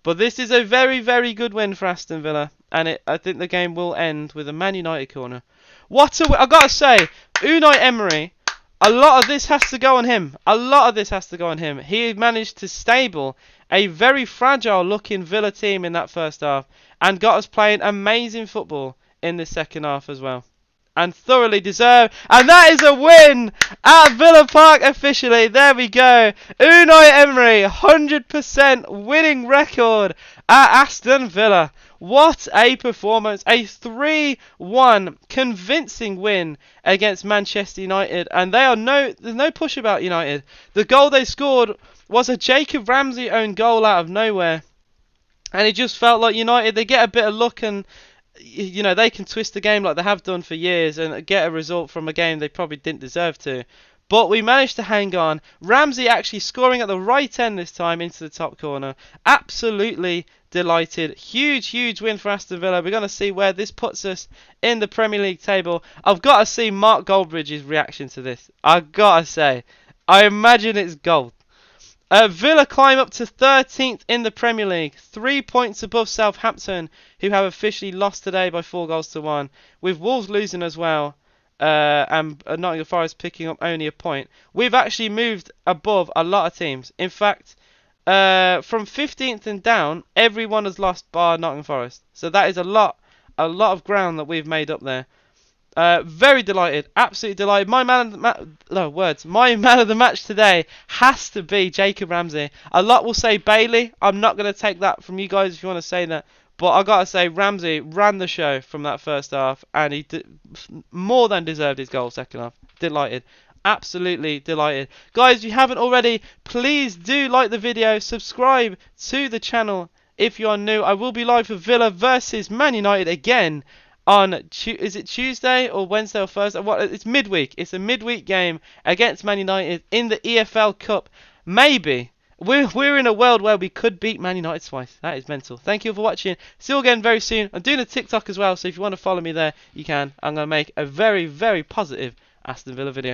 But this is a very, very good win for Aston Villa. And I think the game will end with a Man United corner. I've got to say, Unai Emery, a lot of this has to go on him. He managed to stable a very fragile looking Villa team in that first half. And got us playing amazing football in the second half as well. And thoroughly deserved. And that is a win at Villa Park officially. There we go. Unai Emery, 100% winning record at Aston Villa. What a performance. A 3-1 convincing win against Manchester United. And there's no push about United. The goal they scored was a Jacob Ramsey owned goal out of nowhere. And it just felt like United, they get a bit of luck and they can twist the game like they have done for years and get a result from a game they probably didn't deserve to. But we managed to hang on. Ramsey actually scoring at the right end this time into the top corner. Absolutely delighted. Huge, huge win for Aston Villa. We're going to see where this puts us in the Premier League table. I've got to see Mark Goldbridge's reaction to this. I've got to say, I imagine it's gold. Villa climb up to 13th in the Premier League, 3 points above Southampton, who have officially lost today by 4-1, with Wolves losing as well. and Nottingham Forest picking up only a point. We've actually moved above a lot of teams. In fact, from 15th and down, everyone has lost bar Nottingham Forest. So that is a lot of ground that we've made up there. Very delighted, absolutely delighted. My man of the match today has to be Jacob Ramsey. A lot will say Bailey. I'm not going to take that from you guys if you want to say that. But I gotta say, Ramsey ran the show from that first half, and he more than deserved his goal second half. Delighted. Absolutely delighted. Guys, if you haven't already, please do like the video, subscribe to the channel if you are new. I will be live for Villa versus Man United again on, is it Tuesday or Wednesday or Thursday? It's midweek. It's a midweek game against Man United in the EFL Cup. Maybe. We're in a world where we could beat Man United twice. That is mental. Thank you for watching. See you again very soon. I'm doing a TikTok as well, so if you want to follow me there, you can. I'm going to make a very, very positive Aston Villa video.